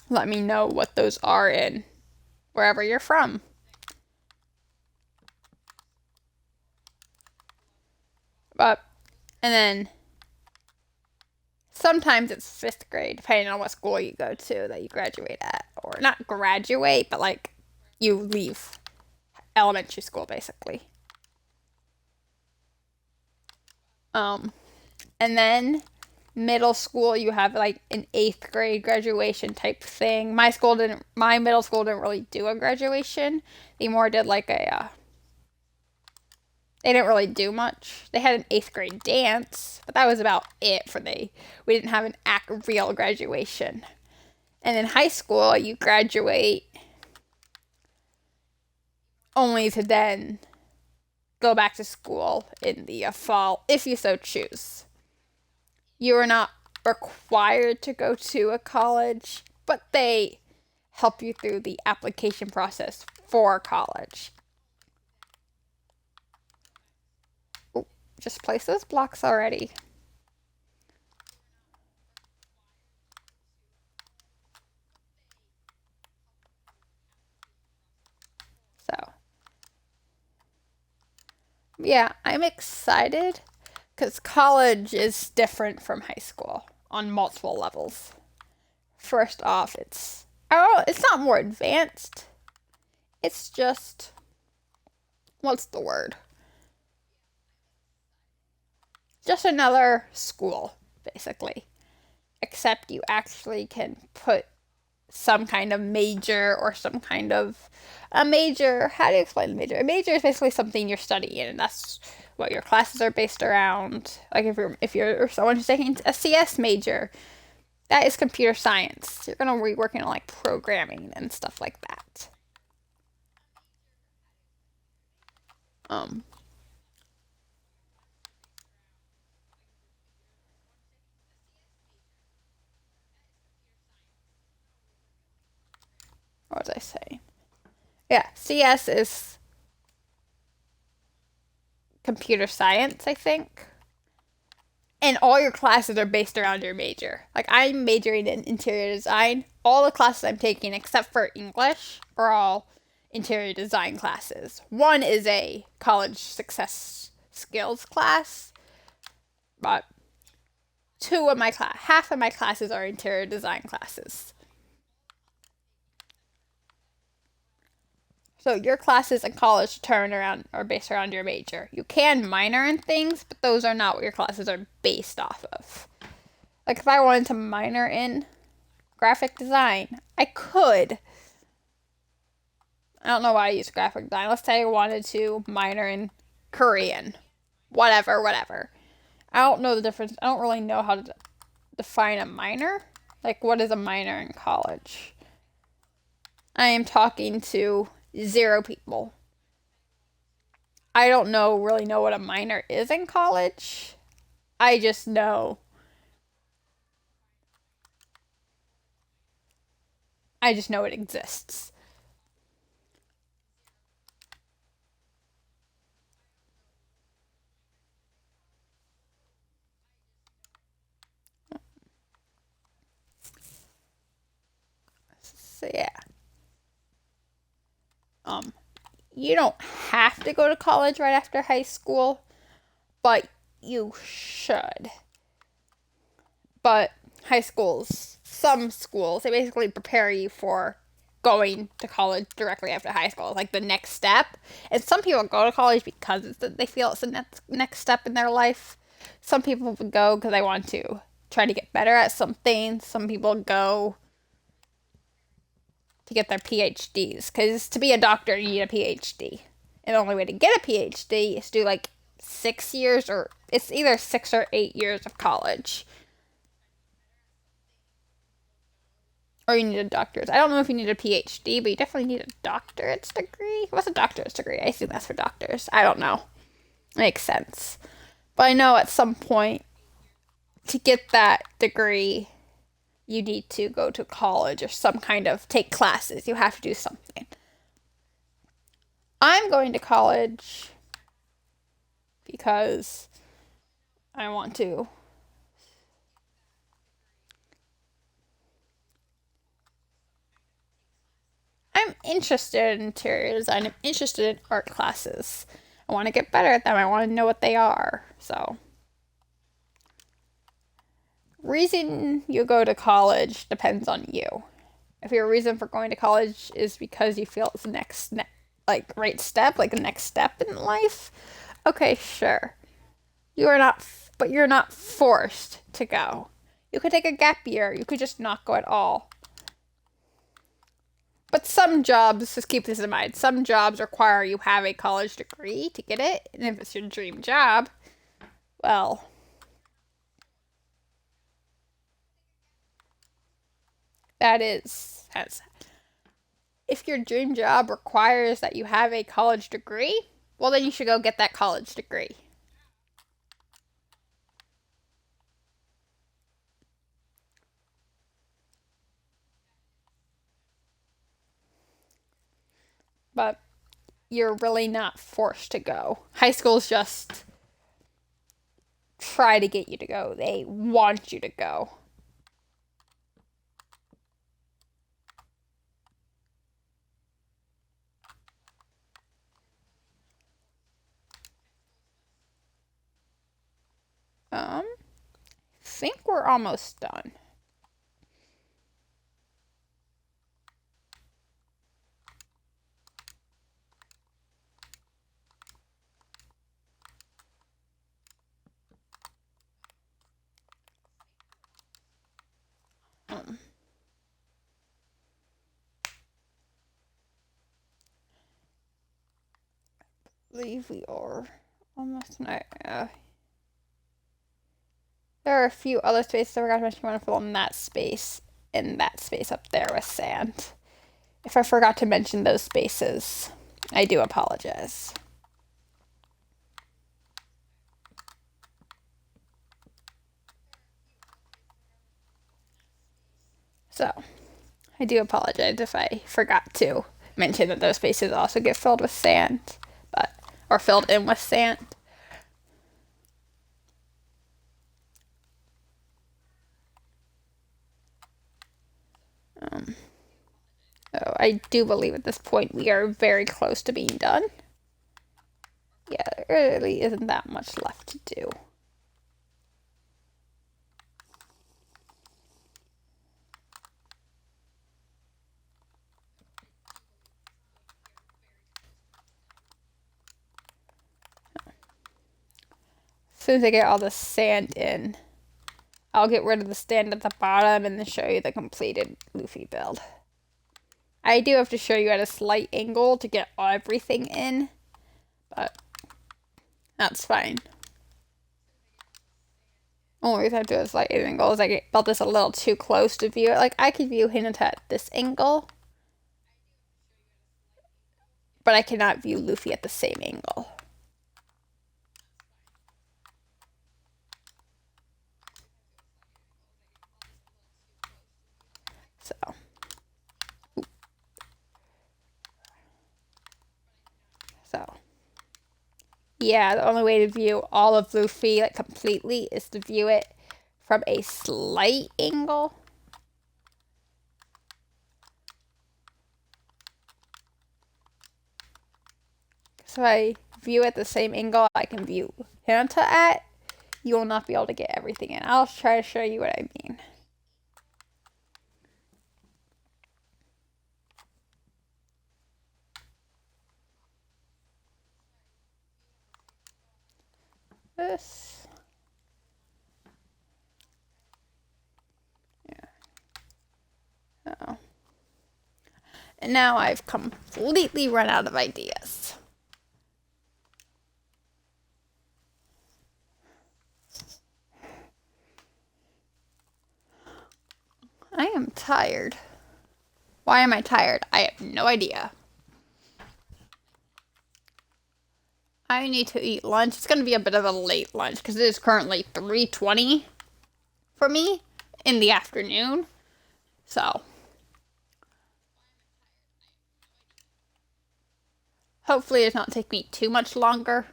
Let me know what those are in wherever you're from. But, and then sometimes it's fifth grade, depending on what school you go to that you graduate at. Or not graduate, but like you leave elementary school basically. And then middle school, you have like an eighth grade graduation type thing. My middle school didn't really do a graduation. They more did like they didn't really do much. They had an eighth grade dance, but that was about it we didn't have an real graduation. And in high school, you graduate only to then go back to school in the fall, if you so choose. You are not required to go to a college, but they help you through the application process for college. Ooh, just place those blocks already. So, yeah, I'm excited because college is different from high school on multiple levels. First off, it's not more advanced. It's just, what's the word? Just another school, basically. Except you actually can put some kind of major or some kind of a major. How do you explain the major? A major is basically something you're studying, and that's what your classes are based around. Like if you're someone who's taking a CS major, that is computer science. You're gonna be working on like programming and stuff like that. Um, what was I saying? Yeah, CS is computer science, I think. And all your classes are based around your major. Like I'm majoring in interior design. All the classes I'm taking, except for English, are all interior design classes. One is a college success skills class, but half of my classes are interior design classes. So your classes in college are based around your major. You can minor in things, but those are not what your classes are based off of. Like if I wanted to minor in graphic design, I could. I don't know why I use graphic design. Let's say I wanted to minor in Korean. Whatever. I don't know the difference. I don't really know how to define a minor. Like, what is a minor in college? I am talking to 0 people. I don't really know what a minor is in college. I just know. It exists. You don't have to go to college right after high school, but you should. But some schools, they basically prepare you for going to college directly after high school, like the next step. And some people go to college because they feel it's the next step in their life. Some people go because they want to try to get better at something. Some people go to get their PhDs, because to be a doctor, you need a PhD. And the only way to get a PhD is to do like 6 years, or it's either 6 or 8 years of college. Or you need a doctorate. I don't know if you need a PhD, but you definitely need a doctorate's degree. What's a doctorate's degree? I assume that's for doctors. I don't know. Makes sense. But I know at some point, to get that degree, you need to go to college or some kind of take classes. You have to do something. I'm going to college because I want to. I'm interested in interior design. I'm interested in art classes. I want to get better at them. I want to know what they are. So, reason you go to college depends on you. If your reason for going to college is because you feel it's the next like right step, like the next step in life, okay, sure. You are not, but you're not forced to go. You could take a gap year. You could just not go at all. But some jobs, just keep this in mind, some jobs require you have a college degree to get it. And if it's your dream job, well, that's if your dream job requires that you have a college degree, well, then you should go get that college degree. But you're really not forced to go. High school's just try to get you to go. They want you to go. I think we're almost done. I believe we are almost not. There are a few other spaces I forgot to mention. You want to fill in that space and that space up there with sand. If I forgot to mention those spaces, I do apologize. So, I do apologize if I forgot to mention that those spaces also get filled with sand, or filled in with sand. So I do believe at this point we are very close to being done. Yeah, there really isn't that much left to do. As soon as I get all the sand in, I'll get rid of the sand at the bottom and then show you the completed Luffy build. I do have to show you at a slight angle to get everything in, but that's fine. Only reason I do a slight angle is I built this a little too close to view it. Like, I could view Hinata at this angle, but I cannot view Luffy at the same angle. So, yeah, the only way to view all of Luffy like completely is to view it from a slight angle. if I view at the same angle I can view Hinata at, you will not be able to get everything in. I'll try to show you what I mean. This. Yeah. Oh. And now I've completely run out of ideas. I am tired. Why am I tired? I have no idea. I need to eat lunch. It's going to be a bit of a late lunch because it is currently 3:20 for me in the afternoon. So, hopefully it does not take me too much longer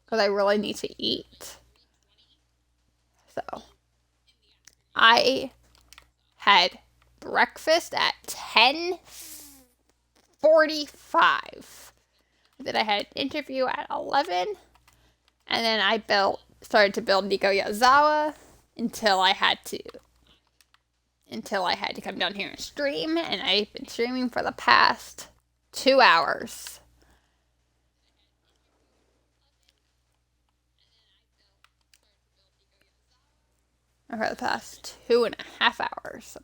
because I really need to eat. So, I had breakfast at 10:45. Then I had an interview at 11, and then I started to build Nico Yazawa until I had to come down here and stream, and I've been streaming for the past 2 hours. For the past 2.5 hours,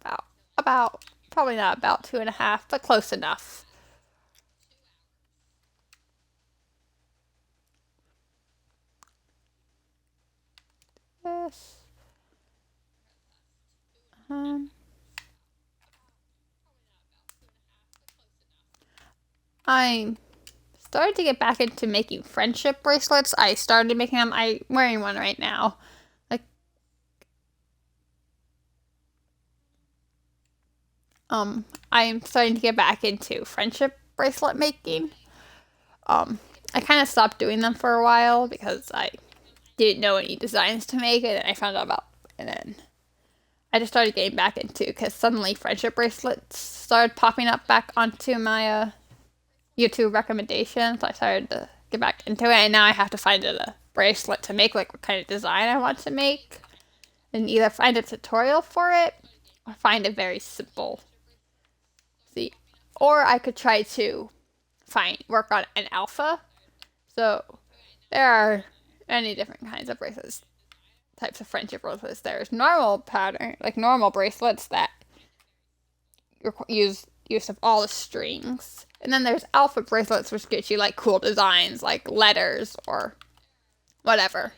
about probably not about 2.5, but close enough. Yes. I started to get back into making friendship bracelets. I started making them. I'm wearing one right now. I'm starting to get back into friendship bracelet making. I kind of stopped doing them for a while because I didn't know any designs to make, and then I found out about, and then I just started getting back into because suddenly friendship bracelets started popping up back onto my YouTube recommendations. So I started to get back into it, and now I have to find a bracelet to make, like what kind of design I want to make, and either find a tutorial for it or find a very simple. See, or I could try to work on an alpha. So there are many different kinds of bracelets, types of friendship bracelets. There's normal pattern, like normal bracelets that use of all the strings. And then there's alpha bracelets, which get you like cool designs, like letters or whatever.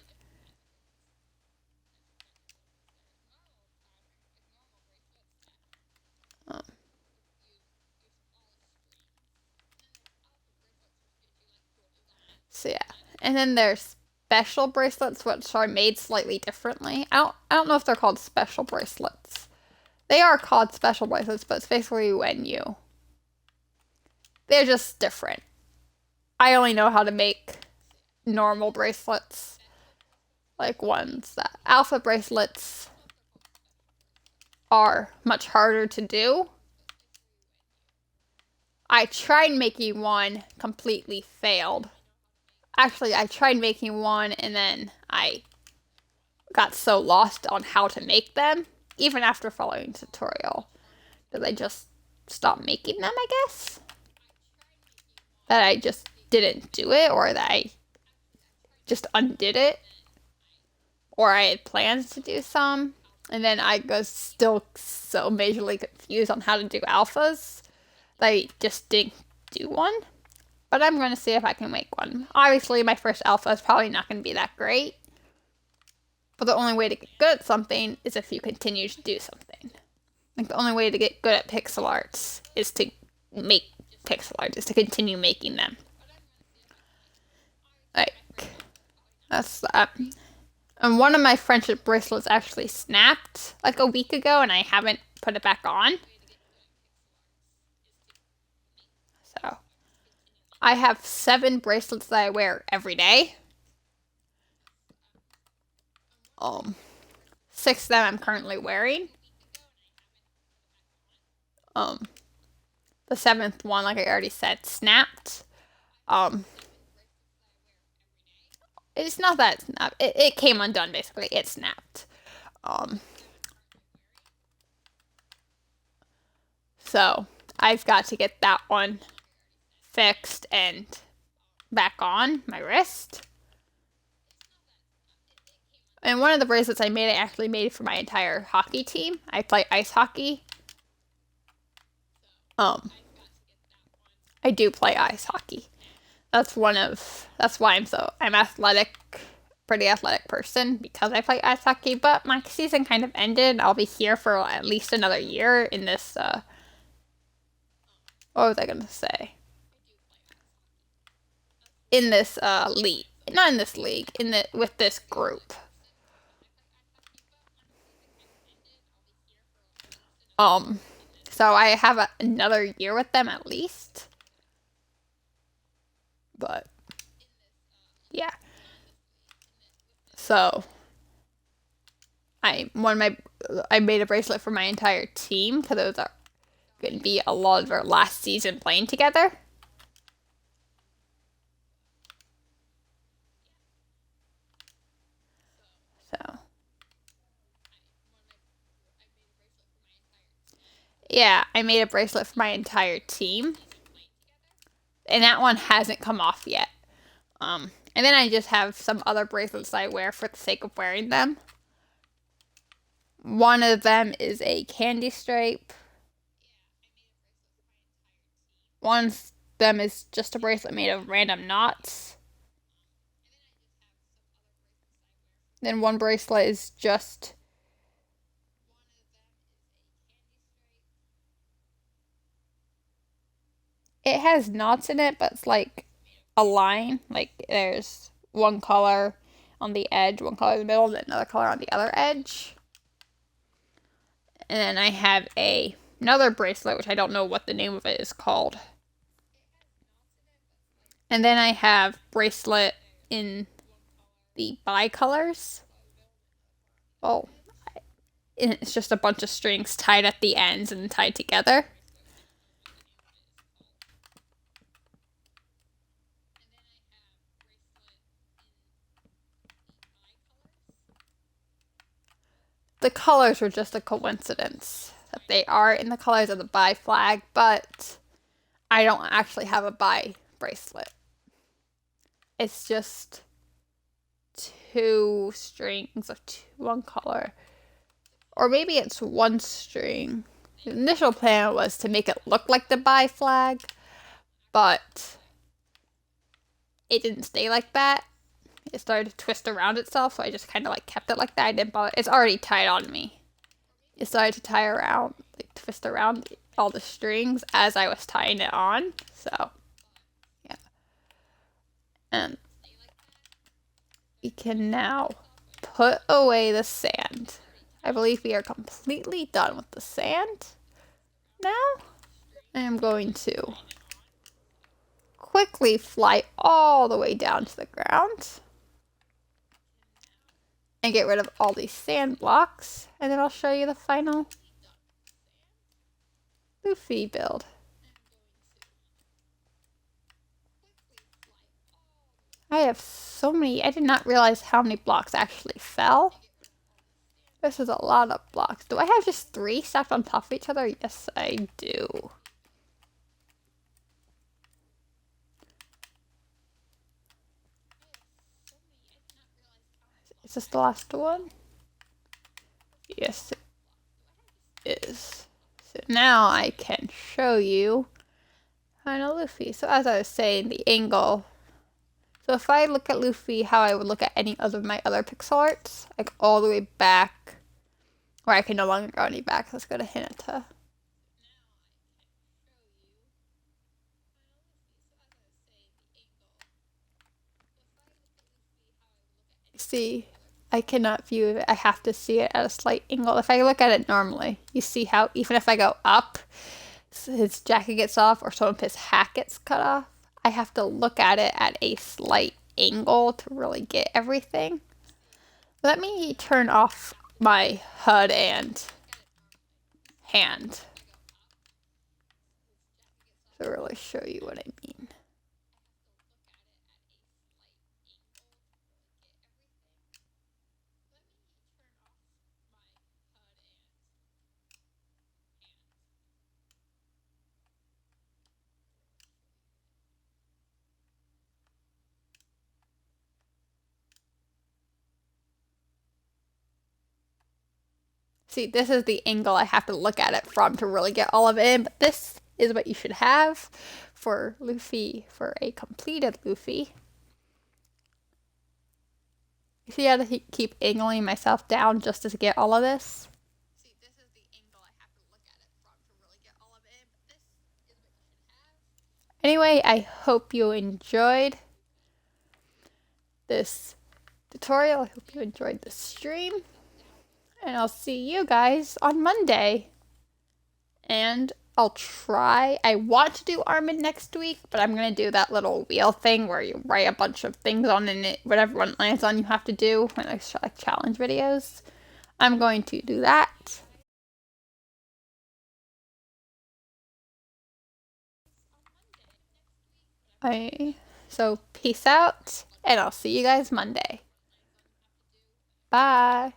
So yeah, and then there's special bracelets, which are made slightly differently. I don't know if they're called special bracelets. They are called special bracelets, but it's basically they're just different. I only know how to make normal bracelets, like ones that alpha bracelets are much harder to do. I tried making one, completely failed. Actually, I tried making one and then I got so lost on how to make them, even after following a tutorial, that I just stopped making them, I guess. That I just didn't do it, or that I just undid it. Or I had plans to do some, and then I was still so majorly confused on how to do alphas that I just didn't do one. But I'm going to see if I can make one. Obviously, my first alpha is probably not going to be that great. But the only way to get good at something is if you continue to do something. Like, the only way to get good at pixel arts is to make pixel arts, is to continue making them. Like, that's that. And one of my friendship bracelets actually snapped like a week ago, and I haven't put it back on. So, I have 7 bracelets that I wear every day. 6 of them I'm currently wearing. The 7th one, like I already said, snapped. Um, it's not that it snapped. It came undone basically. It snapped. Um, so I've got to get that one fixed and back on my wrist. And one of the bracelets I made, I actually made for my entire hockey team. I play ice hockey. I do play ice hockey. That's why I'm athletic, pretty athletic person because I play ice hockey. But my season kind of ended. I'll be here for at least another year in this. What was I gonna say? In this league, not in this league, in the with this group. Um, so I have another year with them at least. But yeah, so I made a bracelet for my entire team because those are going to be a lot of our last season playing together. So yeah, I made a bracelet for my entire team, and that one hasn't come off yet. And then I just have some other bracelets I wear for the sake of wearing them. One of them is a candy stripe. One of them is just a bracelet made of random knots. Then one bracelet is just it has knots in it, but it's like a line. Like there's one color on the edge, one color in the middle, and another color on the other edge. And then I have another bracelet, which I don't know what the name of it is called. And then I have bracelet in the bicolors. Oh, and it's just a bunch of strings tied at the ends and tied together. The colors were just a coincidence that they are in the colors of the bi flag, but I don't actually have a bi bracelet. It's just two strings of one color. Or maybe it's one string. The initial plan was to make it look like the bi flag, but it didn't stay like that. It started to twist around itself, so I just kind of like kept it like that. I didn't bother. It's already tied on me. It started to tie around, like twist around all the strings as I was tying it on. So, yeah. And we can now put away the sand. I believe we are completely done with the sand now. I am going to quickly fly all the way down to the ground and get rid of all these sand blocks, and then I'll show you the final Luffy build. I have so many. I did not realize how many blocks actually fell. This is a lot of blocks. Do I have just 3 stacked on top of each other? Yes, I do. Is this the last one? Yes, it is. So now I can show you final Luffy. So as I was saying, the angle. So if I look at Luffy how I would look at any of my other pixel arts, like all the way back, where I can no longer go any back. Let's go to Hinata. See, I cannot view it. I have to see it at a slight angle. If I look at it normally, you see how even if I go up, his jacket gets off or some of his hat gets cut off. I have to look at it at a slight angle to really get everything. Let me turn off my HUD and hand to really show you what I mean. See, this is the angle I have to look at it from to really get all of it in, but this is what you should have for Luffy, for a completed Luffy. You see how to keep angling myself down just to get all of this? See, this is the angle I have to look at it from to really get all of it in, but this is what you should have. Anyway, I hope you enjoyed this tutorial. I hope you enjoyed the stream. And I'll see you guys on Monday. And I'll try. I want to do Armin next week, but I'm going to do that little wheel thing where you write a bunch of things on and it, whatever one lands on, you have to do when I like challenge videos. I'm going to do that. So peace out, and I'll see you guys Monday. Bye.